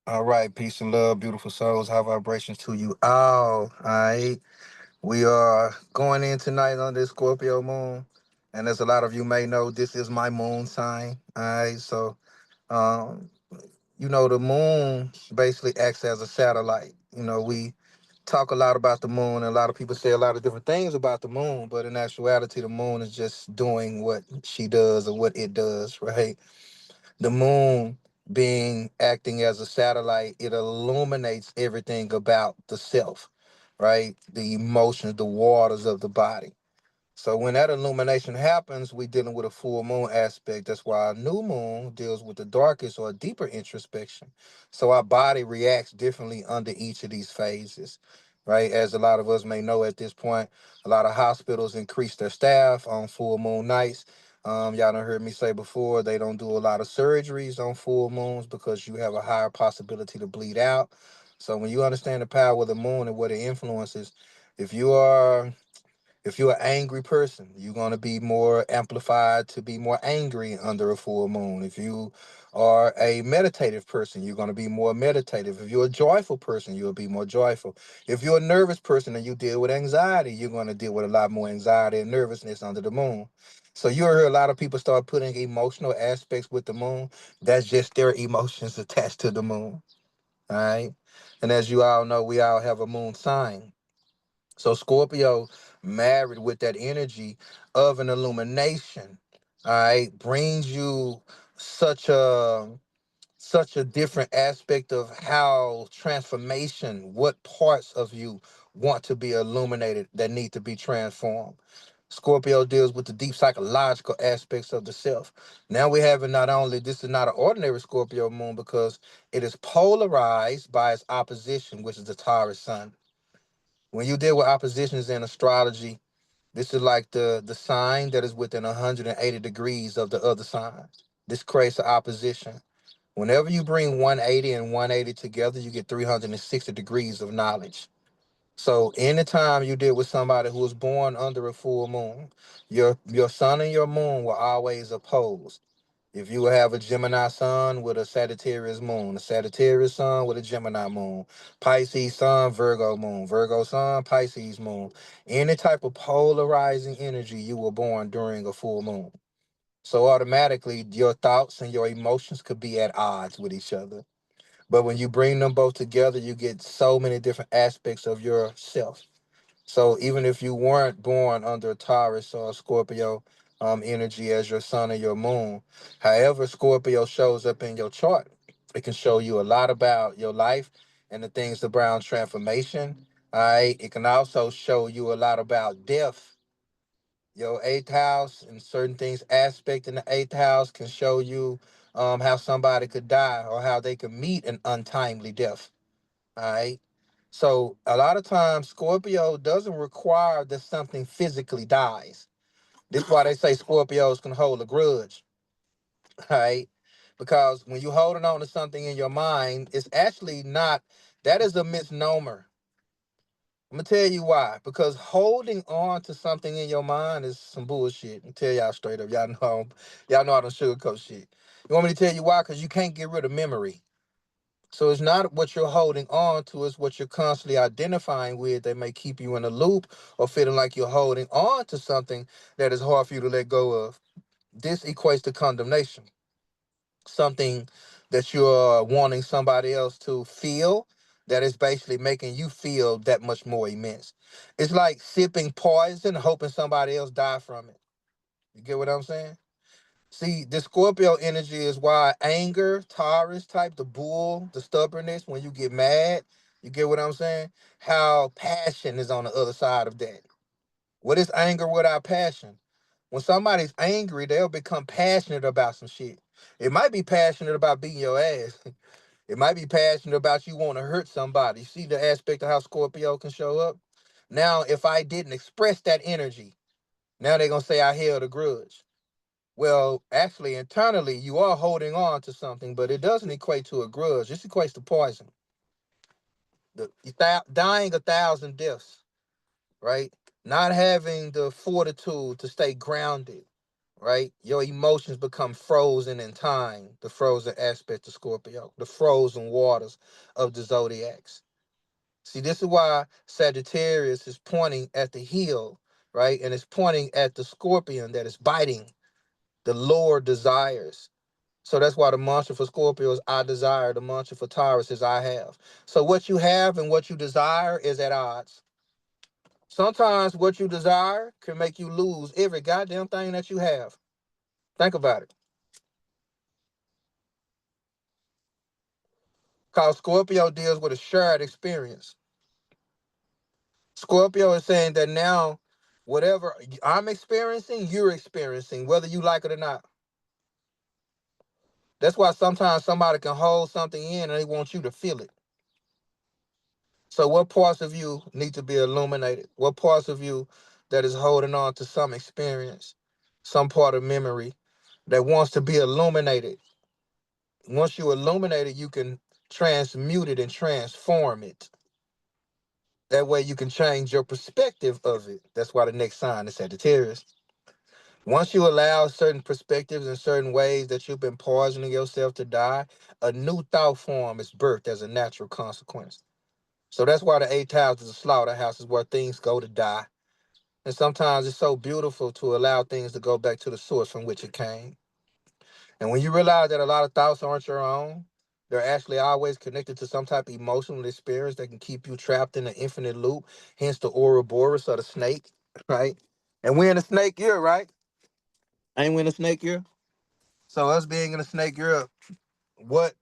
All right, peace and love, beautiful souls. High vibrations to you all. All right, we are going in tonight on this Scorpio moon, and as a lot of you may know, this is my moon sign. All right, so um, the moon basically acts as a satellite. We talk a lot about the moon, and a lot of people say a lot of different things about the moon, but in actuality, the moon is just doing what she does or what it does, right? The moon being acting as a satellite, it illuminates everything about the self, right? The emotions, the waters of the body. So when that illumination happens, we dealing with a full moon aspect. That's why a new moon deals with the darkest or deeper introspection. So our body reacts differently under each of these phases, right? As a lot of us may know at this point, a lot of hospitals increase their staff on full moon nights. Y'all done heard me say before, they don't do a lot of surgeries on full moons because you have a higher possibility to bleed out. So when you understand the power of the moon and what it influences, if you are if you're an angry person, you're going to be more amplified to be more angry under a full moon. If you are a meditative person, you're going to be more meditative. If you're a joyful person, you'll be more joyful. If you're a nervous person and you deal with anxiety, you're going to deal with a lot more anxiety and nervousness under the moon. So you hear a lot of people start putting emotional aspects with the moon. That's just their emotions attached to the moon. All right. And as you all know, we all have a moon sign. So Scorpio married with that energy of an illumination, all right, brings you such a such a different aspect of how transformation, what parts of you want to be illuminated that need to be transformed. Scorpio deals with the deep psychological aspects of the self. Now we have it not only, this is not an ordinary Scorpio moon because it is polarized by its opposition, which is the Taurus sun. When you deal with oppositions in astrology, this is like the sign that is within 180 degrees of the other sign. This creates an opposition. Whenever you bring 180 and 180 together, you get 360 degrees of knowledge. So anytime you deal with somebody who was born under a full moon, your sun and your moon will always oppose. If you have a Gemini sun with a Sagittarius moon, a Sagittarius sun with a Gemini moon, Pisces sun, Virgo moon, Virgo sun, Pisces moon, any type of polarizing energy, you were born during a full moon. So automatically your thoughts and your emotions could be at odds with each other. But when you bring them both together, you get so many different aspects of yourself. So even if you weren't born under a Taurus or a Scorpio energy as your sun or your moon, however Scorpio shows up in your chart, it can show you a lot about your life and the things around transformation. All right. It can also show you a lot about death. Your eighth house and certain things aspect in the eighth house can show you how somebody could die or how they could meet an untimely death. All right. So a lot of times Scorpio doesn't require that something physically dies. This is why they say Scorpios can hold a grudge, right? Because when you're holding on to something in your mind, it's actually not, that is a misnomer. I'm gonna tell you why. Because holding on to something in your mind is some bullshit. I'm tell y'all straight up. Y'all know I don't sugarcoat shit. You want me to tell you why? Because you can't get rid of memory. So it's not what you're holding on to, it's what you're constantly identifying with that may keep you in a loop or feeling like you're holding on to something that is hard for you to let go of. This equates to condemnation, something that you're wanting somebody else to feel that is basically making you feel that much more immense. It's like sipping poison, hoping somebody else die from it. You get what I'm saying? See, the Scorpio energy is why anger, Taurus type, the bull, the stubbornness, when you get mad, you get what I'm saying? How passion is on the other side of that. What is anger without passion? When somebody's angry, they'll become passionate about some shit. It might be passionate about beating your ass. It might be passionate about you want to hurt somebody. See the aspect of how Scorpio can show up? Now, if I didn't express that energy, now they're going to say I held a grudge. Well, actually, internally, you are holding on to something, but it doesn't equate to a grudge. This equates to poison. Dying a thousand deaths, right? Not having the fortitude to stay grounded. right? Your emotions become frozen in time, the frozen aspect of Scorpio, the frozen waters of the zodiacs. See, this is why Sagittarius is pointing at the heel, right? And it's pointing at the scorpion that is biting the lower desires. So that's why the mantra for Scorpio is I desire. The mantra for Taurus is I have. So what you have and what you desire is at odds. Sometimes what you desire can make you lose every goddamn thing that you have. Think about it. Because Scorpio deals with a shared experience. Scorpio is saying that now, whatever I'm experiencing, you're experiencing, whether you like it or not. That's why sometimes somebody can hold something in and they want you to feel it. So, what parts of you need to be illuminated? What parts of you that is holding on to some experience, some part of memory that wants to be illuminated? Once you illuminate it, you can transmute it and transform it. That way, you can change your perspective of it. That's why the next sign is Sagittarius. Once you allow certain perspectives and certain ways that you've been poisoning yourself to die, a new thought form is birthed as a natural consequence. So that's why the eighth house is a slaughterhouse, is where things go to die. And sometimes it's so beautiful to allow things to go back to the source from which it came. And when you realize that a lot of thoughts aren't your own, they're actually always connected to some type of emotional experience that can keep you trapped in an infinite loop, hence the Ouroboros or the snake, right? And we're in a snake year, right? Ain't we in a snake year? So us being in a snake year, what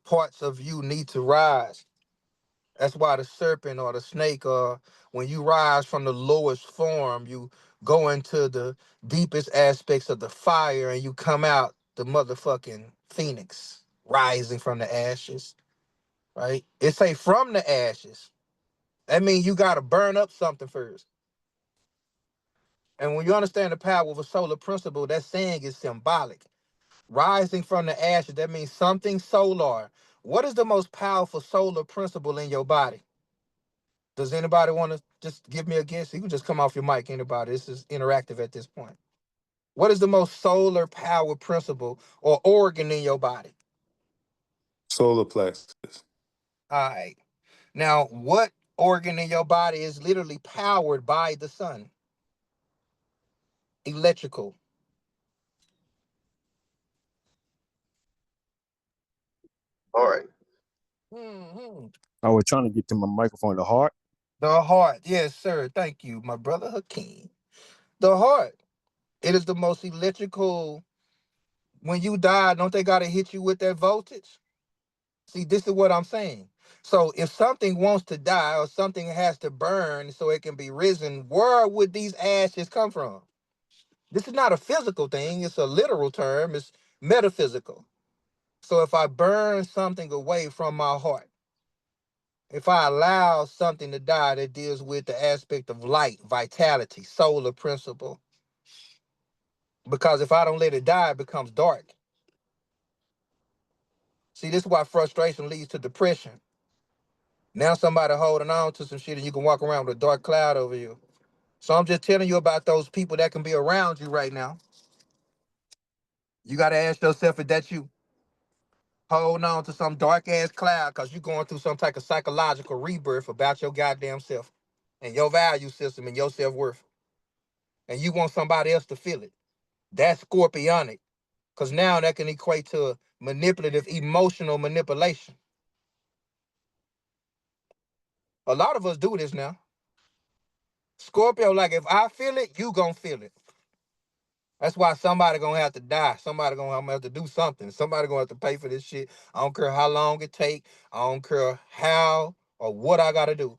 parts of you need to rise? That's why the serpent or the snake, when you rise from the lowest form, you go into the deepest aspects of the fire and you come out the motherfucking phoenix, rising from the ashes, right? It say from the ashes. That means you gotta burn up something first. And when you understand the power of a solar principle, that saying is symbolic. Rising from the ashes, that means something solar. What is the most powerful solar principle in your body? Does anybody want to just give me a guess? You can just come off your mic, anybody. This is interactive at this point. What is the most solar power principle or organ in your body? Solar plexus. All right. Now, what organ in your body is literally powered by the sun? Electrical. All right. Hmm. I was trying to get to my microphone. The heart. The heart. Yes, sir. Thank you, my brother Hakeem. The heart. It is the most electrical. When you die, don't they got to hit you with that voltage? See, this is what I'm saying. So if something wants to die or something has to burn so it can be risen, where would these ashes come from? This is not a physical thing, it's a literal term, it's metaphysical. So if I burn something away from my heart, if I allow something to die that deals with the aspect of light, vitality, solar principle, because if I don't let it die, it becomes dark. See, this is why frustration leads to depression. Now somebody holding on to some shit and you can walk around with a dark cloud over you. So I'm just telling you about those people that can be around you right now. You got to ask yourself if that's you holding on to some dark ass cloud because you're going through some type of psychological rebirth about your goddamn self and your value system and your self worth. And you want somebody else to feel it. That's scorpionic because now that can equate to manipulative, emotional manipulation. A lot of us do this now. Scorpio, like if I feel it, you gonna feel it. That's why somebody gonna have to die. Somebody gonna have to do something. Somebody gonna have to pay for this shit. I don't care how long it take. I don't care how or what I gotta do.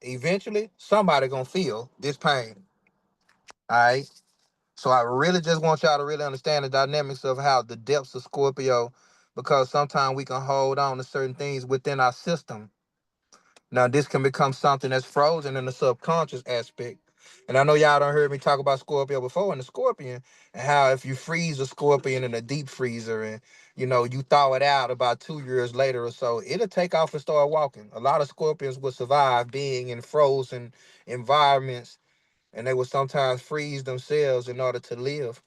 Eventually, somebody gonna feel this pain. All right. So I really just want y'all to really understand the dynamics of how the depths of Scorpio, because sometimes we can hold on to certain things within our system. Now this can become something that's frozen in the subconscious aspect. And I know y'all done heard me talk about Scorpio before and the scorpion and how if you freeze a scorpion in a deep freezer and you thaw it out about 2 years later or so, it'll take off and start walking. A lot of scorpions will survive being in frozen environments and they will sometimes freeze themselves in order to live.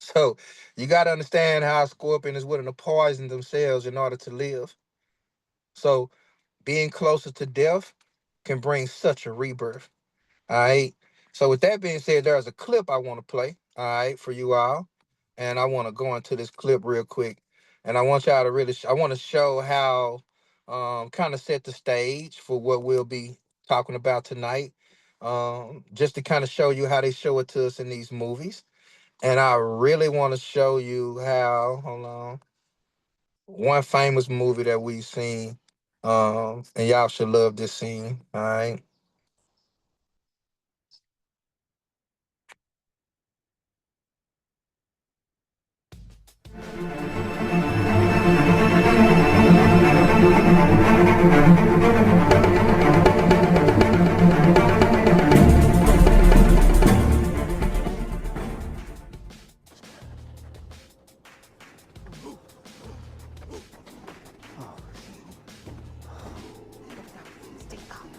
So you got to understand how a scorpion is willing to poison themselves in order to live. So being closer to death can bring such a rebirth. All right. So with that being said, there's a clip I want to play. All right, for you all, and I want to go into this clip real quick, and I want y'all to really. I want to show how, kind of set the stage for what we'll be talking about tonight. Just to kind of show you how they show it to us in these movies, and I really want to show you how. Hold on. One famous movie that we've seen, and y'all should love this scene. All right. Stay calm.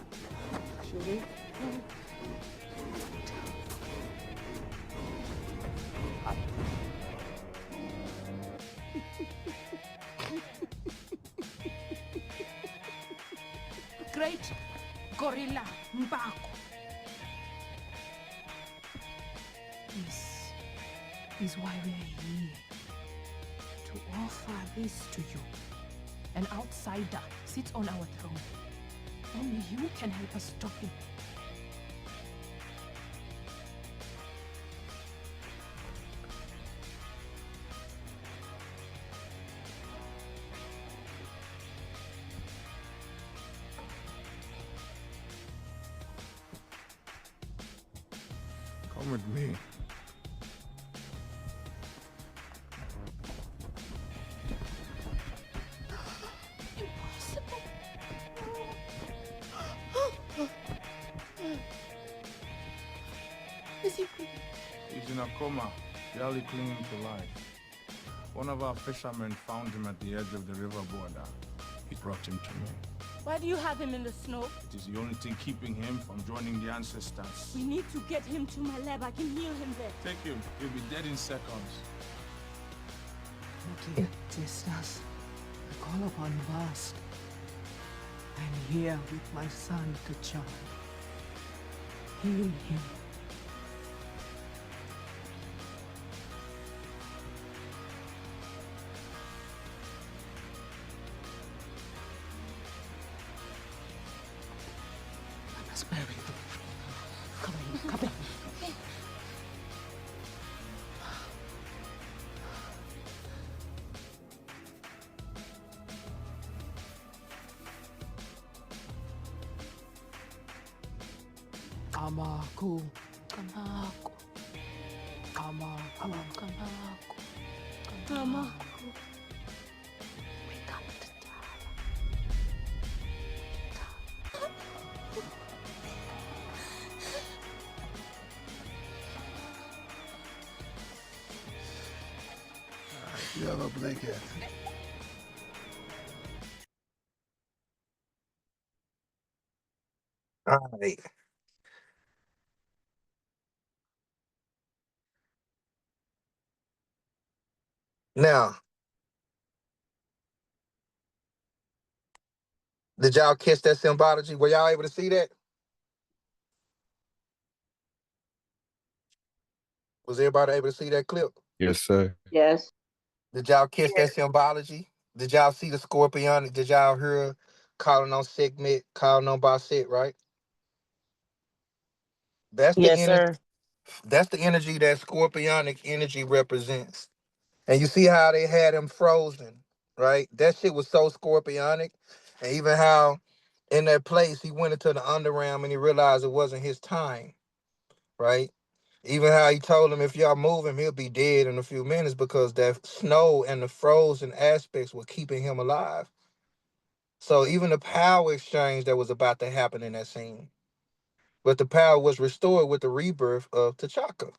Great gorilla Mbako. This is why we are here. To offer this to you. An outsider sits on our throne. Only you can help us stop him. Come with me. Impossible. Is he breathing? He's in a coma, barely clinging to life. One of our fishermen found him at the edge of the river border. He brought him to me. Why do you have him in the snow? It is the only thing keeping him from joining the ancestors. We need to get him to my lab. I can heal him there. Take him. He'll be dead in seconds. Okay, sisters, I call upon Bast. I'm here with my son T'Challa. Heal him. I must bury him. Come in, come in. Amaku. Kamako. Amaku. Kamako. Kamako. Wake up, T'Challa. You have a blanket. All right. Now, did y'all catch that symbology? Were y'all able to see that? Was everybody able to see that clip? Yes, sir. Yes. Did y'all catch that symbology? Did y'all see the scorpion? Did y'all hear calling on Sigmet, calling on Basset, right? That's the Yes, energy. sir. That's the energy that scorpionic energy represents. And you see how they had him frozen, right? That shit was so scorpionic. And even how in that place he went into the underground and he realized it wasn't his time, right? Even how he told him if y'all move him, he'll be dead in a few minutes because that snow and the frozen aspects were keeping him alive. So even the power exchange that was about to happen in that scene, but the power was restored with the rebirth of T'Chaka.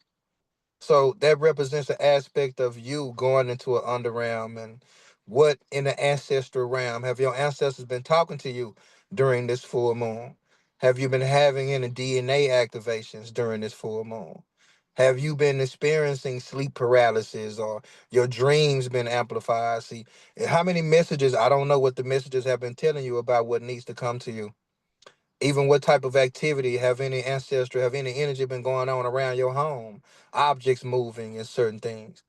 So that represents an aspect of you going into an underrealm and what in the ancestral realm have your ancestors been talking to you during this full moon? Have you been having any DNA activations during this full moon? Have you been experiencing sleep paralysis or your dreams been amplified? See, how many messages, I don't know what the messages have been telling you about what needs to come to you. Even what type of activity, have any ancestry, have any energy been going on around your home? Objects moving and certain things.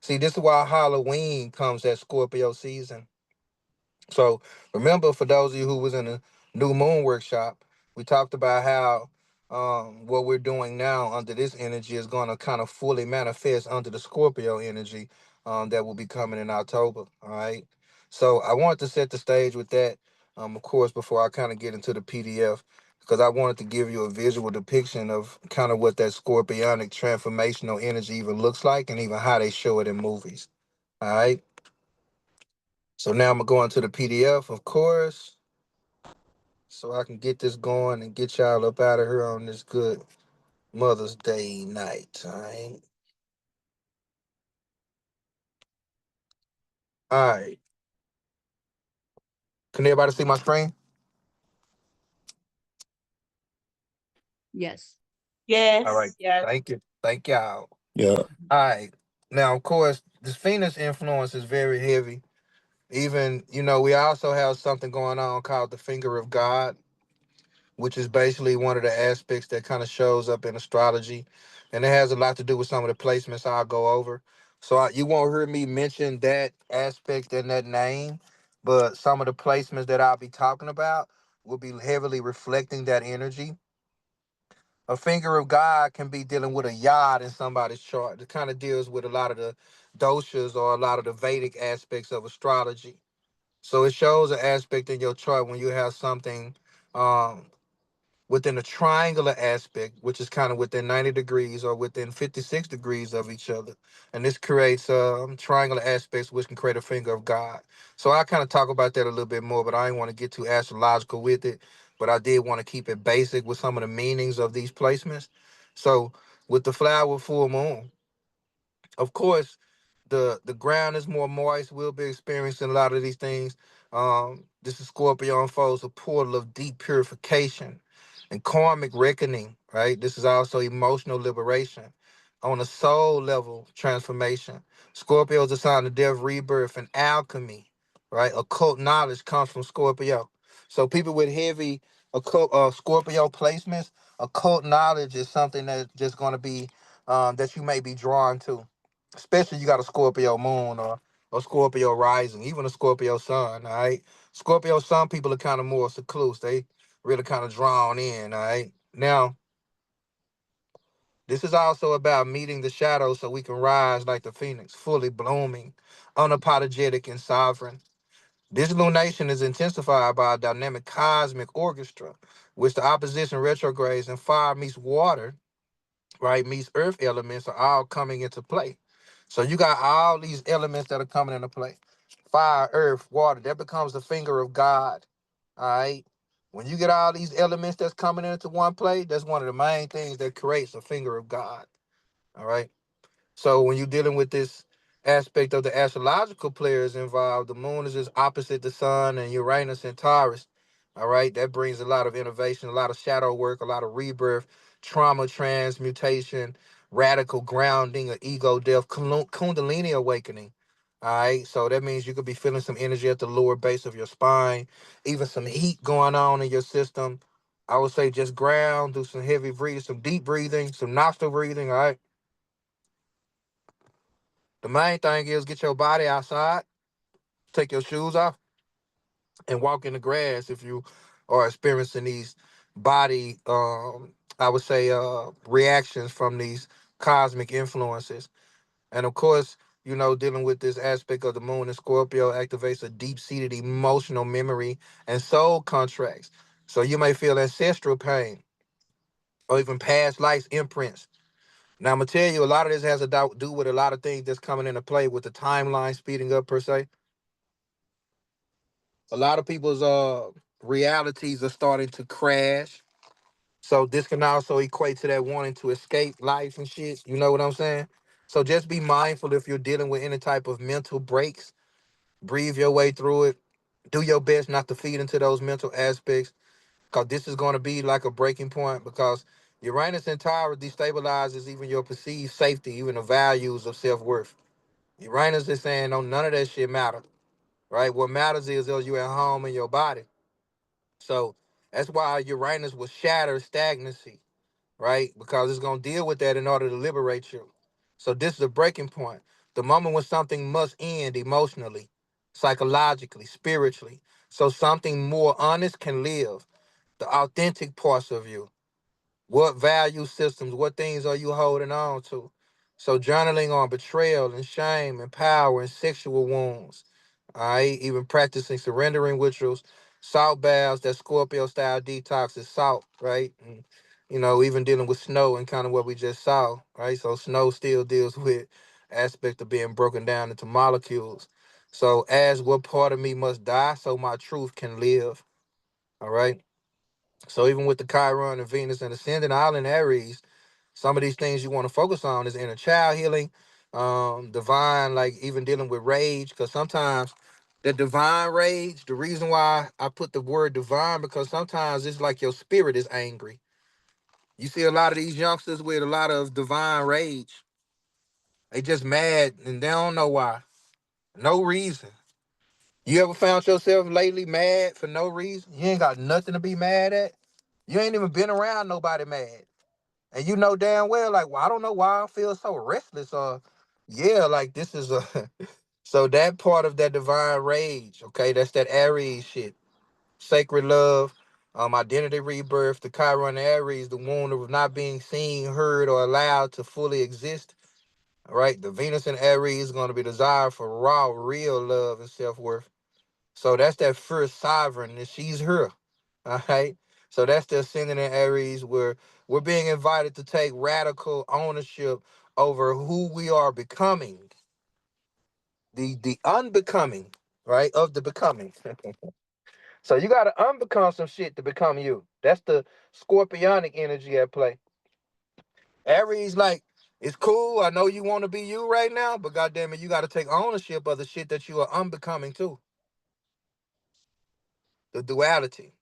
See, this is why Halloween comes at Scorpio season. So remember, for those of you who was in the new moon workshop, we talked about how what we're doing now under this energy is going to kind of fully manifest under the Scorpio energy that will be coming in October. All right. So I wanted to set the stage with that, of course, before I kind of get into the PDF, because I wanted to give you a visual depiction of kind of what that scorpionic transformational energy even looks like and even how they show it in movies. All right. So now I'm gonna go into the PDF, of course, so I can get this going and get y'all up out of here on this good Mother's Day night. All right. All right. Can everybody see my screen? Yes. All right. Yes, yes. Thank you. Thank y'all. Yeah. All right. Now, of course, this Venus influence is very heavy. Even, we also have something going on called the finger of God, which is basically one of the aspects that kind of shows up in astrology. And it has a lot to do with some of the placements I'll go over. So you won't hear me mention that aspect and that name, but some of the placements that I'll be talking about will be heavily reflecting that energy. A finger of God can be dealing with a yod in somebody's chart. It kind of deals with a lot of the doshas or a lot of the Vedic aspects of astrology. So it shows an aspect in your chart when you have something um, within a triangular aspect, which is kind of within 90 degrees or within 56 degrees of each other. And this creates triangular aspects, which can create a finger of God. So I kind of talk about that a little bit more, but I didn't want to get too astrological with it. But I did want to keep it basic with some of the meanings of these placements. So with the flower full moon, of course, the ground is more moist. We'll be experiencing a lot of these things. This is Scorpio unfolds a portal of deep purification and karmic reckoning, right? This is also emotional liberation on a soul level transformation. Scorpio is a sign of death, rebirth, and alchemy, right? Occult knowledge comes from Scorpio. So people with heavy occult Scorpio placements, occult knowledge is something that's just going to be that you may be drawn to, especially you got a Scorpio moon or Scorpio rising, even a Scorpio sun. All right, Scorpio sun people are kind of more secluded. They really kind of drawn in. All right, now this is also about meeting the shadows so we can rise like the phoenix, fully blooming, unapologetic and sovereign. This lunation is intensified by a dynamic cosmic orchestra, which the opposition retrogrades and fire meets water, right, meets earth elements are all coming into play. So you got all these elements that are coming into play. Fire, earth, water, that becomes the finger of God. All right. When you get all these elements that's coming into one play, that's one of the main things that creates a finger of God. All right. So when you're dealing with this aspect of the astrological players involved, the moon is just opposite the sun and Uranus and Taurus. All right, that brings a lot of innovation, a lot of shadow work, a lot of rebirth, trauma transmutation, radical grounding, of ego death, kundalini awakening. All right, so that means you could be feeling some energy at the lower base of your spine, even some heat going on in your system. I would say just ground, do some heavy breathing, some deep breathing, some nostril breathing. All right. The main thing is get your body outside, take your shoes off, and walk in the grass if you are experiencing these body, I would say, reactions from these cosmic influences. And of course, dealing with this aspect of the moon in Scorpio activates a deep seated emotional memory and soul contracts. So you may feel ancestral pain or even past life imprints. Now, I'm going to tell you, a lot of this has to do with a lot of things that's coming into play with the timeline speeding up, per se. A lot of people's realities are starting to crash. So this can also equate to that wanting to escape life and shit. You know what I'm saying? So just be mindful if you're dealing with any type of mental breaks. Breathe your way through it. Do your best not to feed into those mental aspects, because this is going to be like a breaking point. Because Uranus in Taurus destabilizes even your perceived safety, even the values of self worth. Uranus is saying, no, none of that shit matter, right? What matters is you at home in your body. So that's why Uranus will shatter stagnancy, right? Because it's gonna deal with that in order to liberate you. So this is a breaking point. The moment when something must end emotionally, psychologically, spiritually. So something more honest can live. The authentic parts of you. What value systems, what things are you holding on to? So journaling on betrayal and shame and power and sexual wounds. All right, even practicing surrendering rituals, salt baths, that Scorpio style detox is salt, right? And, even dealing with snow and kind of what we just saw, right? So snow still deals with aspect of being broken down into molecules. So as what part of me must die so my truth can live. All right. So even with the Chiron and Venus and Ascendant all in Aries, some of these things you want to focus on is inner child healing, divine, like even dealing with rage, because sometimes the divine rage, the reason why I put the word divine, because sometimes it's like your spirit is angry. You see a lot of these youngsters with a lot of divine rage. They just mad and they don't know why. No reason. You ever found yourself lately mad for no reason? You ain't got nothing to be mad at. You ain't even been around nobody mad. And you know damn well, like, well, I don't know why I feel so restless. Or, yeah, like this is a. So that part of that divine rage, okay, that's that Aries shit. Sacred love, identity rebirth, the Chiron Aries, the wound of not being seen, heard, or allowed to fully exist. All right, the Venus in Aries is going to be desire for raw, real love and self worth. So that's that first sovereign, and she's her. All right. So that's the ascendant in Aries where we're being invited to take radical ownership over who we are becoming, the unbecoming, right? Of the becoming. So you gotta unbecome some shit to become you. That's the scorpionic energy at play. Aries, like, it's cool. I know you want to be you right now, but goddamn it, you gotta take ownership of the shit that you are unbecoming too. The duality.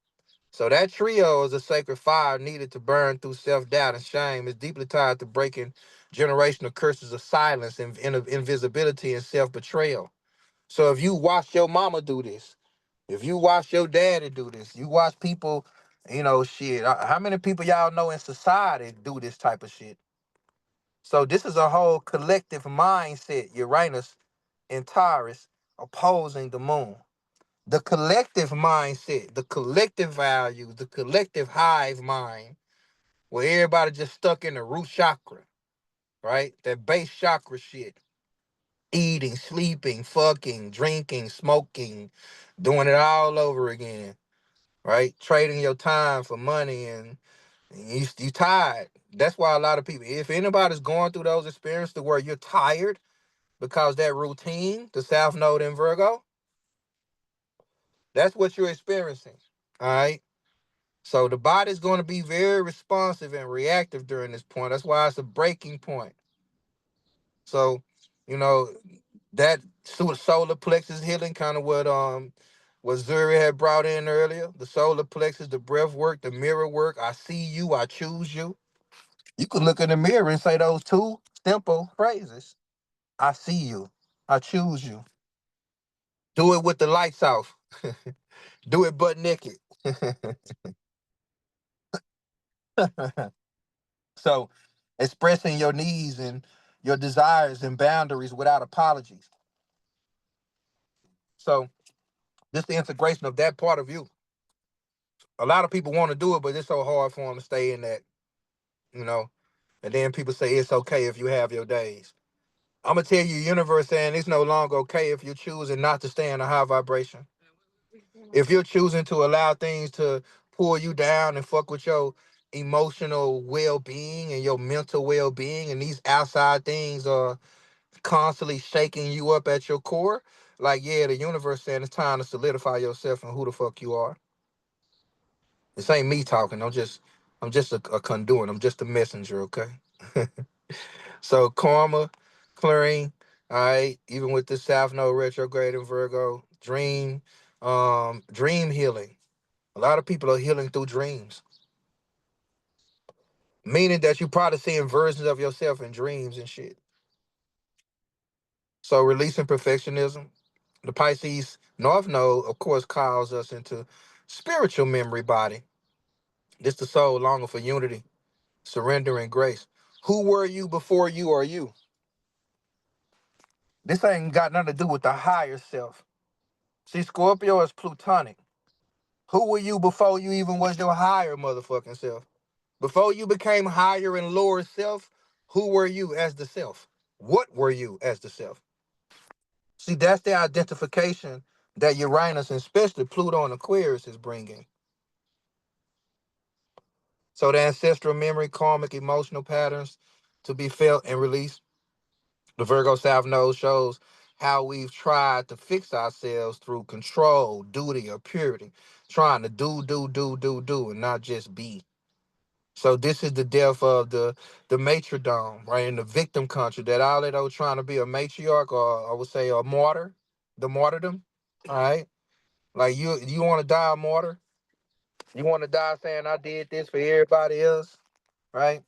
So that trio is a sacred fire needed to burn through self-doubt and shame. It's deeply tied to breaking generational curses of silence and of invisibility and self-betrayal. So if you watch your mama do this, if you watch your daddy do this, you watch people, shit. How many people y'all know in society do this type of shit? So this is a whole collective mindset, Uranus and Taurus opposing the moon. The collective mindset, the collective values, the collective hive mind, where everybody just stuck in the root chakra, right? That base chakra shit. Eating, sleeping, fucking, drinking, smoking, doing it all over again, right? Trading your time for money and you tired. That's why a lot of people, if anybody's going through those experiences to where you're tired because that routine, the South Node in Virgo, that's what you're experiencing. All right. So the body's going to be very responsive and reactive during this point. That's why it's a breaking point. So, you know, that solar plexus healing, kind of what Zuri had brought in earlier. The solar plexus, the breath work, the mirror work. I see you, I choose you. You could look in the mirror and say those two simple phrases. I see you, I choose you. Do it with the lights off. Do it butt naked. So expressing your needs and your desires and boundaries without apologies. So just the integration of that part of you. A lot of people want to do it, but it's so hard for them to stay in that, you know. And then people say it's okay if you have your days. I'm gonna tell you, universe saying it's no longer okay if you're choosing not to stay in a high vibration. If you're choosing to allow things to pull you down and fuck with your emotional well-being and your mental well-being, and these outside things are constantly shaking you up at your core, like, yeah, the universe saying it's time to solidify yourself and who the fuck you are. This ain't me talking. I'm just a conduit. I'm just a messenger, okay? So karma, clearing, all right, even with the South Node retrograde in Virgo, dream healing. A lot of people are healing through dreams. meaning that you probably seeing versions of yourself in dreams and shit. So releasing perfectionism. The Pisces North Node, of course, calls us into spiritual memory body. This the soul longing for unity, surrender, and grace. Who were you before you are you? This ain't got nothing to do with the higher self. See, Scorpio is plutonic. Who were you before you even was your higher motherfucking self? Before you became higher and lower self, who were you as the self? What were you as the self? See, that's the identification that Uranus and especially Pluto and Aquarius is bringing. So the ancestral memory, karmic emotional patterns to be felt and released. The Virgo South Node shows how we've tried to fix ourselves through control, duty, or purity, trying to do, and not just be. So this is the death of the matrodome, right? In the victim country, that all that was trying to be a matriarch, or I would say a martyr, the martyrdom. All right. Like you want to die a martyr? You want to die saying I did this for everybody else, right?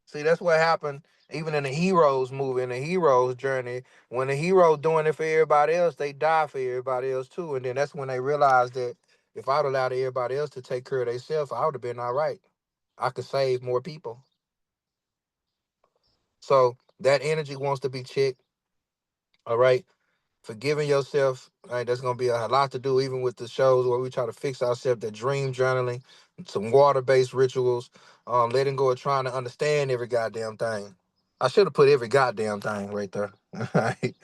See, that's what happened even in the heroes movie, in the heroes journey. When the hero doing it for everybody else, they die for everybody else too. And then that's when they realized that if I'd allowed everybody else to take care of themselves, I would have been all right. I could save more people. So that energy wants to be checked. All right. Forgiving yourself, right? That's gonna be a lot to do, even with the shows where we try to fix ourselves. That dream journaling, some water-based rituals, letting go of trying to understand every goddamn thing. I should have put every goddamn thing right there. Right?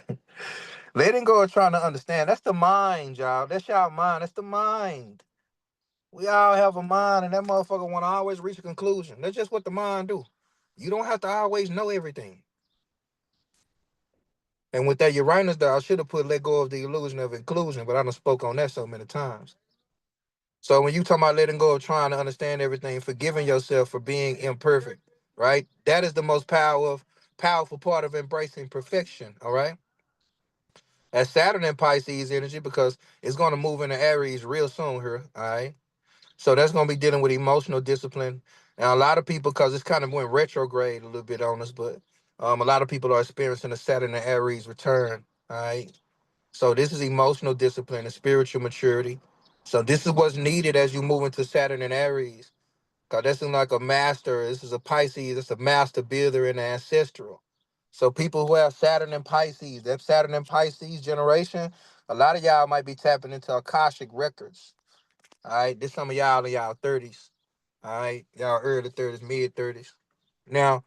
Letting go of trying to understand. That's the mind, y'all. That's y'all mind. That's the mind. We all have a mind, and that motherfucker want to always reach a conclusion. That's just what the mind do. You don't have to always know everything. And with that Uranus there, I should have put let go of the illusion of inclusion, but I done spoke on that so many times. So when you talk about letting go of trying to understand everything, forgiving yourself for being imperfect, right? That is the most powerful part of embracing perfection, all right? As Saturn in Pisces energy, because it's going to move into Aries real soon here, all right? So that's going to be dealing with emotional discipline. And a lot of people, because it's kind of went retrograde a little bit on us, but a lot of people are experiencing a Saturn and Aries return, all right? So this is emotional discipline and spiritual maturity. So this is what's needed as you move into Saturn and Aries. Cause this is like a master. This is a Pisces. It's a master builder in the ancestral. So people who have Saturn and Pisces, that Saturn and Pisces generation, a lot of y'all might be tapping into Akashic records. All right, this some of y'all in y'all 30s. All right, y'all early 30s, mid 30s. Now,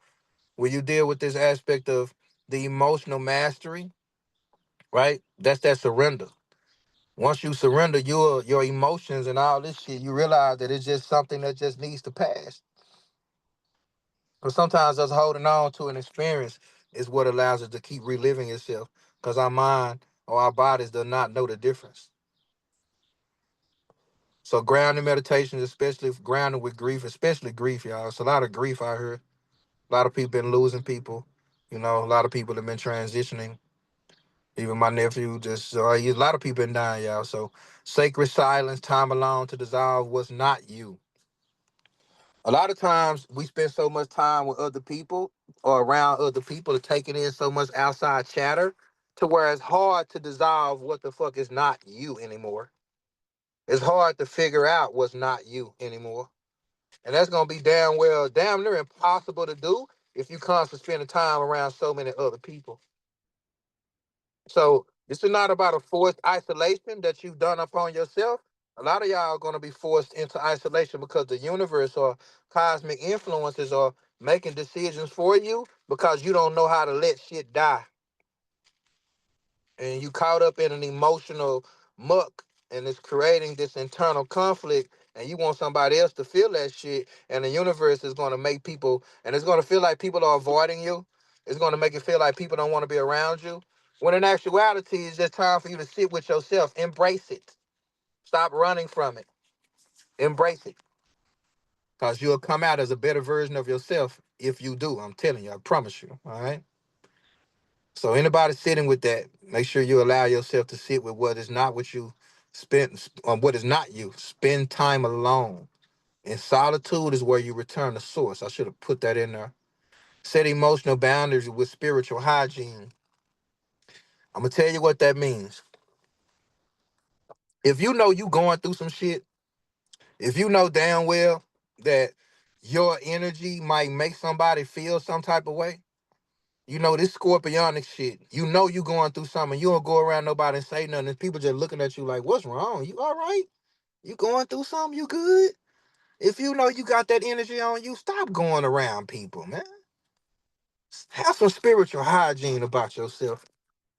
when you deal with this aspect of the emotional mastery, right? That's that surrender. Once you surrender your emotions and all this shit, you realize that it's just something that just needs to pass. But sometimes us holding on to an experience is what allows us to keep reliving itself, because our mind or our bodies do not know the difference. So grounding meditations, especially if grounding with grief, especially grief, y'all. It's a lot of grief out here. A lot of people been losing people. You know, a lot of people have been transitioning. Even my nephew, just a lot of people been dying, y'all. So sacred silence, time alone to dissolve what's not you. A lot of times we spend so much time with other people or around other people to taking in so much outside chatter to where it's hard to dissolve what the fuck is not you anymore. It's hard to figure out what's not you anymore. And that's gonna be damn near impossible to do if you constantly spending time around so many other people. So this is not about a forced isolation that you've done upon yourself. A lot of y'all are going to be forced into isolation because the universe or cosmic influences are making decisions for you because you don't know how to let shit die. And you caught up in an emotional muck and it's creating this internal conflict and you want somebody else to feel that shit and the universe is going to make people and it's going to feel like people are avoiding you. It's going to make it feel like people don't want to be around you. When in actuality, it's just time for you to sit with yourself. Embrace it. Stop running from it. Embrace it. Because you'll come out as a better version of yourself if you do. I'm telling you, I promise you. All right. So anybody sitting with that, make sure you allow yourself to sit with what is not what you spend on what is not you. Spend time alone. And solitude is where you return to source. I should have put that in there. Set emotional boundaries with spiritual hygiene. I'm gonna tell you what that means. If you know you going through some shit, if you know damn well that your energy might make somebody feel some type of way, you know this scorpionic shit. You know you going through something. You don't go around nobody and say nothing. And people just looking at you like, "What's wrong? You all right? You going through something? You good?" If you know you got that energy on you, stop going around people, man. Have some spiritual hygiene about yourself.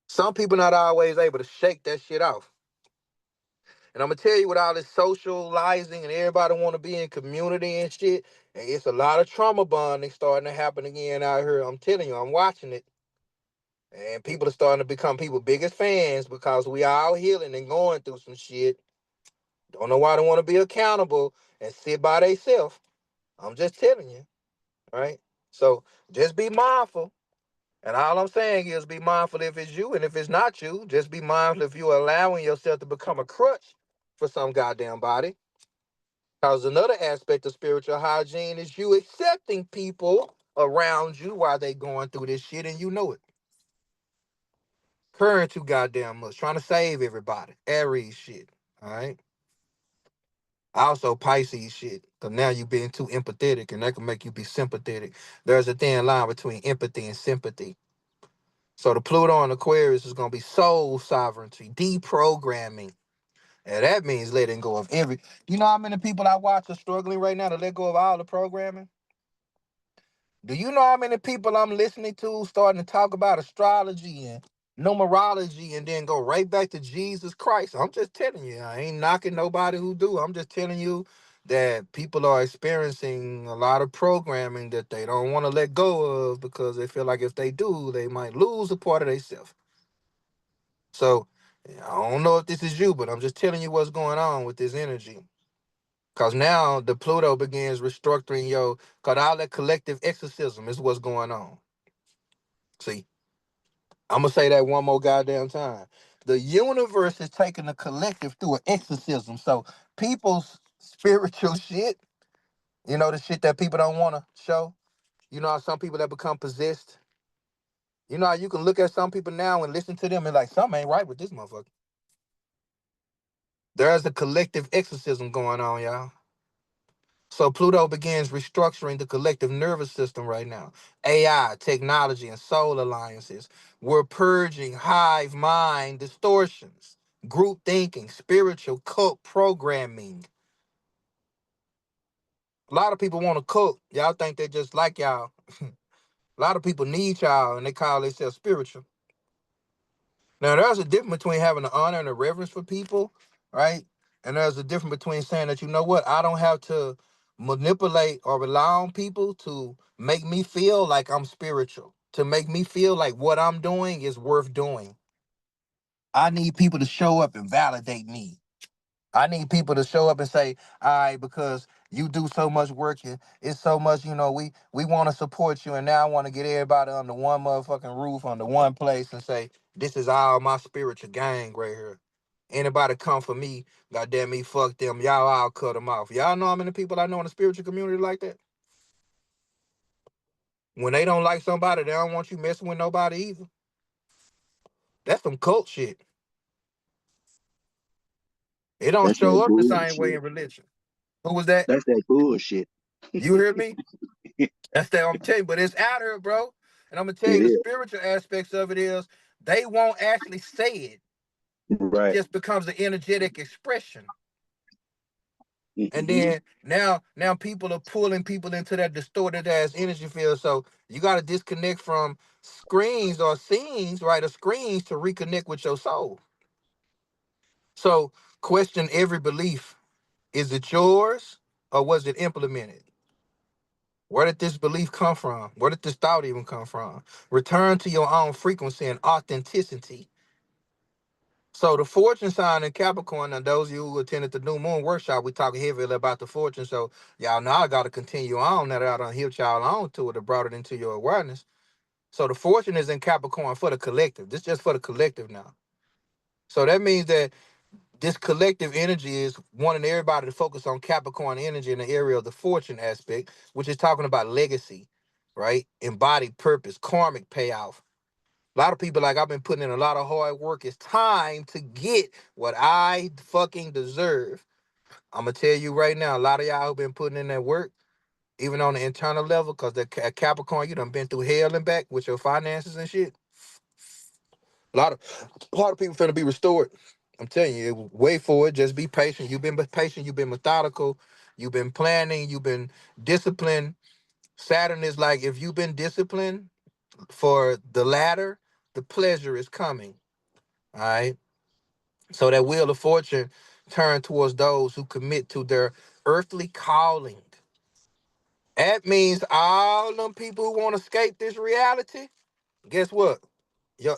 Some people not always able to shake that shit off. And I'm gonna tell you, with all this socializing and everybody want to be in community and shit, and it's a lot of trauma bonding starting to happen again out here. I'm telling you, I'm watching it, and people are starting to become people biggest fans because we all healing and going through some shit. Don't know why they want to be accountable and sit by themselves. I'm just telling you, right? So just be mindful. And all I'm saying is be mindful if it's you, and if it's not you, just be mindful if you're allowing yourself to become a crutch for some goddamn body. Because another aspect of spiritual hygiene is you accepting people around you while they going through this shit and you know it. Caring too goddamn much, trying to save everybody. Aries shit. All right. Also Pisces shit. Cause now you being too empathetic and that can make you be sympathetic. There's a thin line between empathy and sympathy. So the Pluto and Aquarius is gonna be soul sovereignty, deprogramming. And that means letting go of every. You know how many people I watch are struggling right now to let go of all the programming? Do you know how many people I'm listening to starting to talk about astrology and numerology and then go right back to Jesus Christ? I'm just telling you, I ain't knocking nobody who do. I'm just telling you that people are experiencing a lot of programming that they don't want to let go of because they feel like if they do, they might lose a part of themselves. So I don't know if this is you, but I'm just telling you what's going on with this energy. Cause now the Pluto begins restructuring your, cause all that collective exorcism is what's going on. See, I'm gonna say that one more goddamn time. The universe is taking the collective through an exorcism. So people's spiritual shit, you know, the shit that people don't want to show. You know how some people that become possessed. You know how you can look at some people now and listen to them and like something ain't right with this motherfucker. There's a collective exorcism going on, y'all. So Pluto begins restructuring the collective nervous system right now. AI, technology, and soul alliances. We're purging hive mind distortions, group thinking, spiritual cult programming. A lot of people want to cult. Y'all think they just like y'all. A lot of people need y'all and they call themselves spiritual. Now, there's a difference between having an honor and a reverence for people, right? And there's a difference between saying that, you know what, I don't have to manipulate or rely on people to make me feel like I'm spiritual, to make me feel like what I'm doing is worth doing. I need people to show up and validate me. I need people to show up and say, all right, because you do so much work and it's so much, you know, we want to support you. And now I want to get everybody under one motherfucking roof, under one place and say, this is all my spiritual gang right here. Anybody come for me, goddamn me, fuck them. Y'all all cut them off. Y'all know how many people I know in the spiritual community like that? When they don't like somebody, they don't want you messing with nobody either. That's some cult shit. It don't That's that show up the same way bullshit. in religion. Who was that? That's that bullshit. You hear me? That's that I'm telling you, but it's out here, bro. And I'm gonna tell you It the is. spiritual aspects of it is they won't actually say it. It Right. just becomes an energetic expression. And Mm-hmm. then now people are pulling people into that distorted ass energy field. So you gotta disconnect from screens or scenes, right? Or screens to reconnect with your soul. So question every belief. Is it yours or was it implemented? Where did this belief come from? Where did this thought even come from? Return to your own frequency and authenticity. So the fortune sign in Capricorn, and those of you who attended the New Moon workshop, we talk heavily about the fortune. So y'all know I got to continue on that I done helped y'all on to it and brought it into your awareness. So the fortune is in Capricorn for the collective. This is just for the collective now. So that means that This collective energy is wanting everybody to focus on Capricorn energy in the area of the fortune aspect, which is talking about legacy, right? Embodied purpose, karmic payoff. A lot of people like I've been putting in a lot of hard work. It's time to get what I fucking deserve. I'm gonna tell you right now, a lot of y'all who been putting in that work, even on the internal level, because the Capricorn, you done been through hell and back with your finances and shit. A lot of people finna be restored. I'm telling you, wait for it. Just be patient. You've been patient. You've been methodical. You've been planning. You've been disciplined. Saturn is like if you've been disciplined for the latter, the pleasure is coming. All right. So that wheel of fortune turn towards those who commit to their earthly calling. That means all them people who want to escape this reality. Guess what? Yo,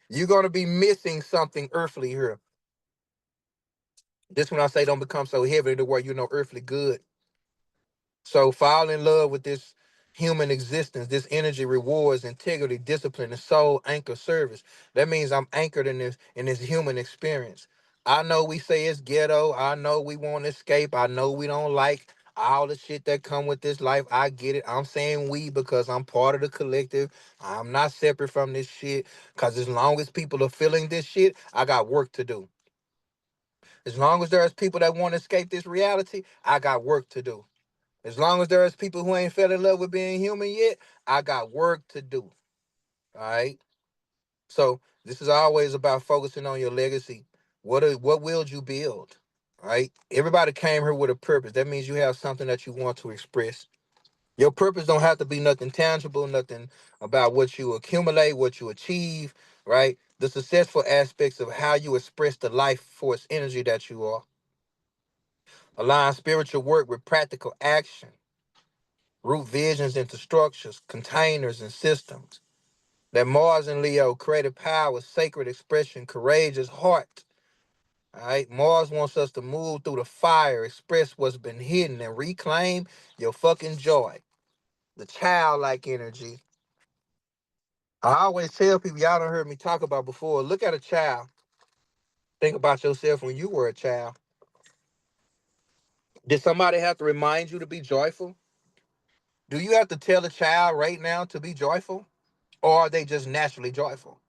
you're gonna be missing something earthly here. This when I say don't become so heavy to where you know earthly good. So fall in love with this human existence, this energy, rewards, integrity, discipline, and soul anchor service. That means I'm anchored in this human experience. I know we say it's ghetto. I know we want to escape. I know we don't like all the shit that come with this life. I get it. I'm saying we because I'm part of the collective. I'm not separate from this shit. Cause as long as people are feeling this shit, I got work to do. As long as there's people that want to escape this reality, I got work to do. As long as there's people who ain't fell in love with being human yet, I got work to do. All right. So this is always about focusing on your legacy. What will you build? All right. Everybody came here with a purpose. That means you have something that you want to express. Your purpose don't have to be nothing tangible, nothing about what you accumulate, what you achieve, right? The successful aspects of how you express the life force energy that you are. Align spiritual work with practical action. Root visions into structures, containers, and systems. That Mars and Leo, creative power, sacred expression, courageous heart. All right. Mars wants us to move through the fire, express what's been hidden, and reclaim your fucking joy. The childlike energy. I always tell people, y'all done heard me talk about before. Look at a child. Think about yourself when you were a child. Did somebody have to remind you to be joyful? Do you have to tell a child right now to be joyful? Or are they just naturally joyful?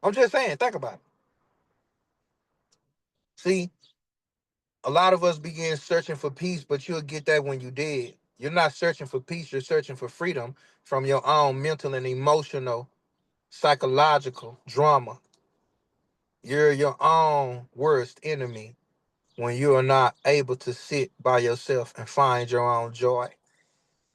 I'm just saying, think about it. See, a lot of us begin searching for peace, but you'll get that when you dead. You're not searching for peace, you're searching for freedom from your own mental and emotional, psychological drama. You're your own worst enemy when you are not able to sit by yourself and find your own joy.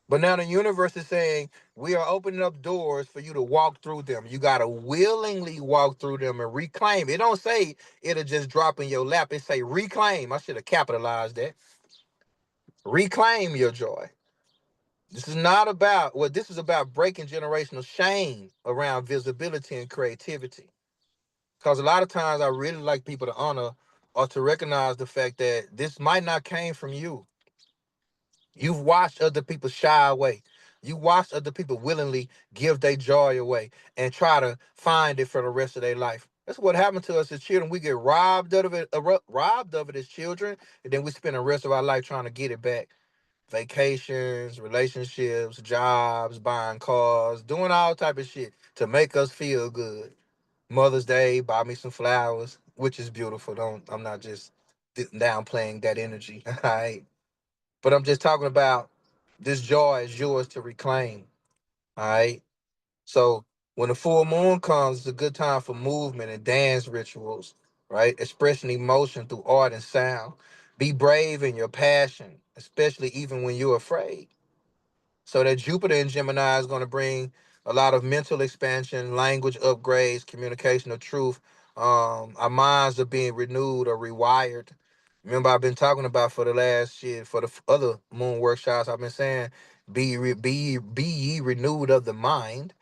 But now the universe is saying we are opening up doors for you to walk through them. You gotta willingly walk through them and reclaim. It don't say it'll just drop in your lap. It say reclaim. I should have capitalized that. Reclaim your joy. This is not about well, this is about breaking generational shame around visibility and creativity. Because a lot of times I really like people to honor or to recognize the fact that this might not came from you. You've watched other people shy away. You watched other people willingly give their joy away and try to find it for the rest of their life. That's what happened to us as children. We get robbed of it as children, and then we spend the rest of our life trying to get it back. Vacations, relationships, jobs, buying cars, doing all type of shit to make us feel good. Mother's Day, buy me some flowers, which is beautiful. Don't I'm not just downplaying that energy. All right. But I'm just talking about this joy is yours to reclaim. All right. So when the full moon comes, it's a good time for movement and dance rituals, right? Expressing emotion through art and sound. Be brave in your passion, especially even when you're afraid. So that Jupiter in Gemini is going to bring a lot of mental expansion, language upgrades, communication of truth. Our minds are being renewed or rewired. Remember, I've been talking about for the last shit for the other moon workshops. I've been saying, be ye renewed of the mind.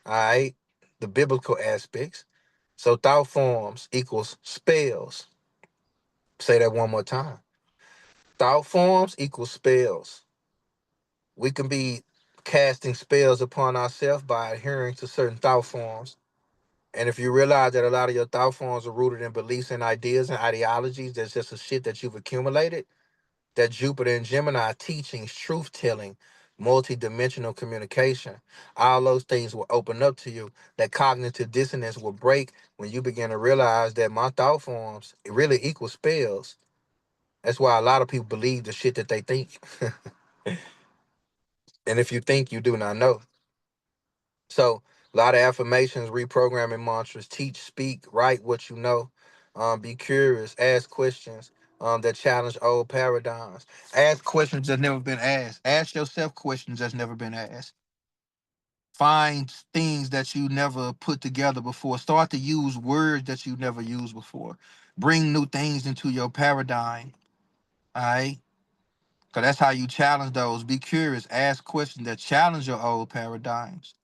All right, the biblical aspects. So thought forms equals spells. Say that one more time. Thought forms equals spells. We can be casting spells upon ourselves by adhering to certain thought forms. And if you realize that a lot of your thought forms are rooted in beliefs and ideas and ideologies, that's just a shit that you've accumulated, that Jupiter and Gemini teachings, truth telling, multi-dimensional communication, all those things will open up to you. That cognitive dissonance will break when you begin to realize that my thought forms it really equal spells. That's why a lot of people believe the shit that they think. And if you think, you do not know. So a lot of affirmations, reprogramming mantras, teach, speak, write what you know. Be curious, ask questions that challenge old paradigms. Ask questions that's never been asked. Ask yourself questions that's never been asked. Find things that you never put together before. Start to use words that you never used before. Bring new things into your paradigm. All right. Because that's how you challenge those. Be curious. Ask questions that challenge your old paradigms.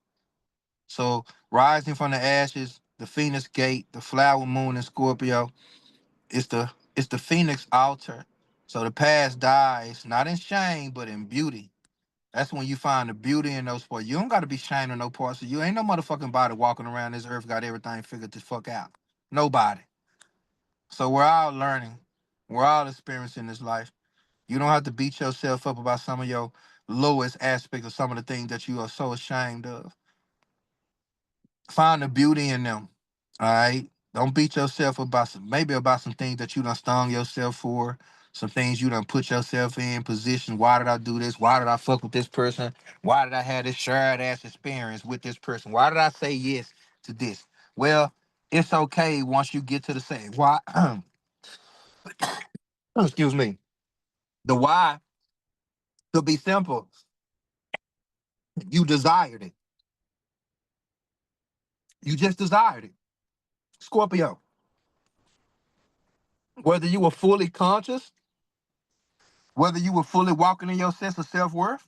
So rising from the ashes, the Phoenix Gate, the flower moon in Scorpio, it's the Phoenix altar. So the past dies, not in shame, but in beauty. That's when you find the beauty in those parts. You don't gotta be ashamed of no parts of you. Ain't no motherfucking body walking around this earth got everything figured the fuck out. Nobody. So we're all learning. We're all experiencing this life. You don't have to beat yourself up about some of your lowest aspects of some of the things that you are so ashamed of. Find the beauty in them. All right. Don't beat yourself about maybe about some things that you done stung yourself for, some things you done put yourself in position. Why did I do this? Why did I fuck with this person? Why did I have this shared ass experience with this person? Why did I say yes to this? Well, it's okay once you get to the say why. Excuse me. The why could be simple. You desired it. You just desired it. Scorpio. Whether you were fully conscious, whether you were fully walking in your sense of self worth,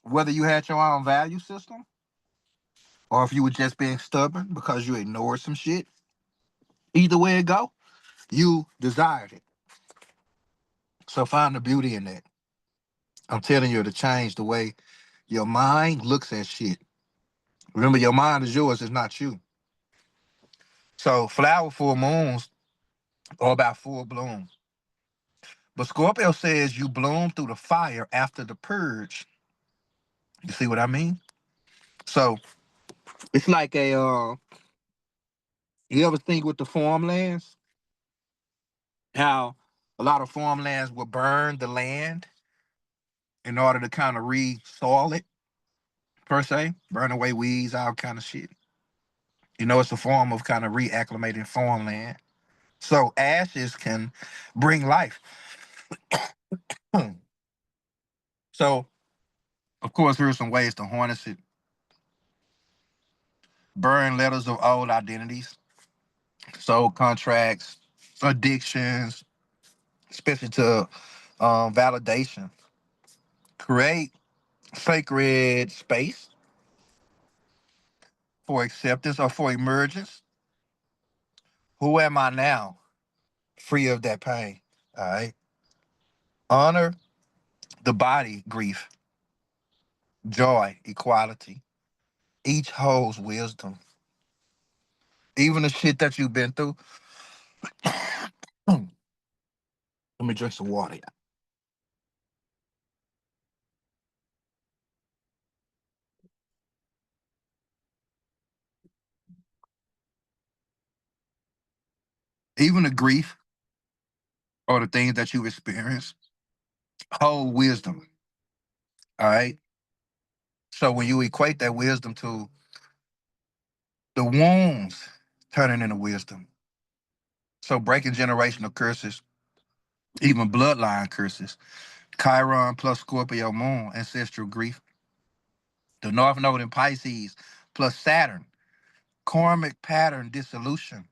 whether you had your own value system or if you were just being stubborn because you ignored some shit, either way it go, you desired it. So find the beauty in that. I'm telling you to change the way your mind looks at shit. Remember, your mind is yours, it's not you. So flower full moons are about full bloom. But Scorpio says you bloom through the fire after the purge. You see what I mean? So it's like you ever think with the farmlands, how a lot of farmlands will burn the land in order to kind of re-soil it, per se, burn away weeds, all kind of shit. It's a form of kind of reacclimating farmland. So ashes can bring life. So, of course, here's some ways to harness it. Burn letters of old identities, soul contracts, addictions, especially to validation. Create sacred space for acceptance or for emergence. Who am I now? Free of that pain. All right. Honor the body grief, joy, equality. Each holds wisdom. Even the shit that you've been through. Let me drink some water. Even the grief or the things that you've experienced hold wisdom. All right. So when you equate that wisdom to the wounds turning into wisdom. So breaking generational curses, even bloodline curses. Chiron plus Scorpio moon, ancestral grief. The North Node in Pisces plus Saturn, karmic pattern dissolution.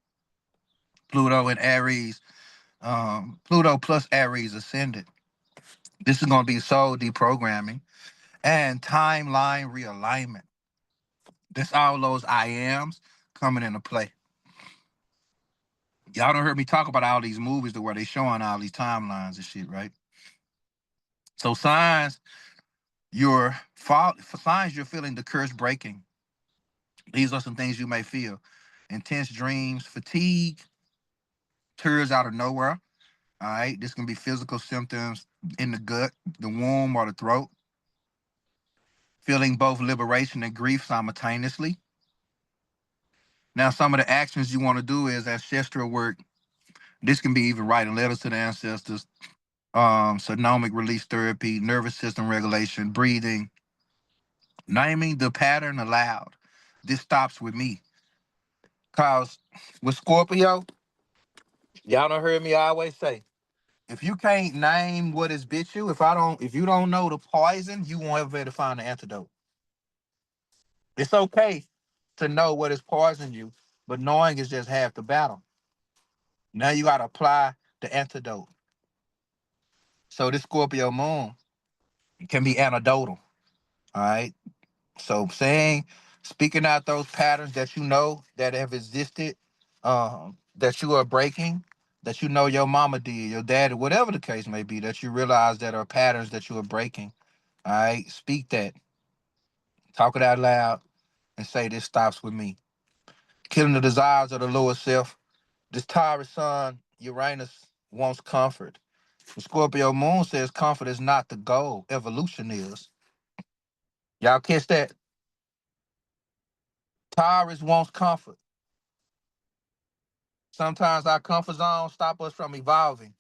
Pluto in Aries, Pluto plus Aries ascendant. This is going to be soul deprogramming and timeline realignment. This all those I ams coming into play. Y'all don't heard me talk about all these movies to where they showing all these timelines and shit, right? So signs for signs you're feeling the curse breaking. These are some things you may feel. intense dreams, fatigue, tears out of nowhere. All right, this can be physical symptoms in the gut, the womb, or the throat. Feeling both liberation and grief simultaneously. Now, some of the actions you want to do is ancestral work. This can be even writing letters to the ancestors, sonomic release therapy, nervous system regulation, breathing, naming the pattern aloud. This stops with me. Cause with Scorpio, y'all don't heard me always say, if you can't name what has bit you, if you don't know the poison, you won't ever be able to find the antidote. It's okay to know what has poisoned you, but knowing is just half the battle. Now you gotta apply the antidote. So this Scorpio moon can be anecdotal. All right. So saying, speaking out those patterns that you know that have existed, that you are breaking, that you know your mama did, your daddy, whatever the case may be, that you realize that are patterns that you are breaking. All right. Speak that. Talk it out loud and say this stops with me. Killing the desires of the lower self. This Taurus sun, Uranus wants comfort. The Scorpio moon says comfort is not the goal. Evolution is. Y'all catch that? Taurus wants comfort. Sometimes our comfort zone stop us from evolving.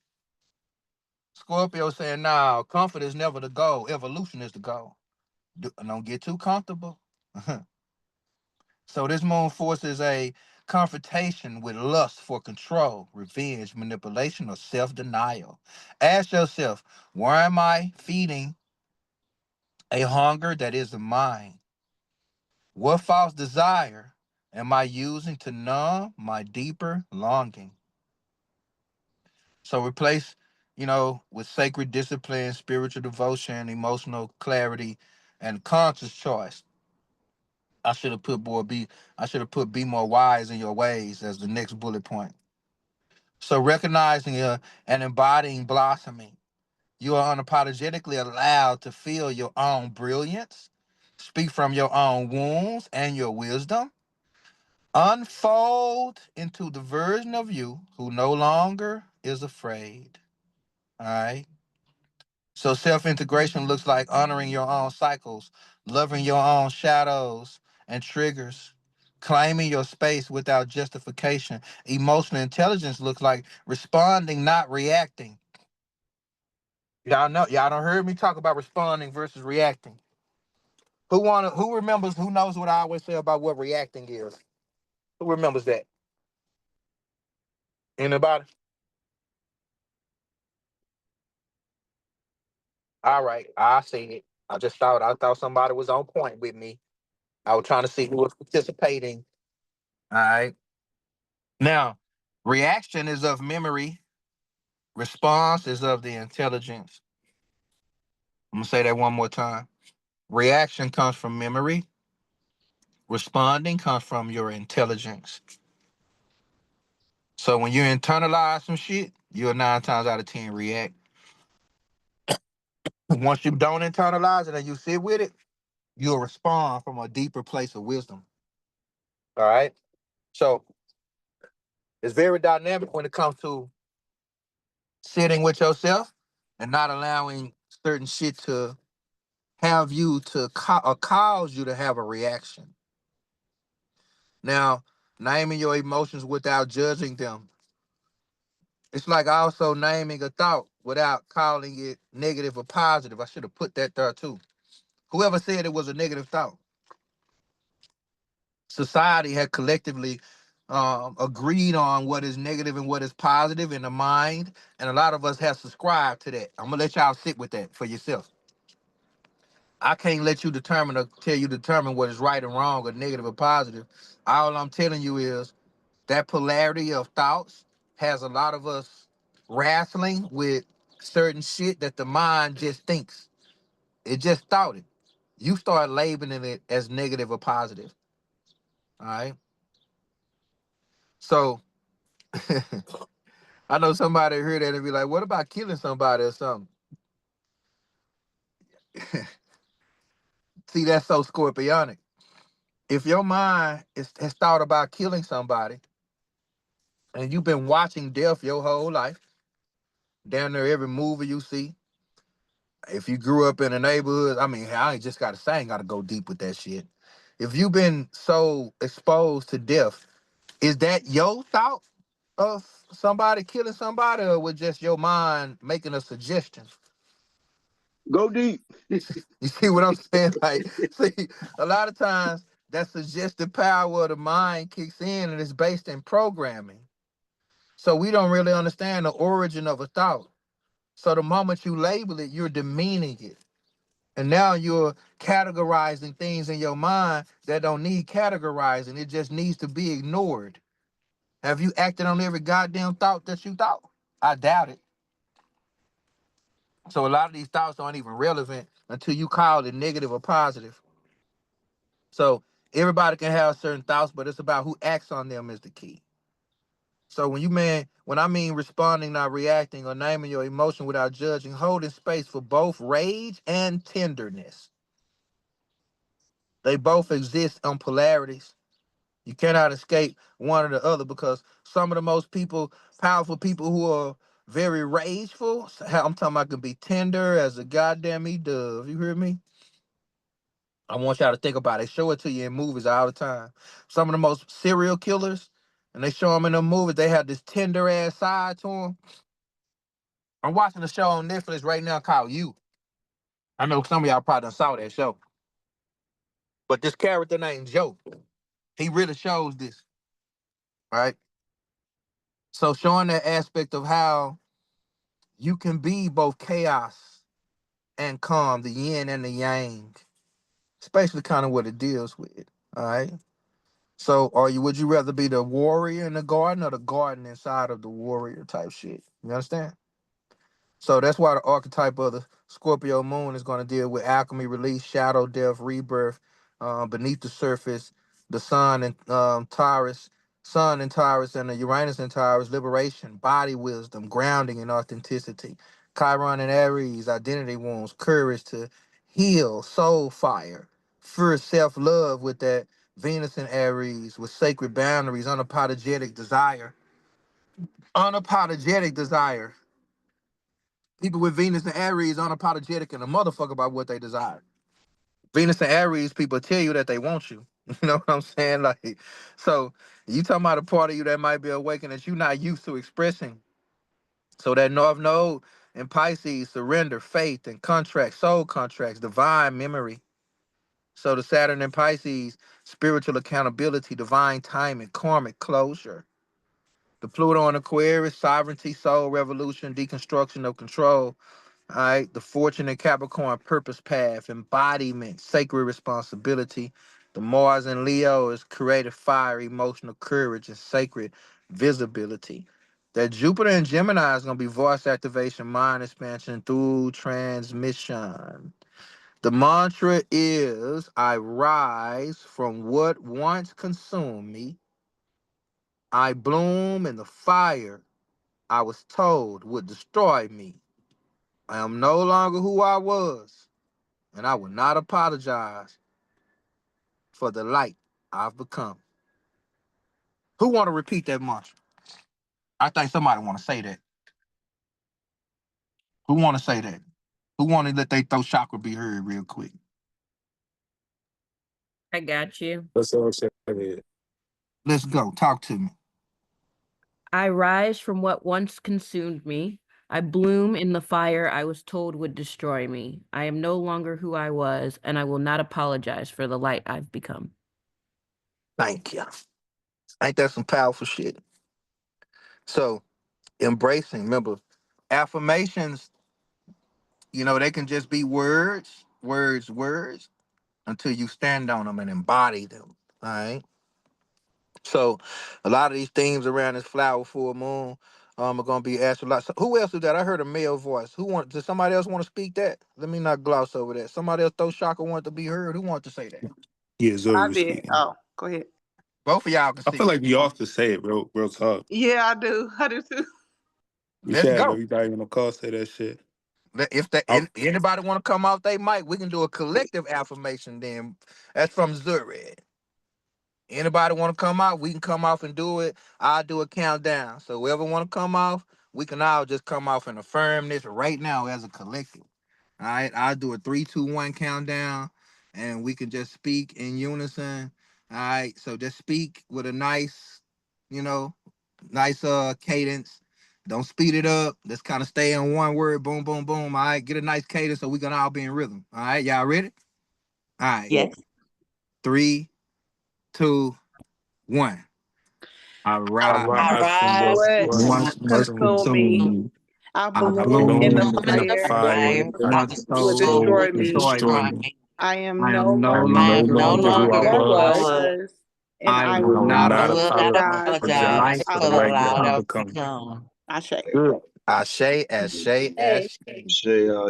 Scorpio saying, "No, comfort is never the goal. Evolution is the goal. Don't get too comfortable." So this moon forces a confrontation with lust for control, revenge, manipulation, or self-denial. Ask yourself, where am I feeding a hunger that isn't mine? What false desire am I using to numb my deeper longing? So replace, with sacred discipline, spiritual devotion, emotional clarity, and conscious choice. I should have put boy be I should have put be more wise in your ways as the next bullet point. So recognizing and embodying blossoming. You are unapologetically allowed to feel your own brilliance, speak from your own wounds and your wisdom, unfold into the version of you who no longer is afraid. All right. So self integration looks like honoring your own cycles, loving your own shadows and triggers, claiming your space without justification. Emotional intelligence looks like responding, not reacting. Y'all don't heard me talk about responding versus reacting. Who remembers, who knows what I always say about what reacting is? Who remembers that? Anybody? All right, I see it. I thought somebody was on point with me. I was trying to see who was participating. All right. Now, reaction is of memory, response is of the intelligence. I'm gonna say that one more time. Reaction comes from memory, responding comes from your intelligence. So when you internalize some shit, you'll 9 times out of 10 react. Once you don't internalize it and you sit with it, you'll respond from a deeper place of wisdom. All right. So it's very dynamic when it comes to sitting with yourself and not allowing certain shit to have you to or cause you to have a reaction. Now, naming your emotions without judging them. It's like also naming a thought without calling it negative or positive. I should have put that there too. Whoever said it was a negative thought. Society had collectively agreed on what is negative and what is positive in the mind, and a lot of us have subscribed to that. I'm gonna let y'all sit with that for yourself. I can't let you determine or tell you determine what is right and wrong or negative or positive. All I'm telling you is that polarity of thoughts has a lot of us wrestling with certain shit that the mind just thinks. It just thought it. You start labeling it as negative or positive. All right. So I know somebody heard that and be like, what about killing somebody or something? See, that's so scorpionic. If your mind has thought about killing somebody and you've been watching death your whole life, down there every movie you see, if you grew up in a neighborhood, I mean, I ain't just gotta say, I ain't gotta go deep with that shit. If you've been so exposed to death, is that your thought of somebody killing somebody, or was just your mind making a suggestion? Go deep. You see what I'm saying? Like, see, a lot of times that suggestive power of the mind kicks in and it's based in programming. So we don't really understand the origin of a thought. So the moment you label it, you're demeaning it. And now you're categorizing things in your mind that don't need categorizing. It just needs to be ignored. Have you acted on every goddamn thought that you thought? I doubt it. So a lot of these thoughts aren't even relevant until you call it negative or positive. So everybody can have certain thoughts, but it's about who acts on them is the key. So when I mean responding, not reacting, or naming your emotion without judging, holding space for both rage and tenderness. They both exist on polarities. You cannot escape one or the other because some of the most powerful people who are very rageful, I'm talking about can be tender as a goddamn dove. You hear me? I want y'all to think about it. They show it to you in movies all the time. Some of the most serial killers, and they show them in the movies, they have this tender ass side to them. I'm watching a show on Netflix right now called You. I know some of y'all probably done saw that show. But this character named Joe, he really shows this, right? So showing that aspect of how you can be both chaos and calm, the yin and the yang. It's basically kind of what it deals with. All right. So would you rather be the warrior in the garden or the garden inside of the warrior type shit? You understand? So that's why the archetype of the Scorpio moon is going to deal with alchemy, release, shadow, death, rebirth, beneath the surface, the sun and Taurus, and the Uranus and Taurus, liberation, body wisdom, grounding, and authenticity. Chiron and Aries, identity wounds, courage to heal, soul fire, first self love with that Venus and Aries, with sacred boundaries, unapologetic desire. People with Venus and Aries unapologetic and a motherfucker about what they desire. Venus and Aries people tell you that they want you. You know what I'm saying? Like, so you talking about a part of you that might be awakened that you're not used to expressing. So that North Node in Pisces, surrender, faith, and contracts, soul contracts, divine memory. So the Saturn in Pisces, spiritual accountability, divine timing, karmic closure. The Pluto in Aquarius, sovereignty, soul revolution, deconstruction of control. All right, the Fortune in Capricorn, purpose path, embodiment, sacred responsibility. The Mars in Leo is creative fire, emotional courage, and sacred visibility. That Jupiter in Gemini is going to be voice activation, mind expansion through transmission. The mantra is I rise from what once consumed me. I bloom in the fire I was told would destroy me. I am no longer who I was, and I will not apologize for the light I've become. Who want to repeat that mantra? I think somebody want to say that. Who want to say that? Who want to let their throat chakra be heard real quick? I got you. That's all I'm saying. Let's go. Talk to me. I rise from what once consumed me. I bloom in the fire I was told would destroy me. I am no longer who I was, and I will not apologize for the light I've become. Thank you. Ain't that some powerful shit? So, embracing, remember, affirmations, they can just be words, words, words, until you stand on them and embody them. All right. So a lot of these themes around this flower full moon are gonna be astrological. So who else is that? I heard a male voice. Does somebody else want to speak that? Let me not gloss over that. Somebody else throw shaka want to be heard. Who want to say that? Yeah, Zori I was did. speaking. Oh, go ahead. Both of y'all can I feel see it. like we all could say it, real talk. Yeah, I do. I do too. We Let's should have go. everybody on the call say that shit. I, Anybody want to come off they mic, we can do a collective affirmation then. That's from Zuri. Anybody want to come off? We can come off and do it. I'll do a countdown. So whoever want to come off, we can all just come off and affirm this right now as a collective. All right, I'll do a 3, 2, 1 countdown, and we can just speak in unison. All right, so just speak with a nice, you know, nice cadence. Don't speed it up. Let's kind of stay on one word. Boom, boom, boom. All right, get a nice cadence so we can all be in rhythm. All right, y'all ready? All right, Yeah. Yes. 3, 2, 1. I I I rise rise from what rise What from once once what was consume consumed me? consumed. me. I I I bloom in the bloom bloom in the fire in fire fire the I I once was would told told destroy told would me. destroy destroy destroy me. me. me. I am I am no no I am I no longer am no who longer I who I longer longer who who I I was. was. was. was, and I I And I will will will not not I not will not apologize for the for apologize life the for apologize the for life what loud I've I've I've become. become. become. Ashe. good. Ashe.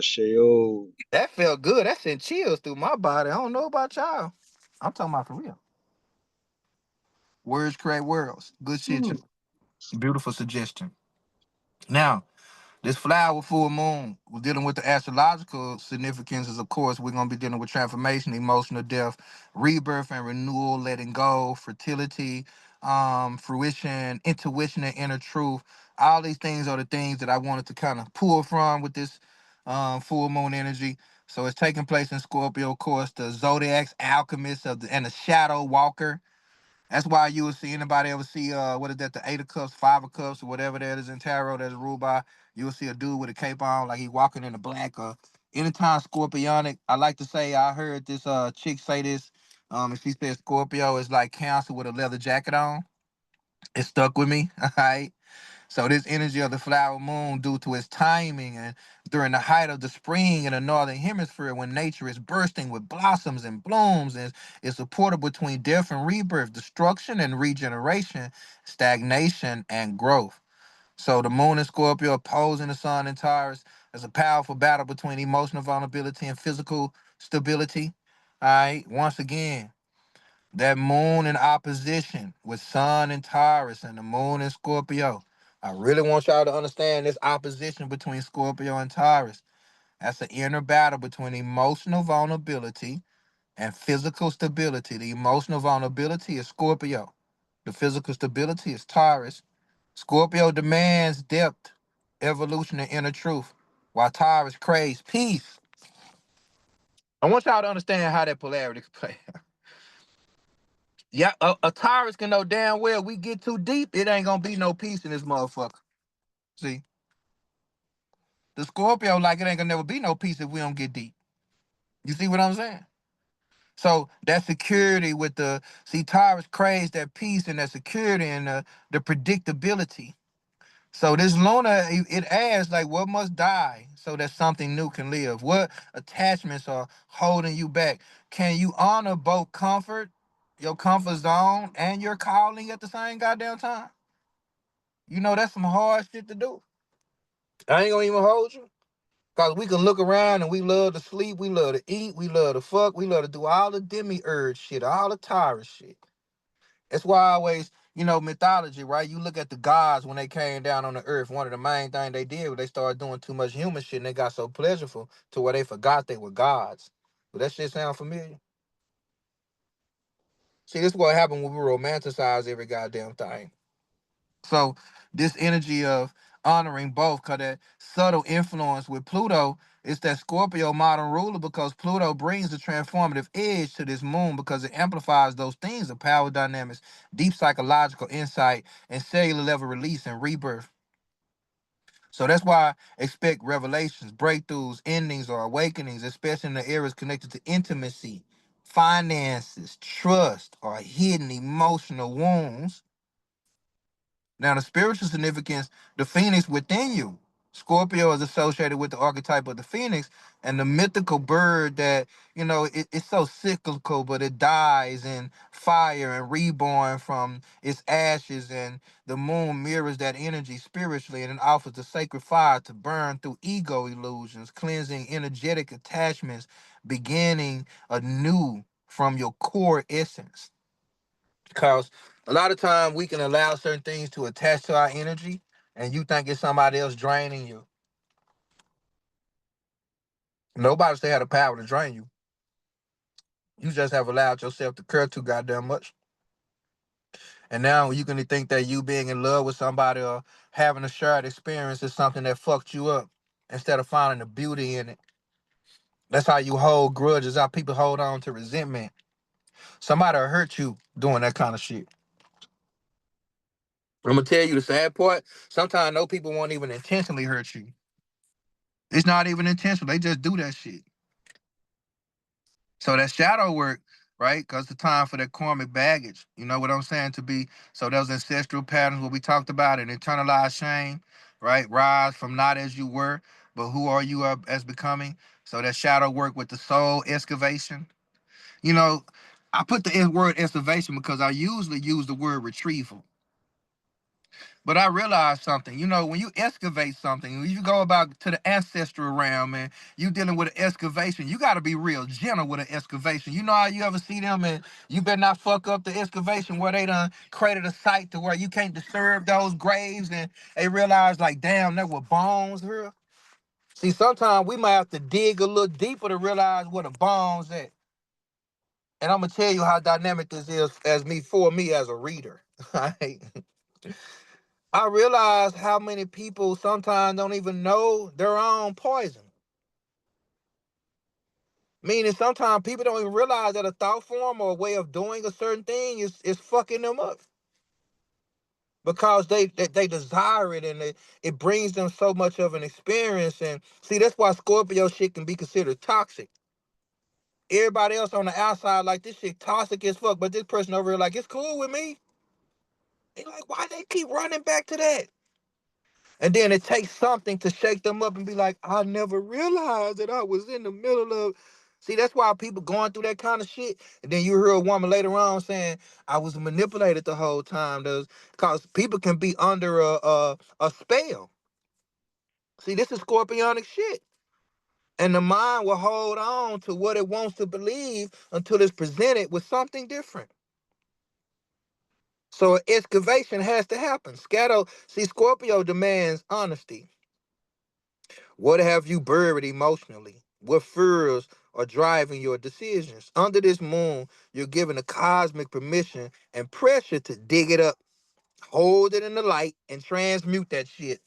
Sheo. That felt good. That sent chills through my body. I don't know about y'all. I'm talking about for real. Words create worlds. Good shit. Hmm. Y'all. Beautiful suggestion. Now, this flower full moon, we're dealing with the astrological significances. Of course, we're gonna be dealing with transformation, emotional death, rebirth and renewal, letting go, fertility, fruition, intuition, and inner truth. All these things are the things that I wanted to kind of pull from with this full moon energy. So it's taking place in Scorpio, of course, the zodiac's alchemist and the shadow walker. That's why you would see anybody ever see what is that, the 8 of Cups, 5 of Cups, or whatever that is in tarot that's ruled by. You will see a dude with a cape on, like he walking in the black. Or anytime Scorpionic, I like to say I heard this chick say this. And she said Scorpio is like Cancer with a leather jacket on. It stuck with me. All right. So this energy of the flower moon, due to its timing and during the height of the spring in the northern hemisphere, when nature is bursting with blossoms and blooms, and is supported between death and rebirth, destruction and regeneration, stagnation and growth. So the moon in Scorpio opposing the sun in Taurus is a powerful battle between emotional vulnerability and physical stability. All right. Once again, that moon in opposition with Sun and Taurus and the moon in Scorpio. I really want y'all to understand this opposition between Scorpio and Taurus. That's an inner battle between emotional vulnerability and physical stability. The emotional vulnerability is Scorpio. The physical stability is Taurus. Scorpio demands depth, evolution, and inner truth, while Taurus craves peace. I want y'all to understand how that polarity can play. Yeah, a Taurus can know damn well we get too deep, it ain't gonna be no peace in this motherfucker. See, the Scorpio like it ain't gonna never be no peace if we don't get deep. You see what I'm saying? So that security with the Taurus craves that peace and that security and the predictability. So this Luna, it asks like, what must die so that something new can live? What attachments are holding you back? Can you honor both comfort, your comfort zone, and your calling at the same goddamn time? You know that's some hard shit to do. I ain't gonna even hold you. Cause we can look around and we love to sleep, we love to eat, we love to fuck, we love to do all the demiurge shit, all the tyrant shit. That's why I always, mythology, right? You look at the gods when they came down on the earth. One of the main things they did was they started doing too much human shit and they got so pleasureful to where they forgot they were gods. But that shit sound familiar? See, this is what happened when we romanticize every goddamn thing. So this energy of honoring both, cause that subtle influence with Pluto is that Scorpio modern ruler because Pluto brings the transformative edge to this moon because it amplifies those things of power dynamics, deep psychological insight, and cellular level release and rebirth. So that's why I expect revelations, breakthroughs, endings, or awakenings, especially in the areas connected to intimacy, finances, trust, or hidden emotional wounds. Now, the spiritual significance, the phoenix within you. Scorpio is associated with the archetype of the phoenix and the mythical bird that, it's so cyclical, but it dies in fire and reborn from its ashes. And the moon mirrors that energy spiritually and it offers the sacred fire to burn through ego illusions, cleansing energetic attachments, beginning anew from your core essence. Because a lot of time we can allow certain things to attach to our energy and you think it's somebody else draining you. Nobody say had the power to drain you. You just have allowed yourself to care too goddamn much. And now you can think that you being in love with somebody or having a shared experience is something that fucked you up instead of finding the beauty in it. That's how you hold grudges, how people hold on to resentment. Somebody will hurt you doing that kind of shit. I'm gonna tell you the sad part. Sometimes no people won't even intentionally hurt you. It's not even intentional. They just do that shit. So that shadow work, right? Because the time for that karmic baggage. You know what I'm saying? To be so those ancestral patterns, what we talked about, and internalized shame, right? Rise from not as you were, but who are you up as becoming? So that shadow work with the soul excavation. You know, I put the word excavation because I usually use the word retrieval. But I realized something. You know, when you excavate something, when you go about to the ancestral realm and you dealing with an excavation, you got to be real gentle with an excavation. You know how you ever see them and you better not fuck up the excavation where they done created a site to where you can't disturb those graves and they realize like, damn, there were bones here. See, sometimes we might have to dig a little deeper to realize where the bones at. And I'm gonna tell you how dynamic this is as me for me as a reader. Right? I realize how many people sometimes don't even know their own poison. Meaning sometimes people don't even realize that a thought form or a way of doing a certain thing is fucking them up. Because they desire it and it brings them so much of an experience. And see, that's why Scorpio shit can be considered toxic. Everybody else on the outside like this shit toxic as fuck, but this person over here like it's cool with me. They like, why they keep running back to that? And then it takes something to shake them up and be like, I never realized that I was in the middle of. See, that's why people going through that kind of shit. And then you hear a woman later on saying, I was manipulated the whole time. Because people can be under a spell. See, this is scorpionic shit. And the mind will hold on to what it wants to believe until it's presented with something different. So an excavation has to happen. See, Scorpio demands honesty. What have you buried emotionally? What fears are driving your decisions? Under this moon, you're given a cosmic permission and pressure to dig it up, hold it in the light, and transmute that shit.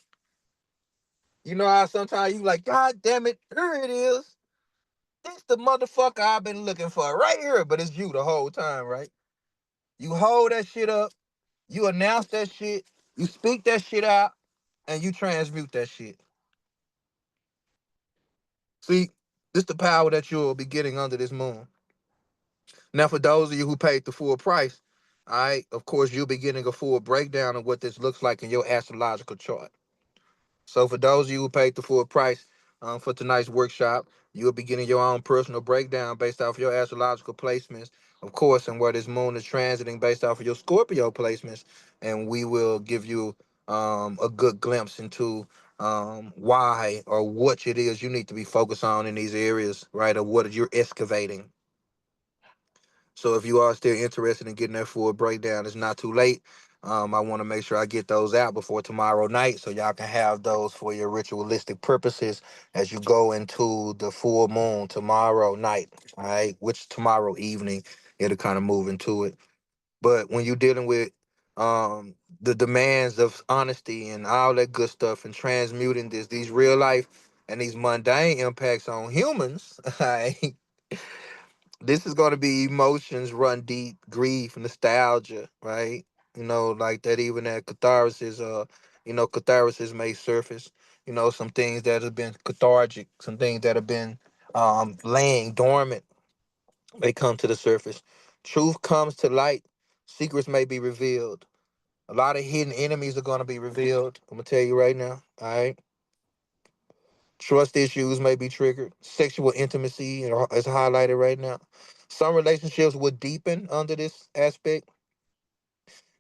You know how sometimes you like, God damn it, here it is. This the motherfucker I've been looking for right here, but it's you the whole time, right? You hold that shit up, you announce that shit, you speak that shit out, and you transmute that shit. See, this the power that you'll be getting under this moon. Now, for those of you who paid the full price, all right, of course, you'll be getting a full breakdown of what this looks like in your astrological chart. So, for those of you who paid the full price for tonight's workshop, you'll be getting your own personal breakdown based off your astrological placements, of course, and where this moon is transiting based off of your Scorpio placements. And we will give you a good glimpse into why or what it is you need to be focused on in these areas, right? Or what you're excavating. So if you are still interested in getting that full breakdown, it's not too late. I want to make sure I get those out before tomorrow night so y'all can have those for your ritualistic purposes as you go into the full moon tomorrow night, all right? Which tomorrow evening, it'll kind of move into it. But when you're dealing with the demands of honesty and all that good stuff and transmuting these real life and these mundane impacts on humans, all right? This is going to be emotions run deep, grief, nostalgia, right? You know, like that. Even that catharsis, catharsis may surface. You know, some things that have been cathartic, some things that have been laying dormant, may come to the surface. Truth comes to light. Secrets may be revealed. A lot of hidden enemies are going to be revealed. I'm gonna tell you right now. All right. Trust issues may be triggered. Sexual intimacy is highlighted right now. Some relationships would deepen under this aspect.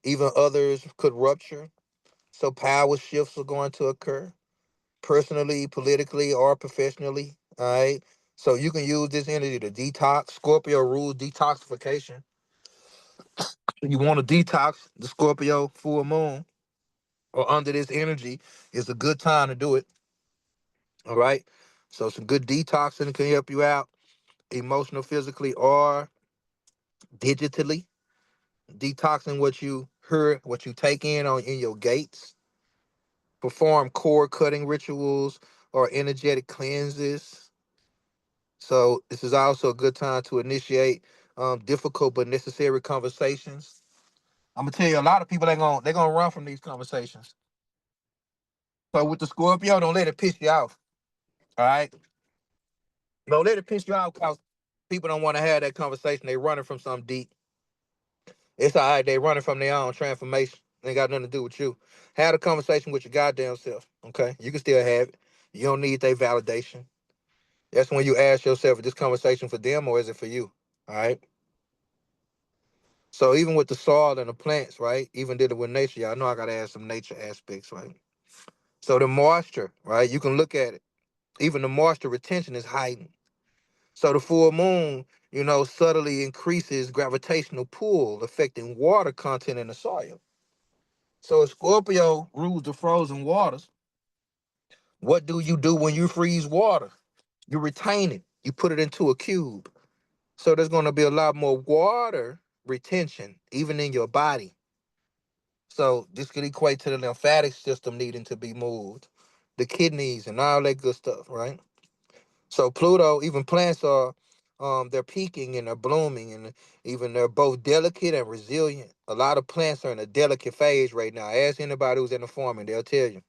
Even others could rupture. So power shifts are going to occur, personally, politically, or professionally. All right. So you can use this energy to detox. Scorpio rules detoxification. You want to detox the Scorpio full moon or under this energy, it's a good time to do it. All right. So some good detoxing can help you out, emotional, physically, or digitally, detoxing what you hear what you take in your gates, perform cord cutting rituals or energetic cleanses. So this is also a good time to initiate difficult but necessary conversations. I'm gonna tell you, a lot of people they're gonna run from these conversations. So with the Scorpio, don't let it piss you off. All right, don't let it piss you off because people don't want to have that conversation. They running from something deep. It's all right. They running from their own transformation. Ain't got nothing to do with you. Have a conversation with your goddamn self. Okay, you can still have it. You don't need their validation. That's when you ask yourself, is this conversation for them or is it for you? All right. So even with the soil and the plants, right? Even dealing with nature, y'all know I gotta add some nature aspects, right? So the moisture, right? You can look at it. Even the moisture retention is heightened. So the full moon, subtly increases gravitational pull, affecting water content in the soil. So if Scorpio rules the frozen waters, what do you do when you freeze water? You retain it. You put it into a cube. So there's going to be a lot more water retention, even in your body. So this could equate to the lymphatic system needing to be moved, the kidneys and all that good stuff, right? So Pluto, even plants are, they're peaking and they're blooming, and even they're both delicate and resilient. A lot of plants are in a delicate phase right now. Ask anybody who's in the farming, they'll tell you.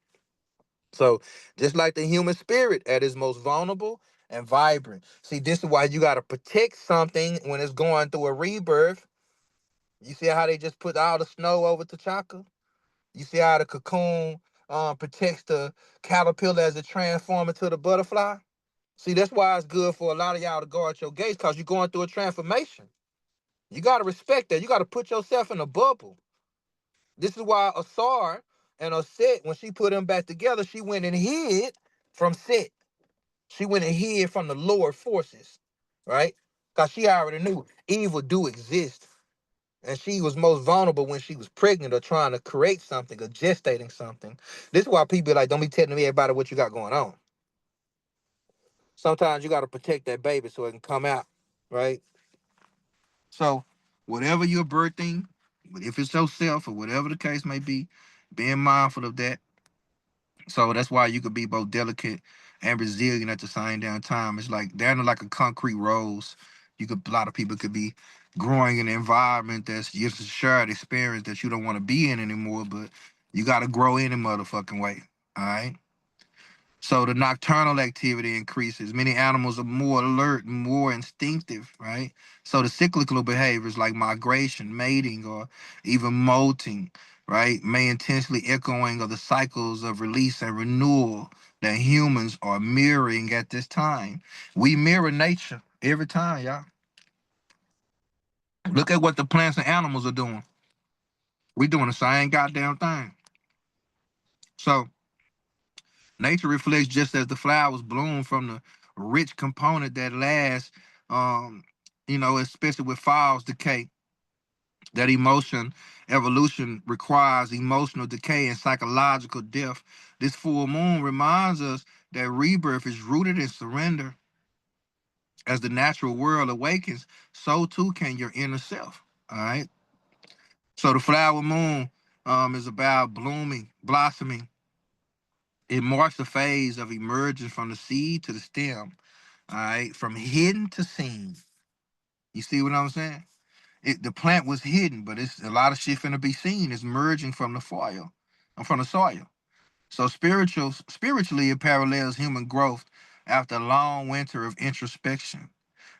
So just like the human spirit at its most vulnerable and vibrant. See, this is why you got to protect something when it's going through a rebirth. You see how they just put all the snow over T'Chaka? You see how the cocoon protects the caterpillar as it transforms into the butterfly? See, that's why it's good for a lot of y'all to guard your gates because you're going through a transformation. You got to respect that. You got to put yourself in a bubble. This is why Asar and Aset, when she put them back together, she went and hid from Set. She went and hid from the lower forces, right? Because she already knew evil do exist. And she was most vulnerable when she was pregnant or trying to create something or gestating something. This is why people like, don't be telling everybody what you got going on. Sometimes you got to protect that baby so it can come out, right? So whatever you're birthing, if it's yourself or whatever the case may be, being mindful of that. So that's why you could be both delicate and resilient at the same damn time. It's like they're like a concrete rose. A lot of people could be growing in an environment that's just a shared experience that you don't want to be in anymore, but you got to grow any motherfucking way. All right. So the nocturnal activity increases. Many animals are more alert, more instinctive, right? So the cyclical behaviors like migration, mating, or even molting, right, may intentionally echoing of the cycles of release and renewal that humans are mirroring at this time. We mirror nature every time, y'all. Look at what the plants and animals are doing. We doing the same goddamn thing. So nature reflects just as the flowers bloom from the rich component that lasts, um, especially with fall's decay. That emotion evolution requires emotional decay and psychological death. This full moon reminds us that rebirth is rooted in surrender. As the natural world awakens, so too can your inner self. All right. So the flower moon is about blooming, blossoming. It marks the phase of emergence from the seed to the stem. All right, from hidden to seen. You see what I'm saying? The plant was hidden, but it's a lot of shit finna be seen. It's merging from the soil, from the soil. So spiritually, it parallels human growth after a long winter of introspection.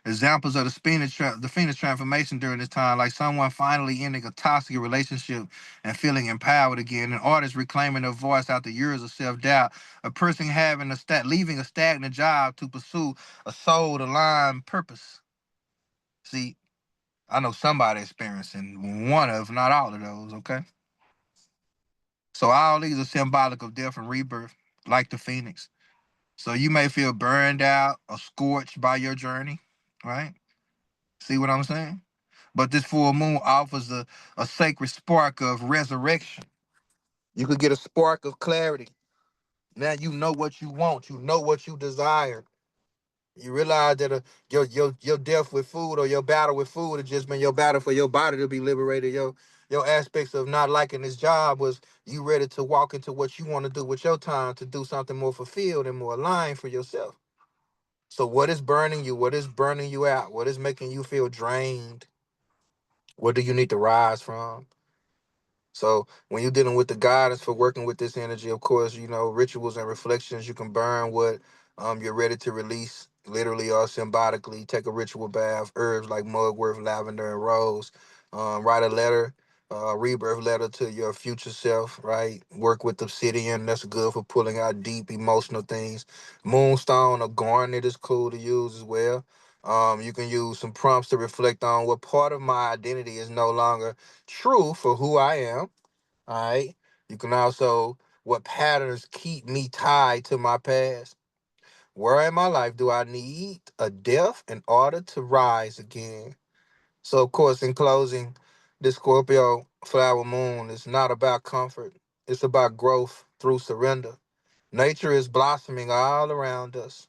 Examples of the Phoenix transformation during this time, like someone finally ending a toxic relationship and feeling empowered again, an artist reclaiming their voice after years of self-doubt, a person having leaving a stagnant job to pursue a soul-aligned purpose. See, I know somebody experiencing one of, not all of those, okay? So all these are symbolic of death and rebirth, like the Phoenix. So you may feel burned out or scorched by your journey, right? See what I'm saying? But this full moon offers a sacred spark of resurrection. You could get a spark of clarity. Now you know what you want. You know what you desire. You realize that your death with food or your battle with food has just been your battle for your body to be liberated. your aspects of not liking this job was you ready to walk into what you want to do with your time to do something more fulfilled and more aligned for yourself. So what is burning you? What is burning you out? What is making you feel drained? What do you need to rise from? So when you're dealing with the guidance for working with this energy, of course, rituals and reflections, you can burn what you're ready to release, literally or symbolically. Take a ritual bath, herbs like mugwort, lavender, and rose. Write a letter, rebirth letter to your future self, right? Work with obsidian. That's good for pulling out deep emotional things. Moonstone or garnet is cool to use as well. You can use some prompts to reflect on what part of my identity is no longer true for who I am. All right. You can also, what patterns keep me tied to my past? Where in my life do I need a death in order to rise again? So, of course, in closing, this Scorpio flower moon is not about comfort, it's about growth through surrender. Nature is blossoming all around us,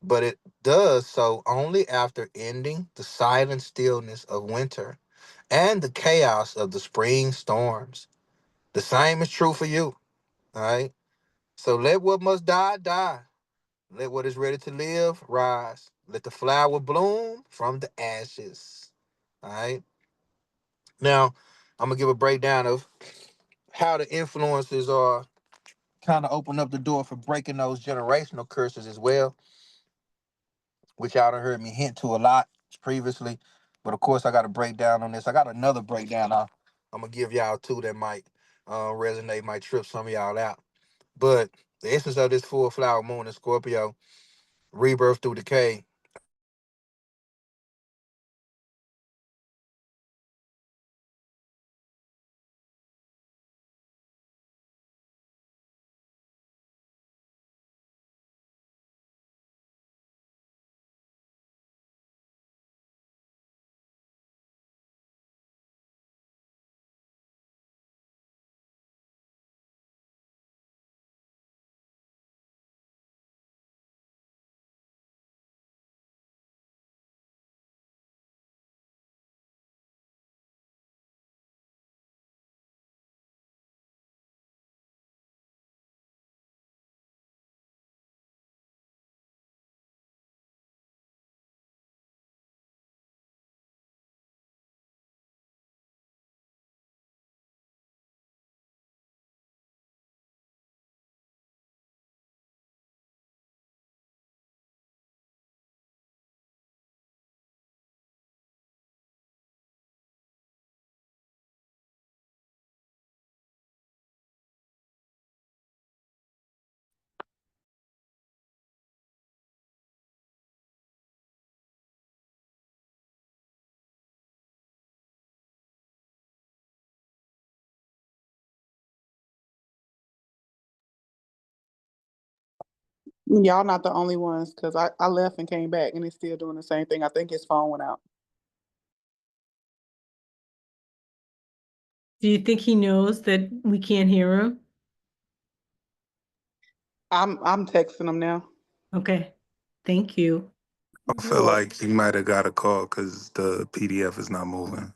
but it does so only after ending the silent stillness of winter and the chaos of the spring storms. The same is true for you. All right. So let what must die die. Let what is ready to live rise. Let the flower bloom from the ashes. All right. Now, I'm gonna give a breakdown of how the influences are kind of open up the door for breaking those generational curses as well, which y'all done heard me hint to a lot previously. But of course, I got a breakdown on this. I got another breakdown I'm gonna give y'all too that might resonate, might trip some of y'all out. But the essence of this full flower moon in Scorpio, rebirth through decay. Y'all not the only ones because I left and came back and it's still doing the same thing. I think his phone went out. Do you think he knows that we can't hear him? I'm texting him now. Okay. Thank you. I You're feel welcome. like he might have got a call because the PDF is not moving.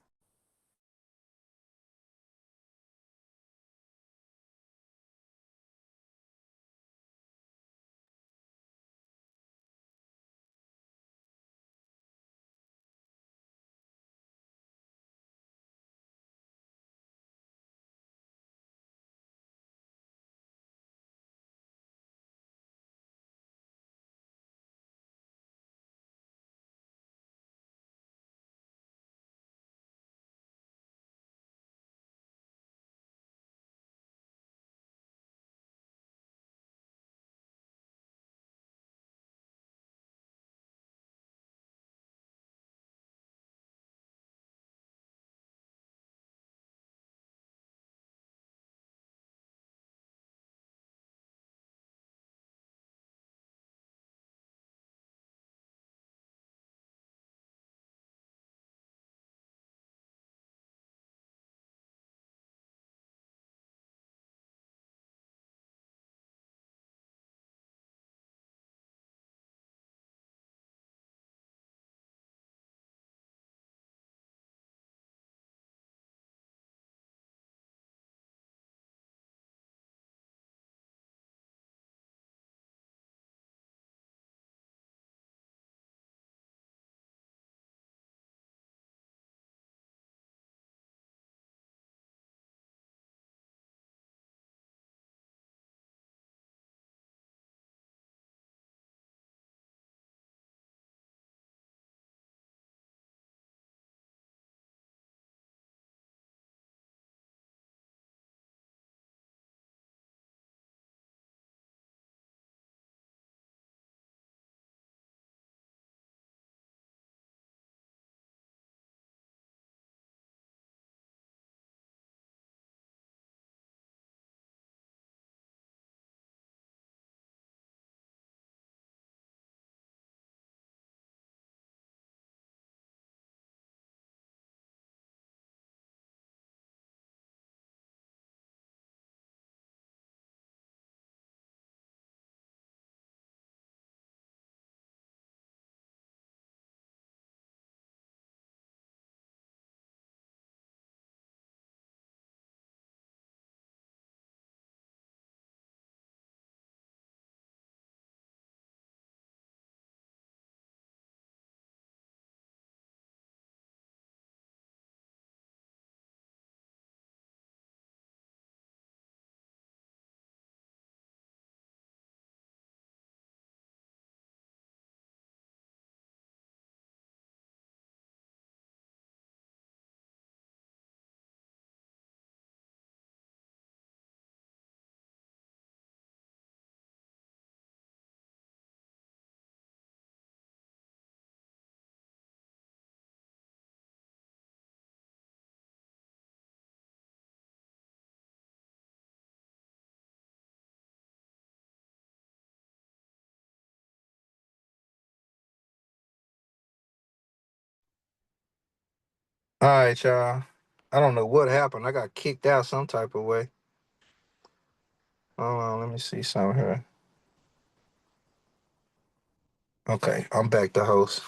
All right, y'all. I don't know what happened. I got kicked out some type of way. Hold on, let me see something here. Okay, I'm back to host.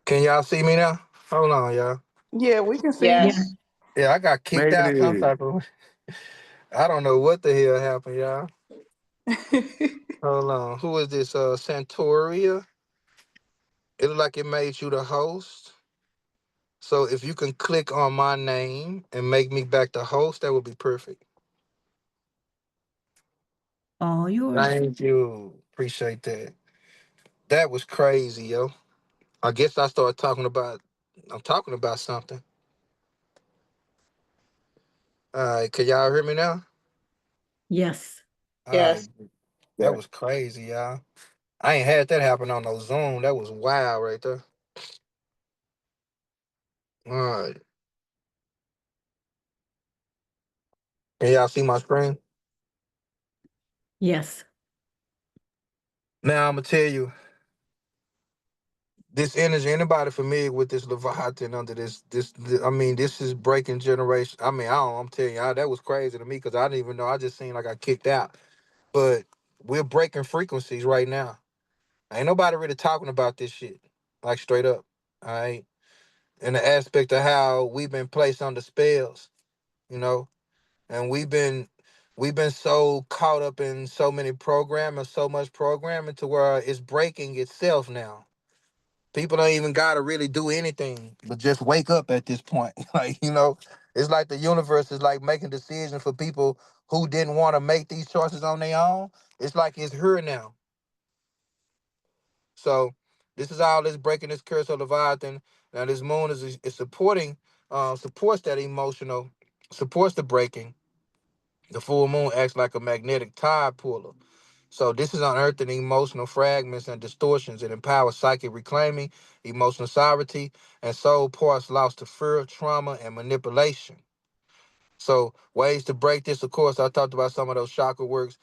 Can y'all see me now? Hold on, y'all. Yeah, we can see you. Yes. Yes. Yeah, I got kicked Made out some it. type of way. I don't know what the hell happened, y'all. Hold on. Who is this? Santoria? It looked like it made you the host. So if you can click on my name and make me back the host, that would be perfect. All yours. Thank you. Appreciate that. That was crazy, yo. I guess I started talking about I'm talking about something. All right, can y'all hear me now? Yes. All right. Yes. That Yeah. was crazy, y'all. I ain't had that happen on no Zoom. That was wild right there. All right. Can y'all see my screen? Yes. Now I'm gonna tell you this energy. Anybody familiar with this Leviathan under I mean, this is breaking generation. I mean, I don't. I'm telling you, that was crazy to me because I didn't even know. I just seen like I kicked out. But we're breaking frequencies right now. Ain't nobody really talking about this shit, like straight up. All right, in the aspect of how we've been placed under spells, you know, and we've been so caught up in so many programming, so much programming to where it's breaking itself now. People don't even gotta really do anything but just wake up at this point. Like, it's like the universe is like making decisions for people who didn't want to make these choices on their own. It's like it's here now. So this is all this breaking this curse of Leviathan. Now this moon is supporting, supports that emotional, supports the breaking. The full moon acts like a magnetic tide puller. So this is unearthing emotional fragments and distortions. It empowers psychic reclaiming, emotional sovereignty, and soul parts lost to fear, trauma, and manipulation. So ways to break this, of course, I talked about some of those chakra works,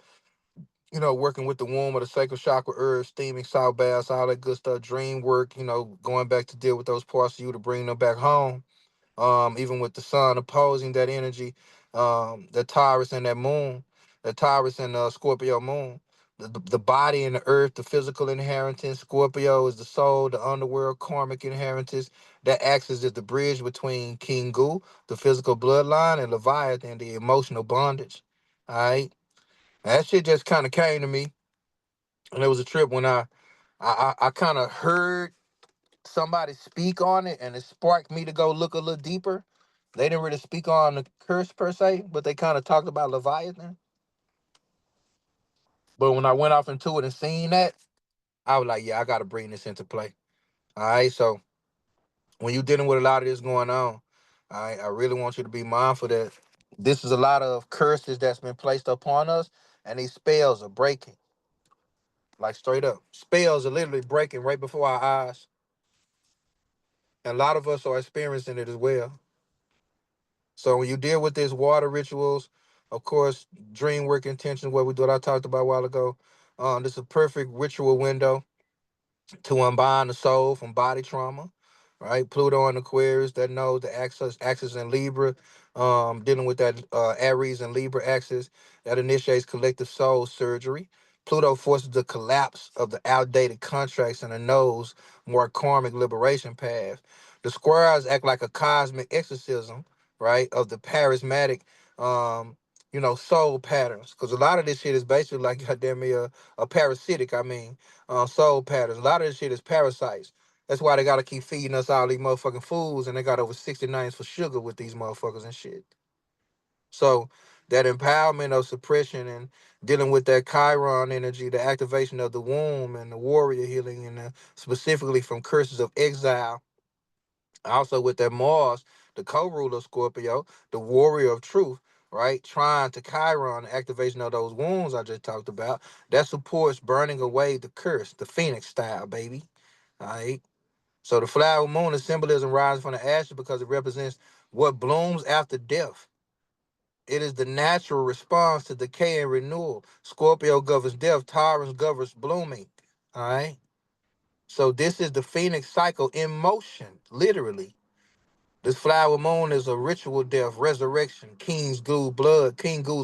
working with the womb of the sacral chakra herbs, steaming salt baths, all that good stuff, dream work, going back to deal with those parts of you to bring them back home. Even with the sun opposing that energy, the Taurus and that moon, the Taurus and the Scorpio moon, the body and the earth, the physical inheritance. Scorpio is the soul, the underworld, karmic inheritance. That acts as the bridge between King Gu, the physical bloodline, and Leviathan, the emotional bondage. All right, that shit just kind of came to me, and it was a trip when I kind of heard somebody speak on it, and it sparked me to go look a little deeper. They didn't really speak on the curse per se, but they kind of talked about Leviathan. But when I went off into it and seen that, I was like, yeah, I got to bring this into play. All right. So when you're dealing with a lot of this going on, I really want you to be mindful that this is a lot of curses that's been placed upon us, and these spells are breaking, like straight up. Spells are literally breaking right before our eyes. And a lot of us are experiencing it as well. So when you deal with this water rituals, of course, dream work intentions, what I talked about a while ago, this is a perfect ritual window to unbind the soul from body trauma, right? Pluto and Aquarius, that knows the axis in Libra, dealing with that Aries and Libra axis that initiates collective soul surgery. Pluto forces the collapse of the outdated contracts and the nose more karmic liberation path. The squares act like a cosmic exorcism, right, of the charismatic, soul patterns. Because a lot of this shit is basically like goddamn me a parasitic. I mean, soul patterns. A lot of this shit is parasites. That's why they gotta keep feeding us all these motherfucking foods, and they got over 60 names for sugar with these motherfuckers and shit. So that empowerment of suppression and dealing with that Chiron energy, the activation of the womb and the warrior healing, and specifically from curses of exile. Also with that Mars, the co-ruler of Scorpio, the warrior of truth, right? Trying to Chiron, the activation of those wounds I just talked about, that supports burning away the curse, the Phoenix style, baby. All right. So the flower moon is symbolism rising from the ashes because it represents what blooms after death. It is the natural response to decay and renewal. Scorpio governs death, Taurus governs blooming. All right. So this is the phoenix cycle in motion, literally. This flower moon is a ritual death, resurrection, King Goose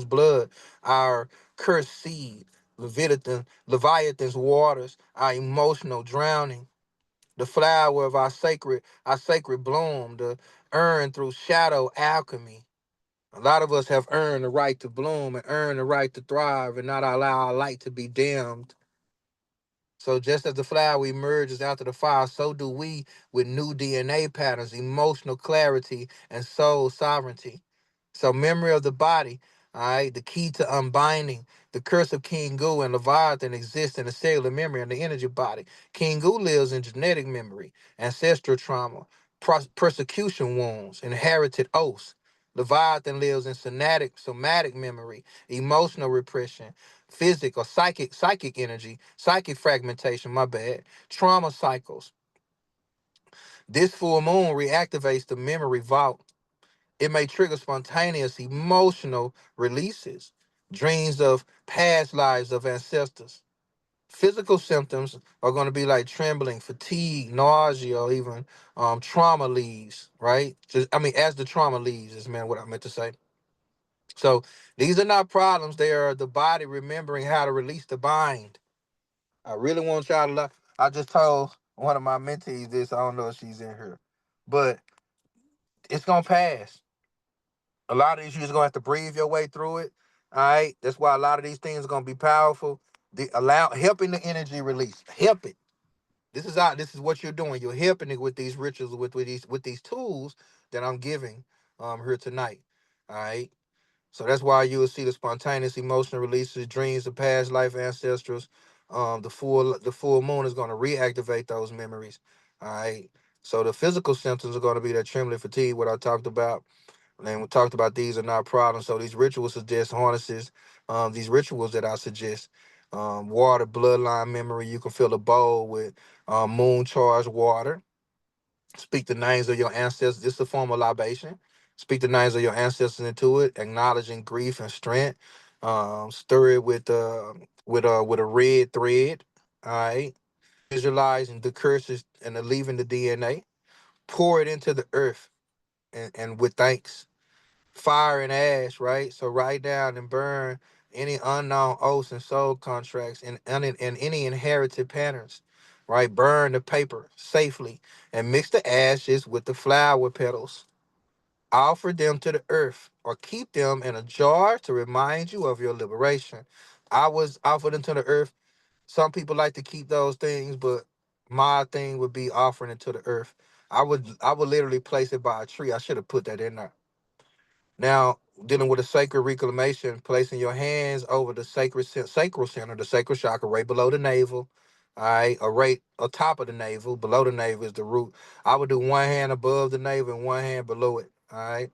blood, our cursed seed, Leviathan's waters, our emotional drowning, the flower of our sacred bloom, the earned through shadow alchemy. A lot of us have earned the right to bloom and earned the right to thrive and not allow our light to be dimmed. So just as the flower emerges after the fire, so do we with new DNA patterns, emotional clarity, and soul sovereignty. So memory of the body, all right, the key to unbinding. The curse of King Gu and Leviathan exists in the cellular memory and the energy body. King Gu lives in genetic memory, ancestral trauma, persecution wounds, inherited oaths. Leviathan lives in somatic memory, emotional repression, physical, psychic energy, psychic fragmentation, my bad, trauma cycles. This full moon reactivates the memory vault. It may trigger spontaneous emotional releases, dreams of past lives of ancestors. Physical symptoms are going to be like trembling, fatigue, nausea, or even trauma leaves, right? As the trauma leaves, is man what I meant to say. So these are not problems. They are the body remembering how to release the bind. I really want y'all to love. I just told one of my mentees this. I don't know if she's in here, but it's gonna pass. A lot of these you're just gonna have to breathe your way through it. All right. That's why a lot of these things are gonna be powerful. Helping the energy release. Help it. This is what you're doing. You're helping it with these rituals, with these tools that I'm giving here tonight. All right. So that's why you will see the spontaneous emotional releases, dreams of past life ancestors. The full moon is going to reactivate those memories. All right. So the physical symptoms are going to be that trembling, fatigue, what I talked about. And we talked about these are not problems. So these rituals suggest harnesses. These rituals that I suggest. Water, bloodline memory. You can fill a bowl with moon charged water. Speak the names of your ancestors. This is a form of libation. Speak the names of your ancestors into it, acknowledging grief and strength. Stir it with a red thread. All right. Visualizing the curses and the leaving the DNA. Pour it into the earth and with thanks. Fire and ash, right? So write down and burn any unknown oaths and soul contracts and any inherited patterns, right? Burn the paper safely and mix the ashes with the flower petals. Offer them to the earth or keep them in a jar to remind you of your liberation. I was offered them to the earth. Some people like to keep those things, but my thing would be offering it to the earth. I would literally place it by a tree. I should have put that in there. Now, dealing with a sacred reclamation, placing your hands over the sacral center, the sacral chakra, right below the navel. All right, or right atop of the navel. Below the navel is the root. I would do one hand above the navel and one hand below it. All right.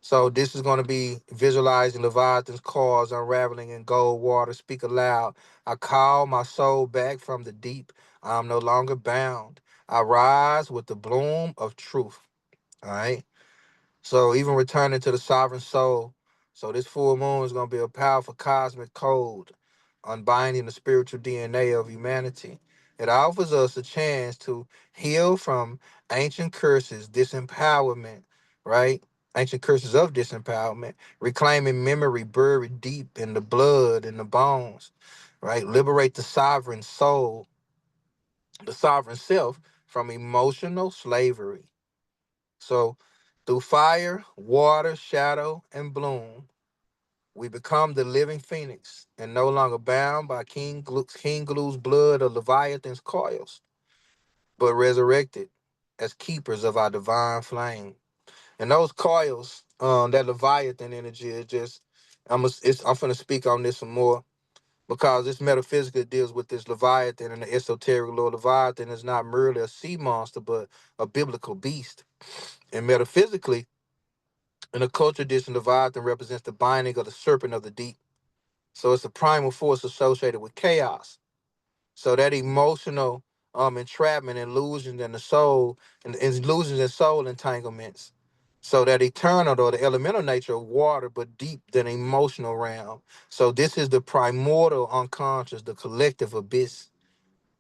So this is going to be visualizing Leviathan's cause unraveling in gold water. Speak aloud. I call my soul back from the deep. I am no longer bound. I rise with the bloom of truth. All right. So even returning to the sovereign soul. So this full moon is going to be a powerful cosmic code, unbinding the spiritual DNA of humanity. It offers us a chance to heal from ancient curses, disempowerment, right? Ancient curses of disempowerment, reclaiming memory buried deep in the blood and the bones, right? Liberate the sovereign self from emotional slavery. So, through fire, water, shadow, and bloom, we become the living phoenix and no longer bound by King Glu's blood or Leviathan's coils, but resurrected as keepers of our divine flame. And those coils, that Leviathan energy is just, I'm going to speak on this some more because this metaphysical deals with this Leviathan and the esoteric Lord Leviathan is not merely a sea monster, but a biblical beast. And metaphysically, in the culture tradition, Leviathan represents the binding of the serpent of the deep. So it's a primal force associated with chaos. So that emotional entrapment, illusions, and the soul, and illusions and soul entanglements. So that eternal or the elemental nature of water, but deep than emotional realm. So this is the primordial unconscious, the collective abyss.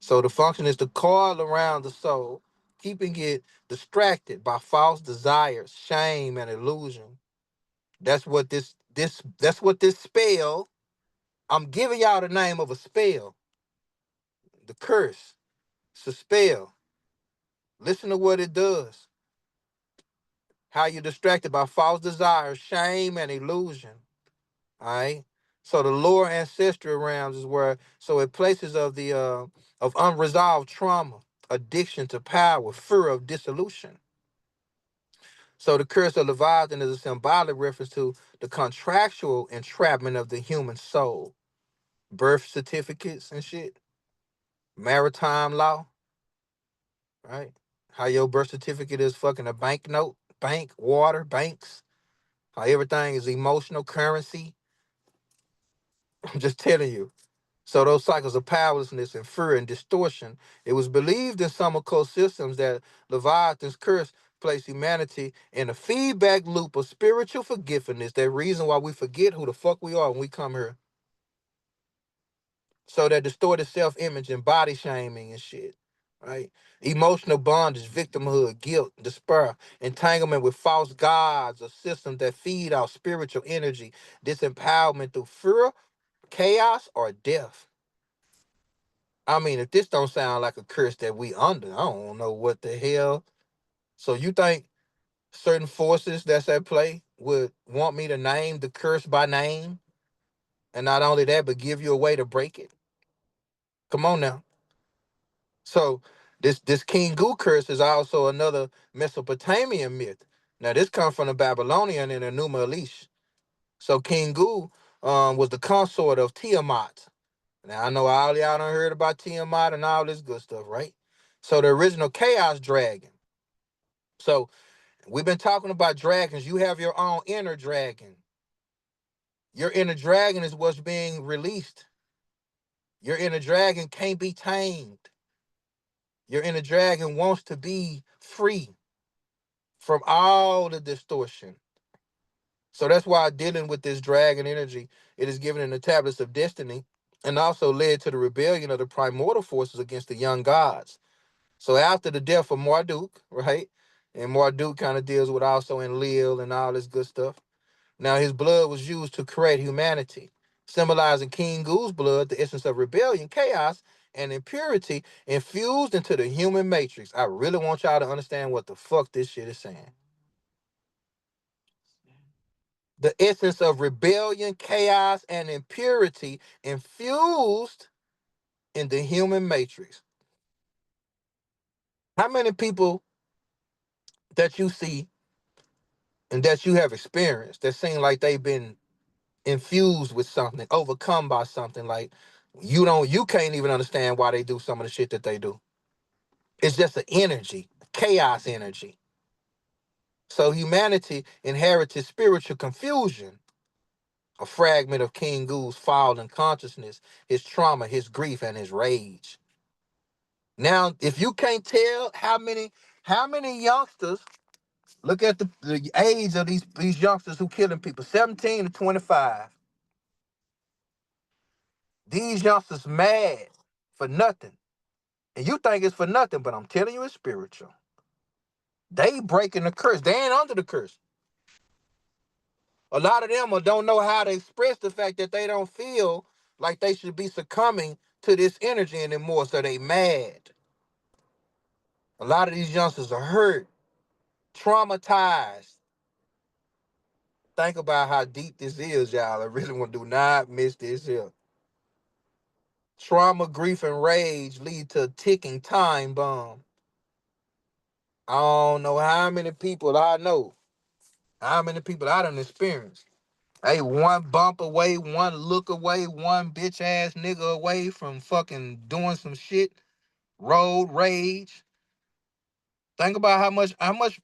So the function is to coil around the soul, keeping it distracted by false desires, shame, and illusion. That's what this spell. I'm giving y'all the name of a spell. The curse. It's a spell. Listen to what it does. How you're distracted by false desires, shame, and illusion. All right. So the lower ancestral realms is where it places of unresolved trauma, addiction to power, fear of dissolution. So the curse of Leviathan is a symbolic reference to the contractual entrapment of the human soul, birth certificates and shit, maritime law, right? How your birth certificate is fucking a banknote, bank, water, banks. How everything is emotional currency. I'm just telling you. So those cycles of powerlessness and fear and distortion, it was believed in some occult systems that Leviathan's curse placed humanity in a feedback loop of spiritual forgiveness. That reason why we forget who the fuck we are when we come here. So that distorted self-image and body shaming and shit, right? Emotional bondage, victimhood, guilt, despair, entanglement with false gods, a system that feed our spiritual energy, disempowerment through fear, chaos, or death. I mean, if this don't sound like a curse that we under, I don't know what the hell. So you think certain forces that's at play would want me to name the curse by name? And not only that, but give you a way to break it? Come on now. So this King Gu curse is also another Mesopotamian myth. Now this comes from the Babylonian and the Numa Elish. So King Gu was the consort of Tiamat. Now I know all y'all done heard about Tiamat and all this good stuff, right? So the original chaos dragon. So we've been talking about dragons. You have your own inner dragon. Your inner dragon is what's being released. Your inner dragon can't be tamed. Your inner dragon wants to be free from all the distortion. So that's why dealing with this dragon energy, it is given in the tablets of destiny and also led to the rebellion of the primordial forces against the young gods. So after the death of Marduk, right? And Marduk kind of deals with also Enlil and all this good stuff. Now his blood was used to create humanity, symbolizing King Gu's blood, the essence of rebellion, chaos, and impurity infused into the human matrix. I really want y'all to understand what the fuck this shit is saying. The essence of rebellion, chaos, and impurity infused in the human matrix. How many people that you see and that you have experienced that seem like they've been infused with something, overcome by something, like you can't even understand why they do some of the shit that they do. It's just an energy, chaos energy. So humanity inherited spiritual confusion, a fragment of King Gu's fallen consciousness, his trauma, his grief, and his rage. Now, if you can't tell how many youngsters, look at the age of these youngsters who killing people, 17 to 25. These youngsters mad for nothing. And you think it's for nothing, but I'm telling you it's spiritual. They breaking the curse. They ain't under the curse. A lot of them don't know how to express the fact that they don't feel like they should be succumbing to this energy anymore, so they mad. A lot of these youngsters are hurt, traumatized. Think about how deep this is, y'all. I really want to do not miss this here. Trauma, grief, and rage lead to a ticking time bomb. I don't know how many people I know, how many people I done experienced. Hey, one bump away, one look away, one bitch ass nigga away from fucking doing some shit, road rage. Think about how much,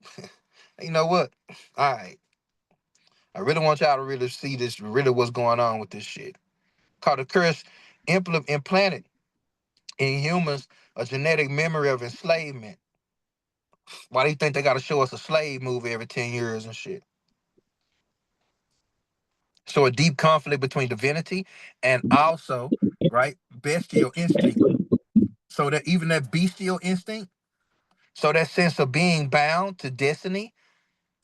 you know what? All right. I really want y'all to really see this, really what's going on with this shit. Called the curse implanted in humans a genetic memory of enslavement. Why do you think they got to show us a slave movie every 10 years and shit? So a deep conflict between divinity and also, right, bestial instinct. So that even that bestial instinct, so that sense of being bound to destiny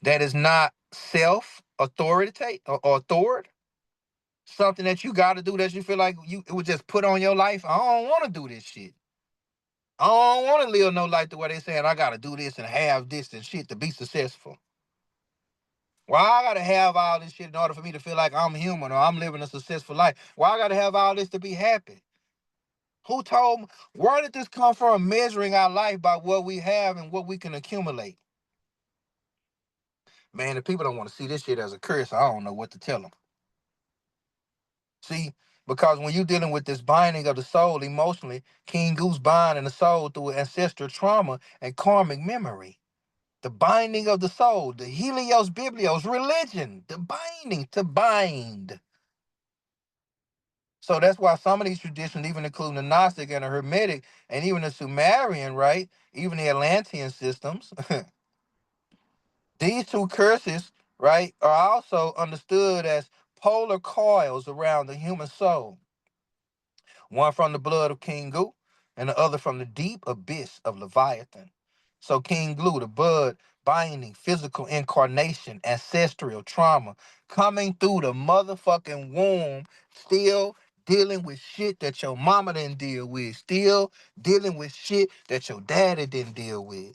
that is not self authoritative or authority, something that you got to do that you feel like it was just put on your life. I don't want to do this shit. I don't want to live no life the way they saying I got to do this and have this and shit to be successful. Why I gotta have all this shit in order for me to feel like I'm human or I'm living a successful life? Why I gotta have all this to be happy? Who told me? Where did this come from? Measuring our life by what we have and what we can accumulate. Man, if people don't want to see this shit as a curse, I don't know what to tell them. See, because when you're dealing with this binding of the soul emotionally, King Goose binding the soul through ancestral trauma and karmic memory. The binding of the soul, the Helios Biblios, religion, the binding, to bind. So that's why some of these traditions, even including the Gnostic and the Hermetic, and even the Sumerian, right? Even the Atlantean systems, these two curses, right, are also understood as polar coils around the human soul. One from the blood of King Gu, and the other from the deep abyss of Leviathan. So King Glue, the blood binding, physical incarnation, ancestral trauma, coming through the motherfucking womb, still dealing with shit that your mama didn't deal with, still dealing with shit that your daddy didn't deal with.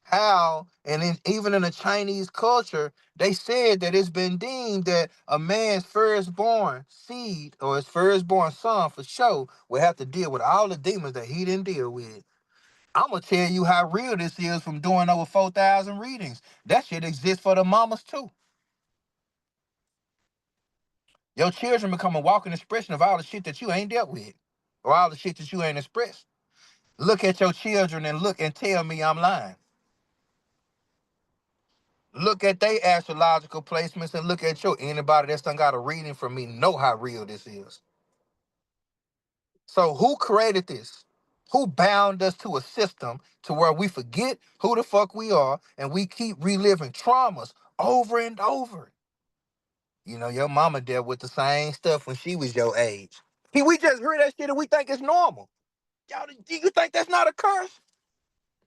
How, and even in the Chinese culture, they said that it's been deemed that a man's firstborn seed or his firstborn son for sure will have to deal with all the demons that he didn't deal with. I'm gonna tell you how real this is from doing over 4,000 readings. That shit exists for the mamas too. Your children become a walking expression of all the shit that you ain't dealt with, or all the shit that you ain't expressed. Look at your children and look and tell me I'm lying. Look at their astrological placements and look at your anybody that's done got a reading from me know how real this is. So who created this? Who bound us to a system to where we forget who the fuck we are and we keep reliving traumas over and over? You know, your mama dealt with the same stuff when she was your age. We just hear that shit and we think it's normal. Y'all, do you think that's not a curse?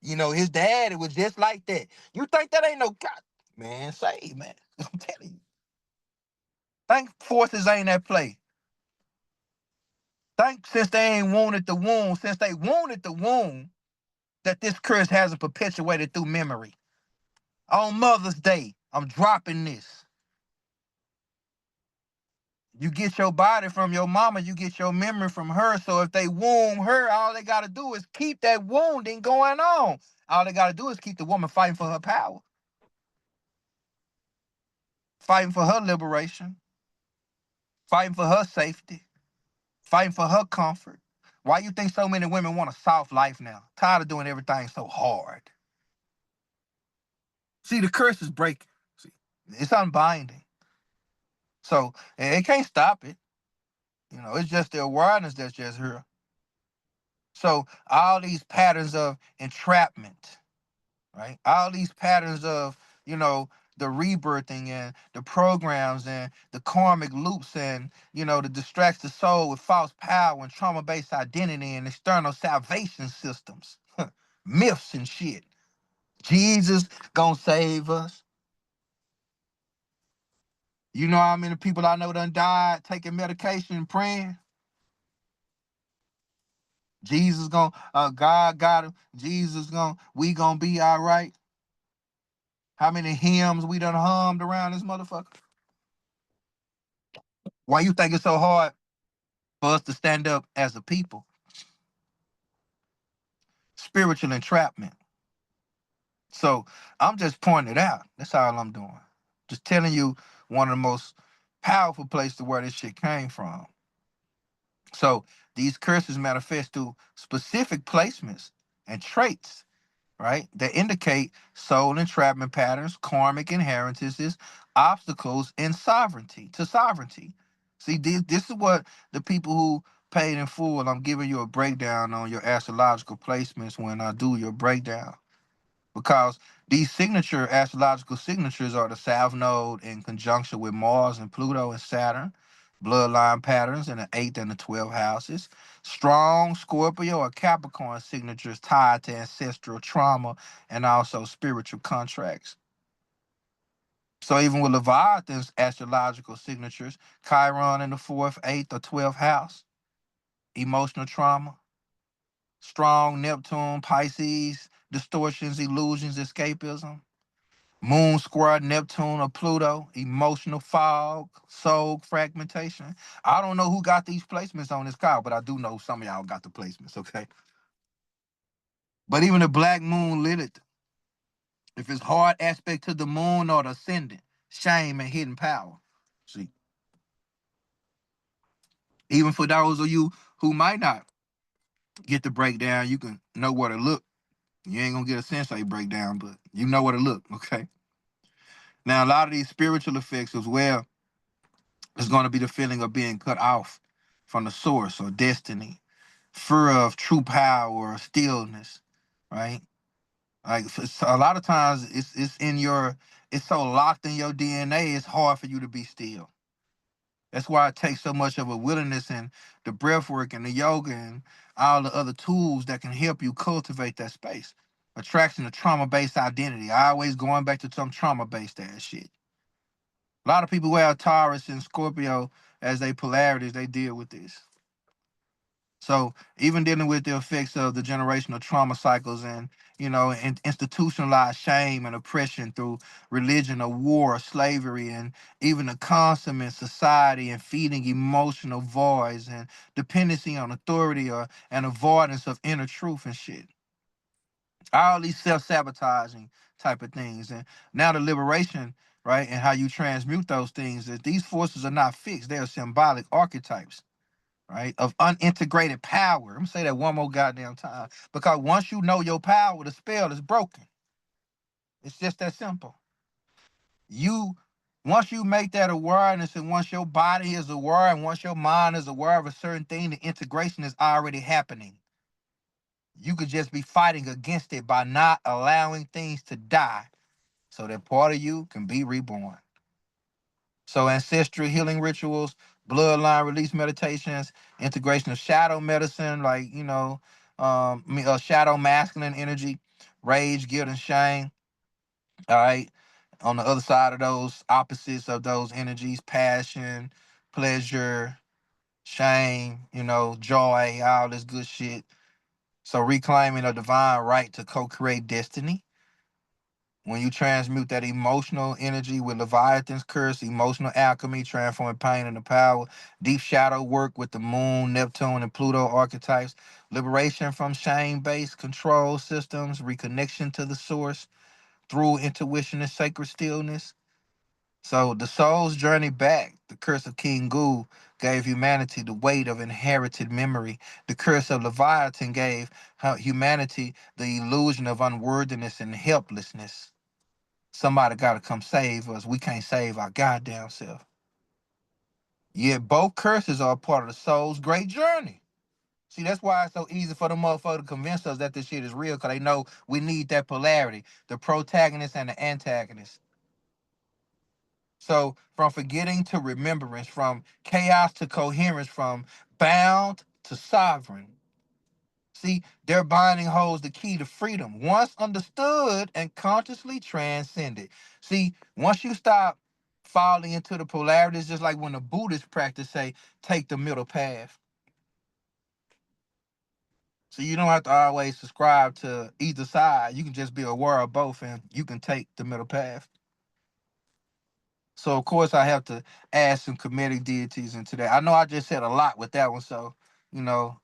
You know, his dad, it was just like that. You think that ain't no God? Man, say, man. I'm telling you. Think forces ain't at play. Think since they ain't wanted the wound, since they wanted the wound, that this curse hasn't perpetuated through memory. On Mother's Day, I'm dropping this. You get your body from your mama, you get your memory from her. So if they wound her, all they gotta do is keep that wounding going on. All they gotta do is keep the woman fighting for her power, fighting for her liberation, fighting for her safety, fighting for her comfort. Why you think so many women want a soft life now? Tired of doing everything so hard. See, the curse is breaking. See, it's unbinding. So it can't stop it. You know, it's just the awareness that's just here. So all these patterns of entrapment, right? All these patterns of, you know, the rebirthing and the programs and the karmic loops and, you know, the distracts the soul with false power and trauma-based identity and external salvation systems, myths and shit. Jesus gonna save us. You know how many people I know done died taking medication and praying? Jesus gonna, God got him. Jesus gonna, we gonna be all right. How many hymns we done hummed around this motherfucker? Why you think it's so hard for us to stand up as a people? Spiritual entrapment. So I'm just pointing it out. That's all I'm doing. Just telling you one of the most powerful places where this shit came from. So these curses manifest through specific placements and traits, right, that indicate soul entrapment patterns, karmic inheritances, obstacles in sovereignty to sovereignty. See, this is what the people who paid in full, I'm giving you a breakdown on your astrological placements when I do your breakdown. Because these astrological signatures are the South Node in conjunction with Mars and Pluto and Saturn, bloodline patterns in the 8th and the 12th houses. Strong Scorpio or Capricorn signatures tied to ancestral trauma and also spiritual contracts. So even with Leviathan's astrological signatures, Chiron in the 4th, 8th, or 12th house, emotional trauma. Strong Neptune, Pisces, distortions, illusions, escapism. Moon square Neptune or Pluto, emotional fog, soul fragmentation. I don't know who got these placements on this card, but I do know some of y'all got the placements, okay? But even the black moon Lilith, if it's hard aspect to the moon or the ascendant, shame and hidden power. See, even for those of you who might not get the breakdown, you can know where to look. You ain't gonna get a sensei breakdown, but you know where to look, okay? Now, a lot of these spiritual effects as well is going to be the feeling of being cut off from the source or destiny, fear of true power or stillness, right? Like a lot of times it's in your, it's so locked in your DNA, it's hard for you to be still. That's why it takes so much of a willingness and the breath work and the yoga and all the other tools that can help you cultivate that space. Attraction to trauma-based identity. Always going back to some trauma-based ass shit. A lot of people who have Taurus and Scorpio as they polarities, they deal with this. So even dealing with the effects of the generational trauma cycles and, institutionalized shame and oppression through religion or war or slavery and even a consummate society and feeding emotional voids and dependency on authority or an avoidance of inner truth and shit. All these self-sabotaging type of things. And now the liberation, right, and how you transmute those things, that these forces are not fixed. They are symbolic archetypes, right, of unintegrated power. I'm gonna say that one more goddamn time. Because once you know your power, the spell is broken. It's just that simple. You Once you make that awareness and once your body is aware and once your mind is aware of a certain thing, the integration is already happening. You could just be fighting against it by not allowing things to die so that part of you can be reborn. So ancestral healing rituals, bloodline release meditations, integration of shadow medicine, like, shadow masculine energy, rage, guilt, and shame. All right. On the other side of those opposites of those energies, passion, pleasure, shame, joy, all this good shit. So reclaiming a divine right to co-create destiny. When you transmute that emotional energy with Leviathan's curse, emotional alchemy, transforming pain into power, deep shadow work with the moon, Neptune, and Pluto archetypes, liberation from shame-based control systems, reconnection to the source through intuition and sacred stillness. So the soul's journey back, the curse of King Gu gave humanity the weight of inherited memory. The curse of Leviathan gave humanity the illusion of unworthiness and helplessness. Somebody got to come save us. We can't save our goddamn self. Yet both curses are a part of the soul's great journey. See, that's why it's so easy for the motherfucker to convince us that this shit is real, because they know we need that polarity, the protagonist and the antagonist. So from forgetting to remembrance, from chaos to coherence, from bound to sovereign. See, their binding holds the key to freedom, once understood and consciously transcended. See, once you stop falling into the polarities, just like when the Buddhists practice say, take the middle path. So you don't have to always subscribe to either side. You can just be aware of both and you can take the middle path. So of course I have to add some comedic deities into that. I know I just said a lot with that one. So,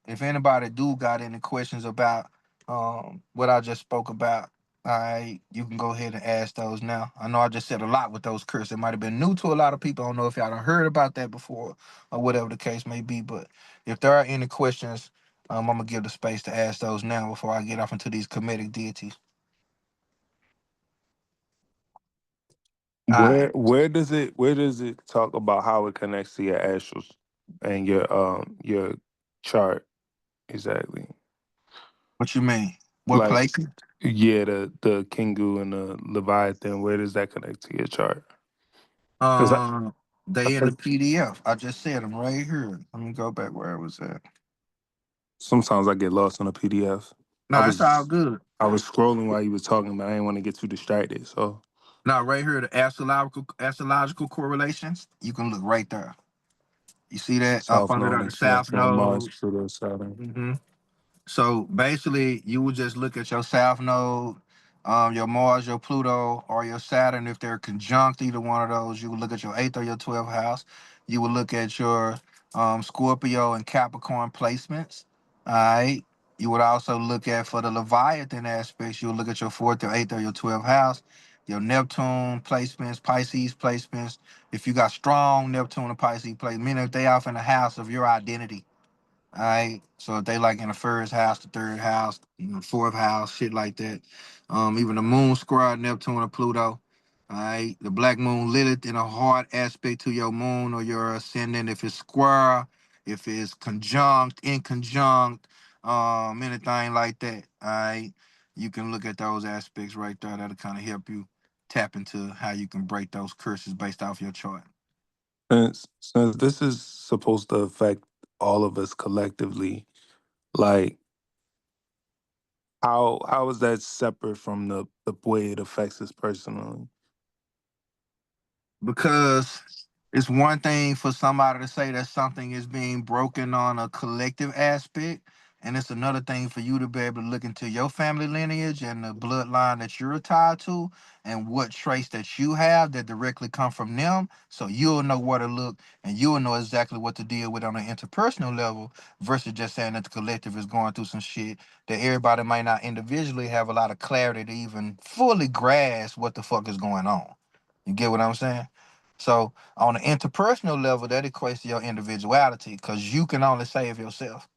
if anybody do got any questions about what I just spoke about, all right, you can go ahead and ask those now. I know I just said a lot with those curses. It might have been new to a lot of people. I don't know if y'all done heard about that before or whatever the case may be. But if there are any questions, I'm gonna give the space to ask those now before I get off into these comedic deities. All right. Where does it talk about how it connects to your astrals and your chart exactly? What you mean? What Like, place? yeah, the Kingu and the Leviathan, where does that connect to your chart? Because Um I They in the think PDF. I just said them right here. Let me go back where I was at. sometimes I get lost in a PDF. I No, it's all was good. I was scrolling while you was talking, but I didn't want to get too distracted. So Now, right here, the astrological correlations. You can look right there. You see that up South under Node there, the in South Cancer, Mars, Node. Pluto, Saturn. Mm-hmm. So basically, you would just look at your South Node, your Mars, your Pluto, or your Saturn. If they're conjunct either one of those, you would look at your eighth or your 12th house. You would look at your Scorpio and Capricorn placements. All right. You would also look at for the Leviathan aspects. You would look at your fourth or eighth or your 12th house. Your Neptune placements, Pisces placements. If you got strong Neptune and Pisces placements, meaning if they off in the house of your identity. All right. So if they like in the first house, the third house, fourth house, shit like that. Even the moon square Neptune or Pluto. All right. The black moon Lilith in a hard aspect to your moon or your ascendant. If it's square, if it's conjunct, inconjunct, anything like that. All right. You can look at those aspects right there. That'll kind of help you tap into how you can break those curses based off your chart. Since this is supposed to affect all of us collectively, like how is that separate from the way it affects us personally? Because it's one thing for somebody to say that something is being broken on a collective aspect, and it's another thing for you to be able to look into your family lineage and the bloodline that you're tied to and what traits that you have that directly come from them, so you'll know where to look and you'll know exactly what to deal with on an interpersonal level versus just saying that the collective is going through some shit that everybody might not individually have a lot of clarity to even fully grasp what the fuck is going on. You get what I'm saying? So on an interpersonal level, that equates to your individuality because you can only save yourself.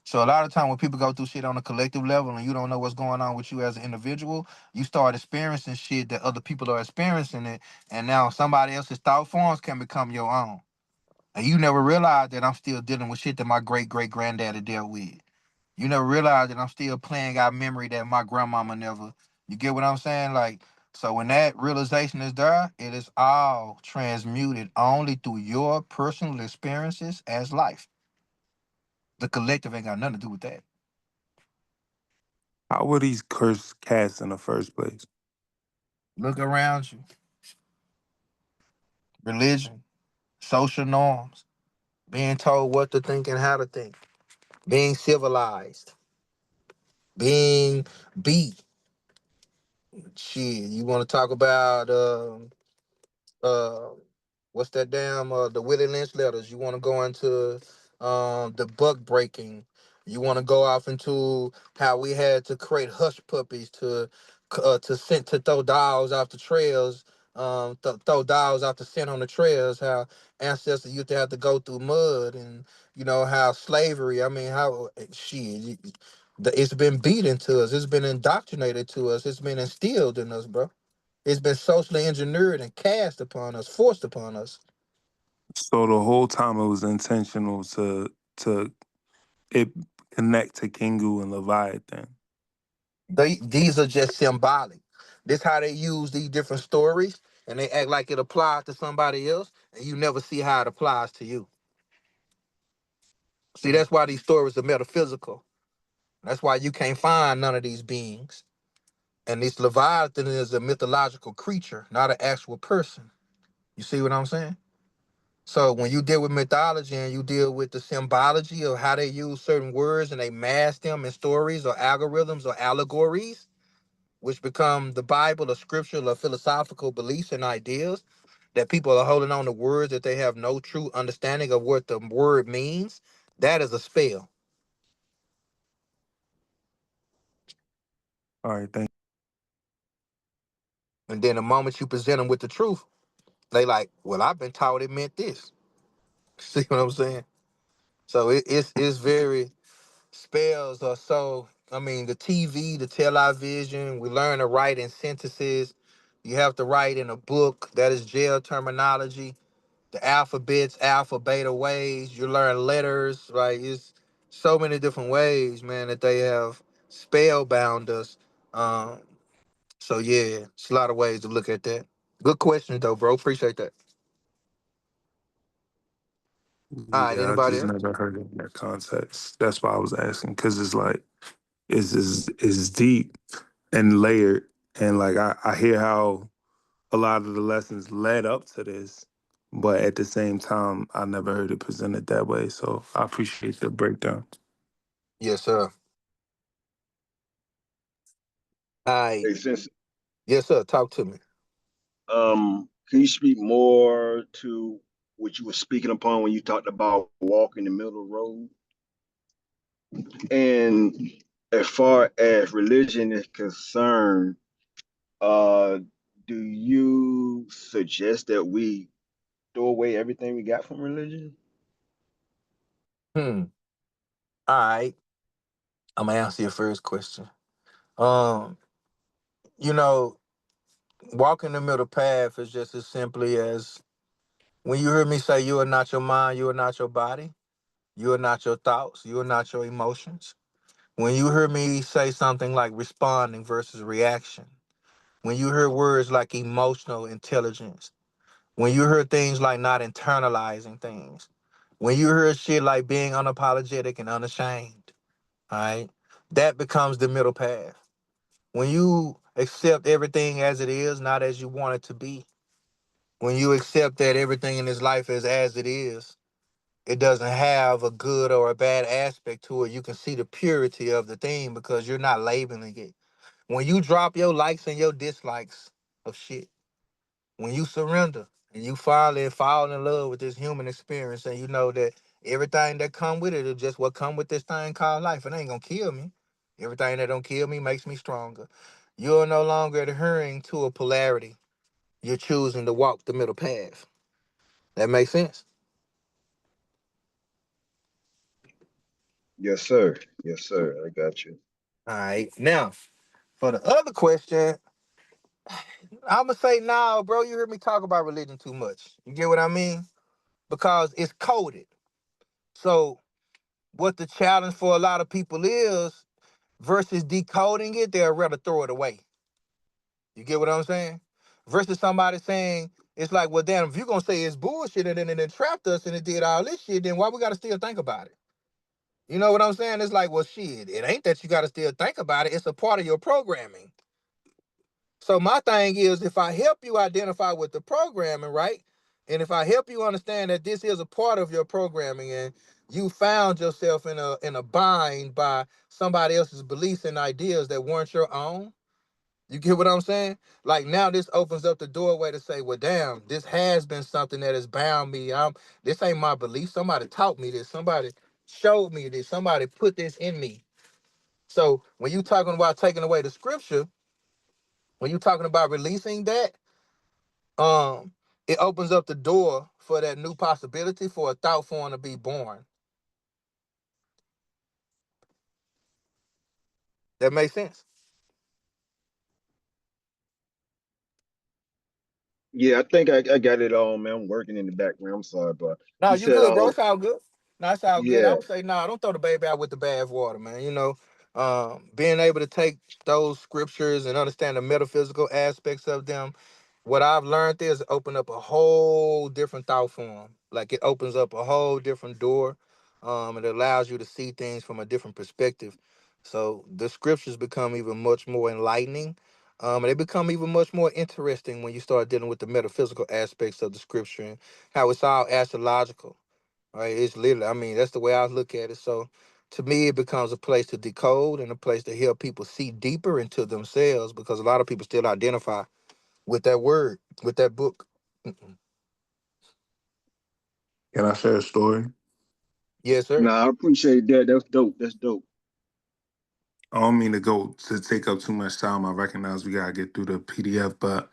So a lot of time when people go through shit on a collective level and you don't know what's going on with you as an individual, you start experiencing shit that other people are experiencing it, and now somebody else's thought forms can become your own. And you never realize that I'm still dealing with shit that my great great granddaddy dealt with. You never realize that I'm still playing out memory that my grandmama never. You get what I'm saying? Like, so when that realization is there, it is all transmuted only through your personal experiences as life. The collective ain't got nothing to do with that. How were these curses cast in the first place? Look around you. Religion, social norms, being told what to think and how to think, being civilized, being beat. Shit, you want to talk about uh what's that damn the Willie Lynch letters? You want to go into the buck breaking. You want to go off into how we had to create hush puppies to send to throw dogs off the trails, throw dogs off the scent on the trails. How ancestors used to have to go through mud, and you know how slavery. I mean, how shit. It's been beat into us. It's been indoctrinated to us. It's been instilled in us, bro. It's been socially engineered and cast upon us, forced upon us. So the whole time it was intentional to it connect to Kingu and Leviathan. These are just symbolic. This how they use these different stories and they act like it applies to somebody else, and you never see how it applies to you. See, that's why these stories are metaphysical. That's why you can't find none of these beings. And this Leviathan is a mythological creature, not an actual person. You see what I'm saying? So when you deal with mythology and you deal with the symbology of how they use certain words and they mask them in stories or algorithms or allegories, which become the Bible or scriptural or philosophical beliefs and ideas, that people are holding on to words that they have no true understanding of what the word means, that is a spell. All right, thank And then the moment you present them with the truth, they like, well, I've been taught it meant this. See what I'm saying? So it's very spells are so. I mean, the TV, the television, we learn to write in sentences. You have to write in a book. That is jail terminology. The alphabets, alpha, beta ways. You learn letters, right? It's so many different ways, man, that they have spellbound us. Um, so yeah, it's a lot of ways to look at that. Good question though, bro. Appreciate that. All right, Yeah, I anybody just else? never heard it in that context. That's why I was asking, because it's like it's deep and layered, and like I hear how a lot of the lessons led up to this, but at the same time, I never heard it presented that way. So I appreciate the breakdown. Yes, sir. All right. Hey, since Yes, sir. Talk to me. can you speak more to what you were speaking upon when you talked about walking the middle road? And as far as religion is concerned, uh, do you suggest that we throw away everything we got from religion? Hmm. All right. I'm gonna answer your first question. Um, you know, walking the middle path is just as simply as when you hear me say you are not your mind, you are not your body, you are not your thoughts, you are not your emotions. When you hear me say something like responding versus reaction, when you hear words like emotional intelligence, when you hear things like not internalizing things, when you hear shit like being unapologetic and unashamed, all right, that becomes the middle path. When you accept everything as it is, not as you want it to be, when you accept that everything in this life is as it is, it doesn't have a good or a bad aspect to it. You can see the purity of the thing because you're not labeling it. When you drop your likes and your dislikes of shit, when you surrender and you finally fall in love with this human experience and you know that everything that come with it is just what come with this thing called life. It ain't gonna kill me. Everything that don't kill me makes me stronger. You're no longer adhering to a polarity. You're choosing to walk the middle path. That makes sense. Yes, sir. Yes, sir. I got you. All right. Now, for the other question, I'ma say now, bro, you heard me talk about religion too much. You get what I mean? Because it's coded. So what the challenge for a lot of people is versus decoding it, they'll rather throw it away. You get what I'm saying? Versus somebody saying, it's like, well, damn, if you're gonna say it's bullshit and then it trapped us and it did all this shit, then why we gotta still think about it? You know what I'm saying? It's like, well, shit, it ain't that you gotta still think about it, it's a part of your programming. So my thing is, if I help you identify with the programming, right? And if I help you understand that this is a part of your programming and you found yourself in a bind by somebody else's beliefs and ideas that weren't your own, you get what I'm saying? Like now this opens up the doorway to say, well, damn, this has been something that has bound me. This ain't my belief. Somebody taught me this. Somebody showed me this. Somebody put this in me. So when you talking about taking away the scripture, when you talking about releasing that, um, it opens up the door for that new possibility for a thought form to be born. That makes sense. Yeah, I think I got it all, man. I'm working in the background. I'm sorry, but No, you you said, good, bro. It's all good. No, it's all good. I yeah, would say, no, don't throw the baby out with the bathwater, man. Being able to take those scriptures and understand the metaphysical aspects of them, what I've learned is open up a whole different thought form. Like it opens up a whole different door. It allows you to see things from a different perspective. So the scriptures become even much more enlightening. And they become even much more interesting when you start dealing with the metaphysical aspects of the scripture and how it's all astrological. Right? It's literally, I mean, that's the way I look at it. So to me, it becomes a place to decode and a place to help people see deeper into themselves because a lot of people still identify with that word, with that book. Mm-mm. Can I share a story? Yes, sir. nah, I appreciate that. That's dope. That's dope. I don't mean to go to take up too much time. I recognize we gotta get through the PDF, but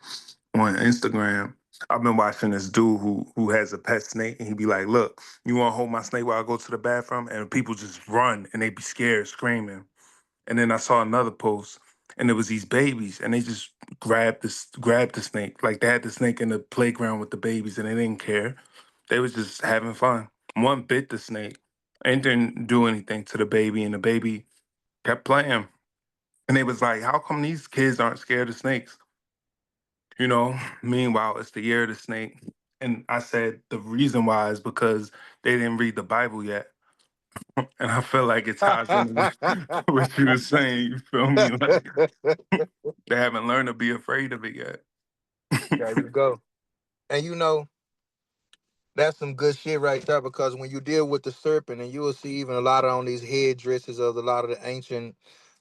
on Instagram, I've been watching this dude who has a pet snake, and he be like, "Look, you want to hold my snake while I go to the bathroom?" And people just run and they be scared, screaming. And then I saw another post, and it was these babies, and they just grabbed the snake, like they had the snake in the playground with the babies, and they didn't care. They was just having fun. One bit the snake and didn't do anything to the baby, and the baby kept playing. And they was like, how come these kids aren't scared of snakes? Meanwhile, it's the year of the snake. And I said the reason why is because they didn't read the Bible yet. And I feel like it ties in with what you were saying. You feel me? Like they haven't learned to be afraid of it yet. There you go. And that's some good shit right there, because when you deal with the serpent, and you will see even a lot of on these headdresses of a lot of the ancient,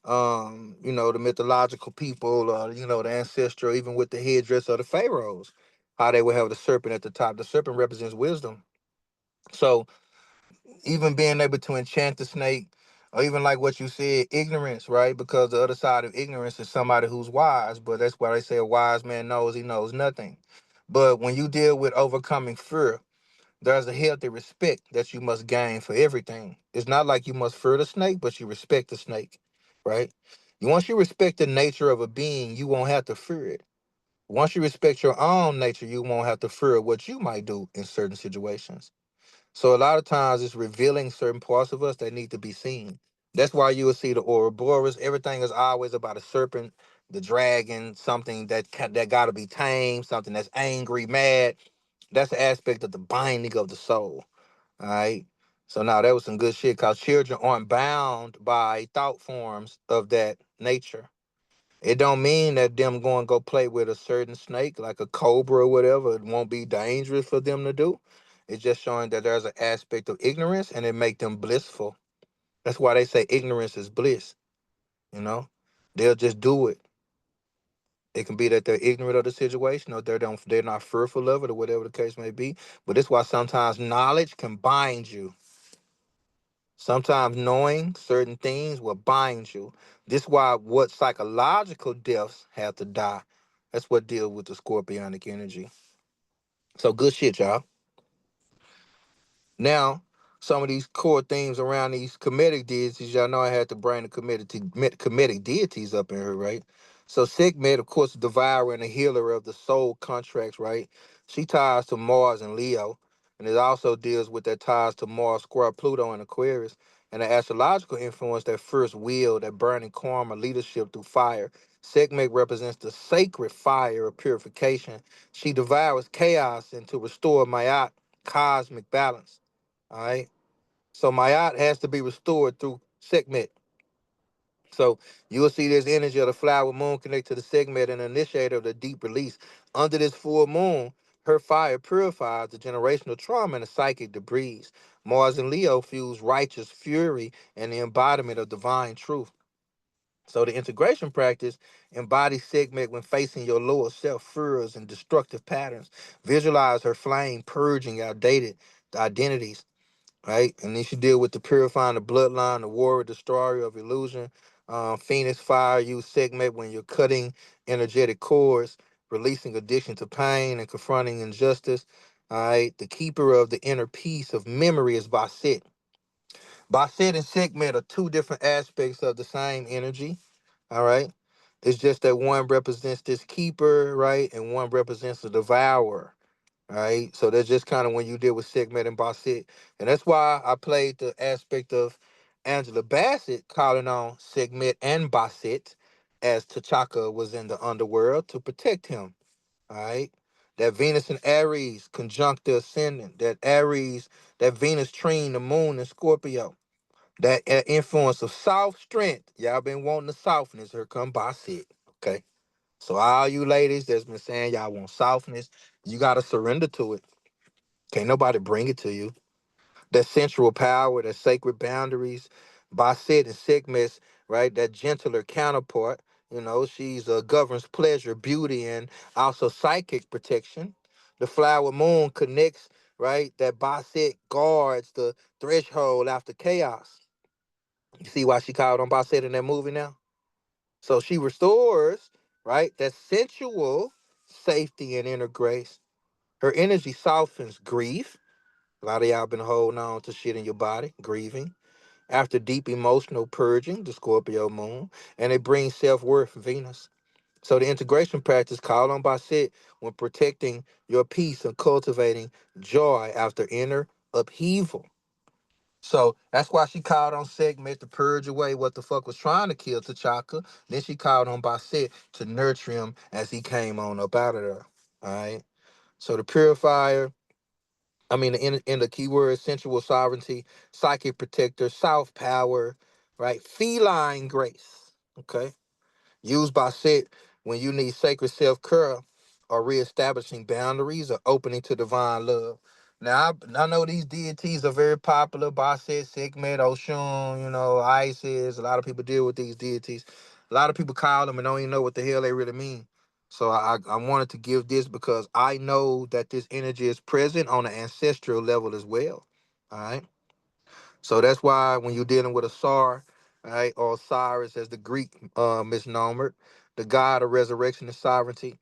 the mythological people, the ancestral, even with the headdress of the pharaohs, how they would have the serpent at the top. The serpent represents wisdom. So even being able to enchant the snake, or even like what you said, ignorance, right? Because the other side of ignorance is somebody who's wise, but that's why they say a wise man knows he knows nothing. But when you deal with overcoming fear, there's a healthy respect that you must gain for everything. It's not like you must fear the snake, but you respect the snake, right? Once you respect the nature of a being, you won't have to fear it. Once you respect your own nature, you won't have to fear what you might do in certain situations. So a lot of times it's revealing certain parts of us that need to be seen. That's why you will see the Ouroboros. Everything is always about a serpent, the dragon, something that got to be tamed, something that's angry, mad. That's the aspect of the binding of the soul. All right. So now that was some good shit, because children aren't bound by thought forms of that nature. It don't mean that them going to go play with a certain snake, like a cobra or whatever. It won't be dangerous for them to do. It's just showing that there's an aspect of ignorance, and it make them blissful. That's why they say ignorance is bliss. You know, they'll just do it. It can be that they're ignorant of the situation, or they're not fearful of it, or whatever the case may be. But that's why sometimes knowledge can bind you. Sometimes knowing certain things will bind you. This is why what psychological deaths have to die. That's what deals with the scorpionic energy. So good shit, y'all. Now, some of these core themes around these comedic deities, y'all know I had to bring the comedic deities up in here, right? So Sekhmet, of course, the devourer and the healer of the soul contracts, right? She ties to Mars and Leo, and it also deals with that ties to Mars, square Pluto, and Aquarius, and the astrological influence, that first will, that burning karma, leadership through fire. Sekhmet represents the sacred fire of purification. She devours chaos and to restore Mayat, cosmic balance. All right. So Mayat has to be restored through Sekhmet. So you will see this energy of the flower moon connect to the Sekhmet and initiator of the deep release. Under this full moon, her fire purifies the generational trauma and the psychic debris. Mars and Leo fuse righteous fury and the embodiment of divine truth. So the integration practice embodies Sekhmet when facing your lower self, fears and destructive patterns. Visualize her flame purging outdated identities, right? And then she deal with the purifying the bloodline, the warrior, destroyer of illusion. Phoenix fire, use segment when you're cutting energetic cords, releasing addiction to pain and confronting injustice. All right. The keeper of the inner peace of memory is Basit. Basit and segment are two different aspects of the same energy. All right. It's just that one represents this keeper, right? And one represents the devourer. All right. So that's just kind of when you deal with Segment and Bassett. And that's why I played the aspect of Angela Bassett calling on Segment and Bassett as T'Chaka was in the underworld to protect him. All right. That Venus and Aries conjunct the ascendant. That Aries, that Venus trine the moon in Scorpio. That influence of soft strength. Y'all been wanting the softness. Here come Bassett. Okay. So all you ladies that's been saying y'all want softness, you gotta surrender to it. Can't nobody bring it to you. That sensual power, that sacred boundaries, Baset and Sigmas, right? That gentler counterpart. She's governs pleasure, beauty, and also psychic protection. The flower moon connects, right? That Baset guards the threshold after chaos. You see why she called on Baset in that movie now? So she restores, right? That sensual safety and inner grace. Her energy softens grief. A lot of y'all been holding on to shit in your body, grieving. After deep emotional purging, the Scorpio moon, and it brings self-worth, Venus. So the integration practice called on by Sit when protecting your peace and cultivating joy after inner upheaval. So that's why she called on Segment to purge away what the fuck was trying to kill T'Chaka. Then she called on Baset to nurture him as he came on up out of there. All right. So the purifier, I mean, in the keyword sensual sovereignty, psychic protector, soft power, right? Feline grace. Okay. Used by Set when you need sacred self-care or reestablishing boundaries or opening to divine love. Now, I know these deities are very popular. Basset, Sekhmet, Oshun, Isis. A lot of people deal with these deities. A lot of people call them and don't even know what the hell they really mean. So I wanted to give this because I know that this energy is present on an ancestral level as well. All right. So that's why when you're dealing with a Sar, right, or Osiris as the Greek misnomer, the god of resurrection and sovereignty,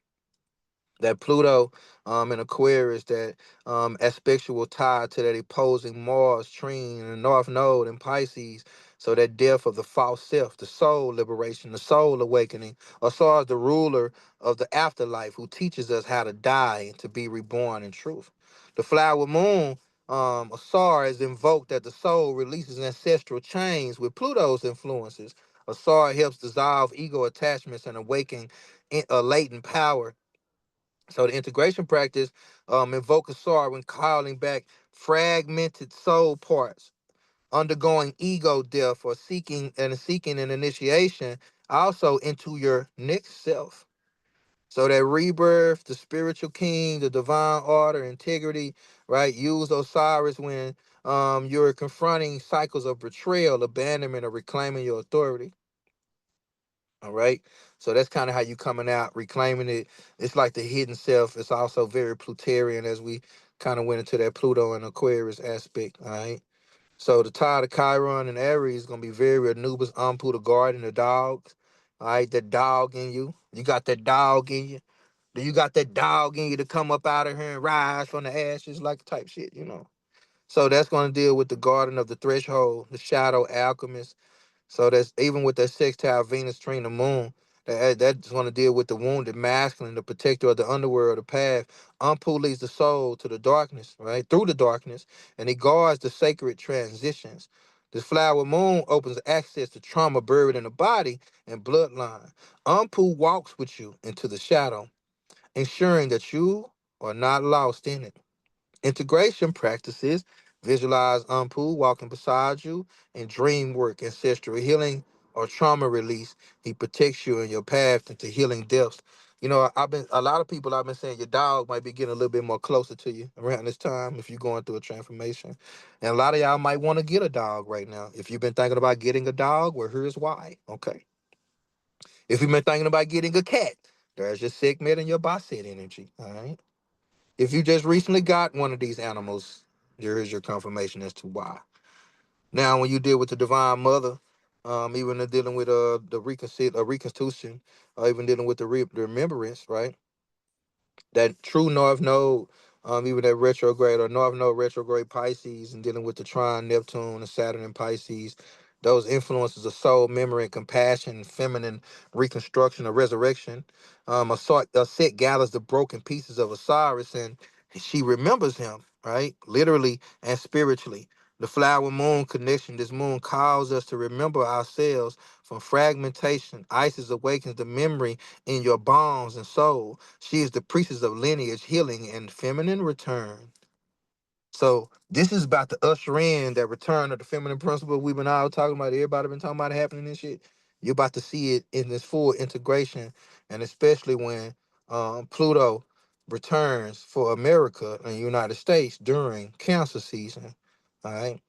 that Pluto in Aquarius, that aspectual tie to that opposing Mars, trine, and the North Node in Pisces. So that death of the false self, the soul liberation, the soul awakening, or so as the ruler of the afterlife who teaches us how to die and to be reborn in truth. The flower moon, Asar is invoked that the soul releases ancestral chains with Pluto's influences. Asar helps dissolve ego attachments and awaken a latent power. So the integration practice invoke a sorrow when calling back fragmented soul parts, undergoing ego death or seeking an initiation also into your next self. So that rebirth, the spiritual king, the divine order, integrity, right? Use Osiris when you're confronting cycles of betrayal, abandonment, or reclaiming your authority. All right. So that's kind of how you coming out, reclaiming it. It's like the hidden self. It's also very Pluterian as we kind of went into that Pluto and Aquarius aspect. All right. So the tide of Chiron and Aries is gonna be very Anubis, Anpu, the garden, the dogs. All right, that dog in you. You got that dog in you. Do you got that dog in you to come up out of here and rise from the ashes like type shit? So that's gonna deal with the garden of the threshold, the shadow alchemist. So that's even with that sextile Venus trine the moon. That's going to deal with the wounded masculine, the protector of the underworld, the path. Anpu leads the soul to the darkness, right? Through the darkness, and he guards the sacred transitions. The flower moon opens access to trauma buried in the body and bloodline. Anpu walks with you into the shadow, ensuring that you are not lost in it. Integration practices visualize Umpu walking beside you and dream work, ancestral healing, or trauma release. He protects you in your path into healing depths. I've been a lot of people I've been saying your dog might be getting a little bit more closer to you around this time if you're going through a transformation. And a lot of y'all might want to get a dog right now. If you've been thinking about getting a dog, well, here's why. Okay. If you've been thinking about getting a cat, there's your segment and your Basset energy. All right. If you just recently got one of these animals, there is your confirmation as to why. Now, when you deal with the Divine Mother, even in dealing with reconstitution, or even dealing with the remembrance, right? That true North Node, even that retrograde or North Node retrograde Pisces, and dealing with the trine Neptune and Saturn and Pisces, those influences of soul, memory, and compassion, feminine reconstruction or resurrection. A set gathers the broken pieces of Osiris, and she remembers him, right? Literally and spiritually. The flower moon connection, this moon calls us to remember ourselves from fragmentation. Isis awakens the memory in your bones and soul. She is the priestess of lineage, healing, and feminine return. So this is about to usher in that return of the feminine principle we've been all talking about. Everybody been talking about it happening and shit. You're about to see it in this full integration, and especially when Pluto returns for America and United States during Cancer season. All right.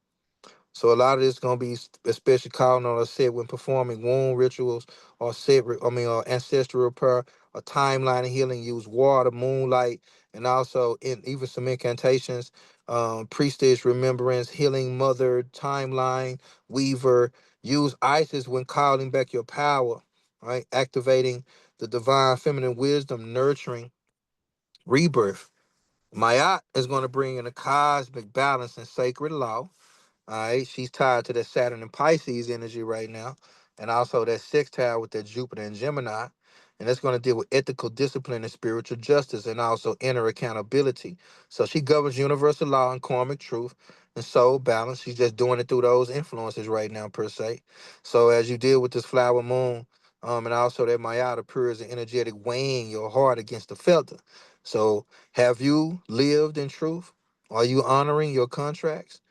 So a lot of this is gonna be especially calling on us said when performing wound rituals or or ancestral repair, or timeline and healing. Use water, moonlight, and also in even some incantations, priestess, remembrance, healing, mother, timeline, weaver. Use Isis when calling back your power, right? Activating the divine feminine wisdom, nurturing rebirth. Mayat is going to bring in a cosmic balance and sacred law. All right, she's tied to that Saturn and Pisces energy right now, and also that sextile with that Jupiter and Gemini, and that's going to deal with ethical discipline and spiritual justice, and also inner accountability. So she governs universal law and karmic truth and soul balance. She's just doing it through those influences right now, per se. So as you deal with this flower moon, and also that Mayada appears an energetic weighing your heart against the filter. So, have you lived in truth? Are you honoring your contracts?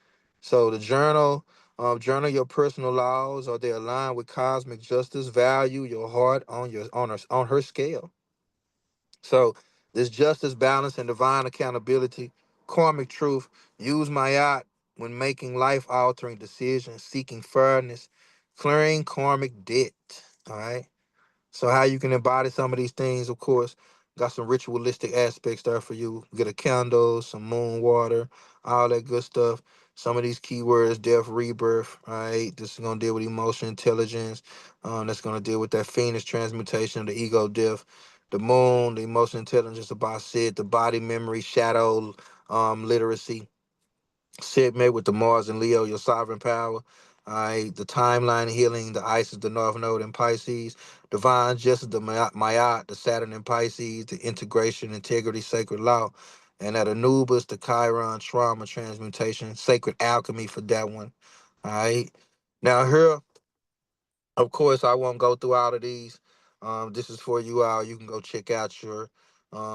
So, the journal your personal laws. Are they aligned with cosmic justice? Value your heart on her scale. So, this justice, balance, and divine accountability, karmic truth. Use Mayat when making life altering decisions, seeking fairness, clearing karmic debt. All right. So how you can embody some of these things, of course, got some ritualistic aspects there for you. Get a candle, some moon water, all that good stuff. Some of these keywords, death, rebirth, all right? This is gonna deal with emotion intelligence. That's gonna deal with that Phoenix transmutation, the ego death, the moon, the emotion intelligence about Sid, the body memory, shadow, literacy, Segment with the Mars and Leo, your sovereign power. All right, the timeline healing, the Isis, the North Node in Pisces, divine justice, the Mayat, the Saturn in Pisces, the integration, integrity, sacred law, and at Anubis, the Chiron, trauma, transmutation, sacred alchemy for that one. All right, now here of course, I won't go through all of these. This is for you all. You can go check out your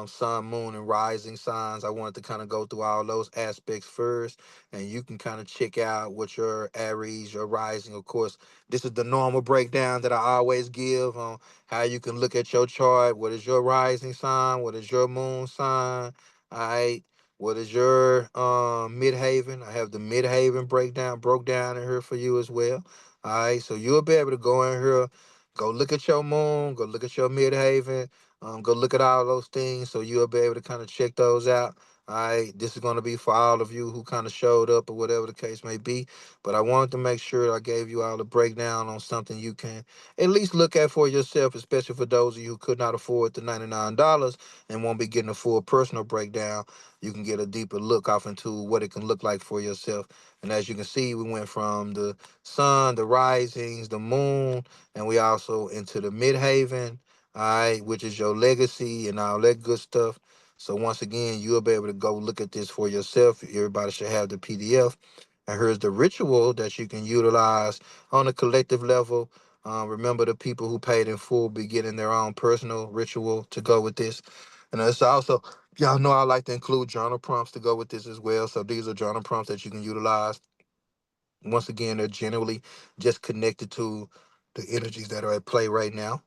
sun, moon, and rising signs. I wanted to kind of go through all those aspects first, and you can kind of check out what your Aries, your rising. Of course, this is the normal breakdown that I always give on how you can look at your chart. What is your rising sign? What is your moon sign? All right. What is your midhaven? I have the midhaven breakdown broke down in here for you as well. All right, so you'll be able to go in here, go look at your moon, go look at your midhaven, go look at all those things. So you'll be able to kind of check those out. All right, this is going to be for all of you who kind of showed up or whatever the case may be. But I wanted to make sure I gave you all a breakdown on something you can at least look at for yourself, especially for those of you who could not afford the $99 and won't be getting a full personal breakdown. You can get a deeper look off into what it can look like for yourself. And as you can see, we went from the sun, the risings, the moon, and we also into the midhaven, all right, which is your legacy and all that good stuff. So once again, you'll be able to go look at this for yourself. Everybody should have the PDF. And here's the ritual that you can utilize on a collective level. Remember, the people who paid in full be getting their own personal ritual to go with this. And it's also, y'all know I like to include journal prompts to go with this as well. So these are journal prompts that you can utilize. Once again, they're generally just connected to the energies that are at play right now.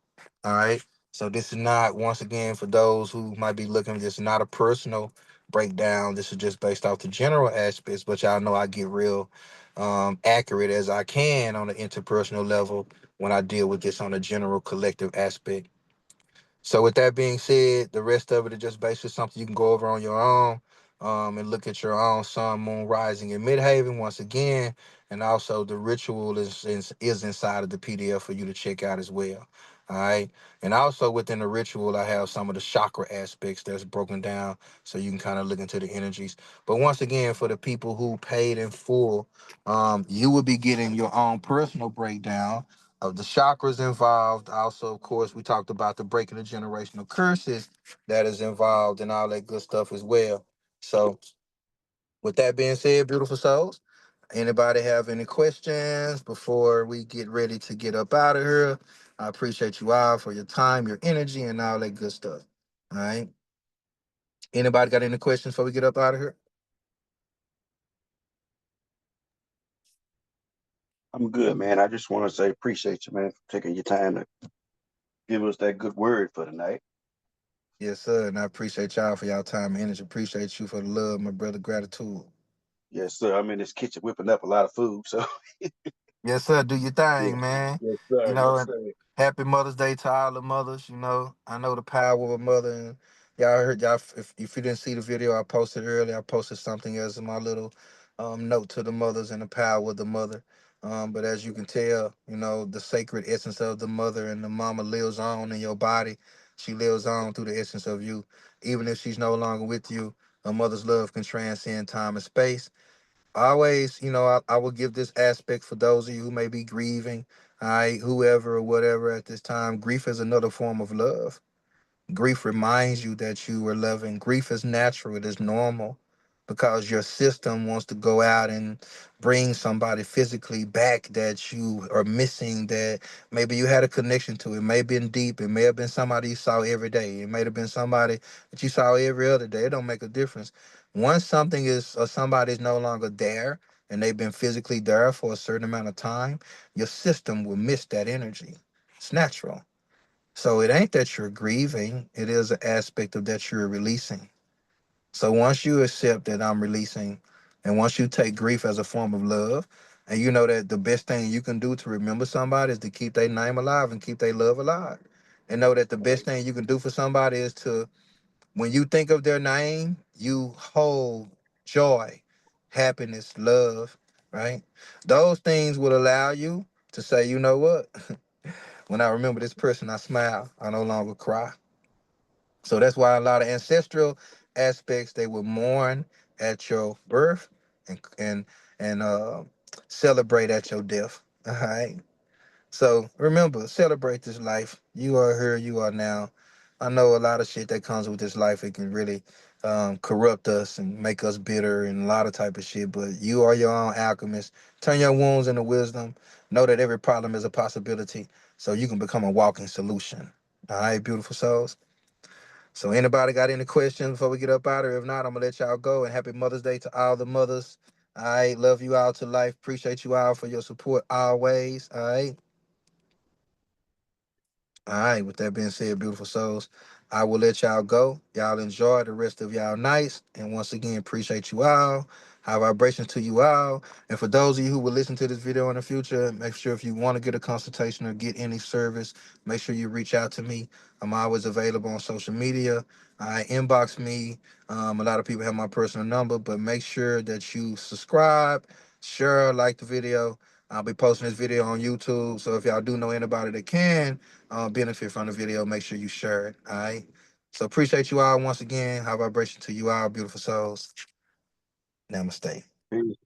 All right. So this is not, once again, for those who might be looking, this is not a personal breakdown. This is just based off the general aspects, but y'all know I get real accurate as I can on the interpersonal level when I deal with this on a general collective aspect. So with that being said, the rest of it is just basically something you can go over on your own, and look at your own sun, moon, rising in Midhaven once again, and also the ritual is inside of the PDF for you to check out as well. All right, and also within the ritual, I have some of the chakra aspects that's broken down, so you can kind of look into the energies. But once again, for the people who paid in full, you will be getting your own personal breakdown of the chakras involved. Also, of course, we talked about the breaking the generational curses that is involved and all that good stuff as well. So, with that being said, beautiful souls, anybody have any questions before we get ready to get up out of here? I appreciate you all for your time, your energy, and all that good stuff. All right. Anybody got any questions before we get up out of here? I'm good, man. I just want to say appreciate you, man, for taking your time to give us that good word for tonight. Yes, sir. And I appreciate y'all for y'all time and energy. Appreciate you for the love, my brother. Gratitude. Yes, sir. I'm in this kitchen whipping up a lot of food. So Yes, sir. Do your yeah. thing, man. Yes, You sir. know, Yes, and sir. happy Mother's Day to all the mothers. You know, I know the power of a mother. And y'all heard y'all. If you didn't see the video I posted earlier, I posted something as my little note to the mothers and the power of the mother. But as you can tell, you know, the sacred essence of the mother and the mama lives on in your body. She lives on through the essence of you. Even if she's no longer with you, a mother's love can transcend time and space. Always, you know, I will give this aspect for those of you who may be grieving, all right, whoever or whatever at this time. Grief is another form of love. Grief reminds you that you are loving. Grief is natural, it is normal. because your system wants to go out and bring somebody physically back that you are missing, that maybe you had a connection to. It may have been deep. It may have been somebody you saw every day. It may have been somebody that you saw every other day. It don't make a difference. Once something is or somebody is no longer there and they've been physically there for a certain amount of time, your system will miss that energy. It's natural. So it ain't that you're grieving, it is an aspect of that you're releasing. So once you accept that I'm releasing, and once you take grief as a form of love, and you know that the best thing you can do to remember somebody is to keep their name alive and keep their love alive. And know that the best thing you can do for somebody is to, when you think of their name, you hold joy, happiness, love, right? Those things will allow you to say, you know what? When I remember this person, I smile. I no longer cry. So that's why a lot of ancestral aspects they will mourn at your birth and and celebrate at your death. All right. So remember, celebrate this life. You are here. You are now. I know a lot of shit that comes with this life. It can really corrupt us and make us bitter and a lot of type of shit. But you are your own alchemist. Turn your wounds into wisdom. Know that every problem is a possibility, so you can become a walking solution. All right, beautiful souls. So anybody got any questions before we get up out of here? If not, I'm gonna let y'all go. And happy Mother's Day to all the mothers. All right, love you all to life. Appreciate you all for your support always. All right. All right, with that being said, beautiful souls, I will let y'all go. Y'all enjoy the rest of y'all nights. And once again, appreciate you all. High vibrations to you all. And for those of you who will listen to this video in the future, make sure if you want to get a consultation or get any service, make sure you reach out to me. I'm always available on social media. I inbox me. A lot of people have my personal number, but make sure that you subscribe, share, like the video. I'll be posting this video on YouTube. So if y'all do know anybody that can, benefit from the video, make sure you share it. All right. So appreciate you all once again. High vibration to you all, beautiful souls. Namaste. Peace.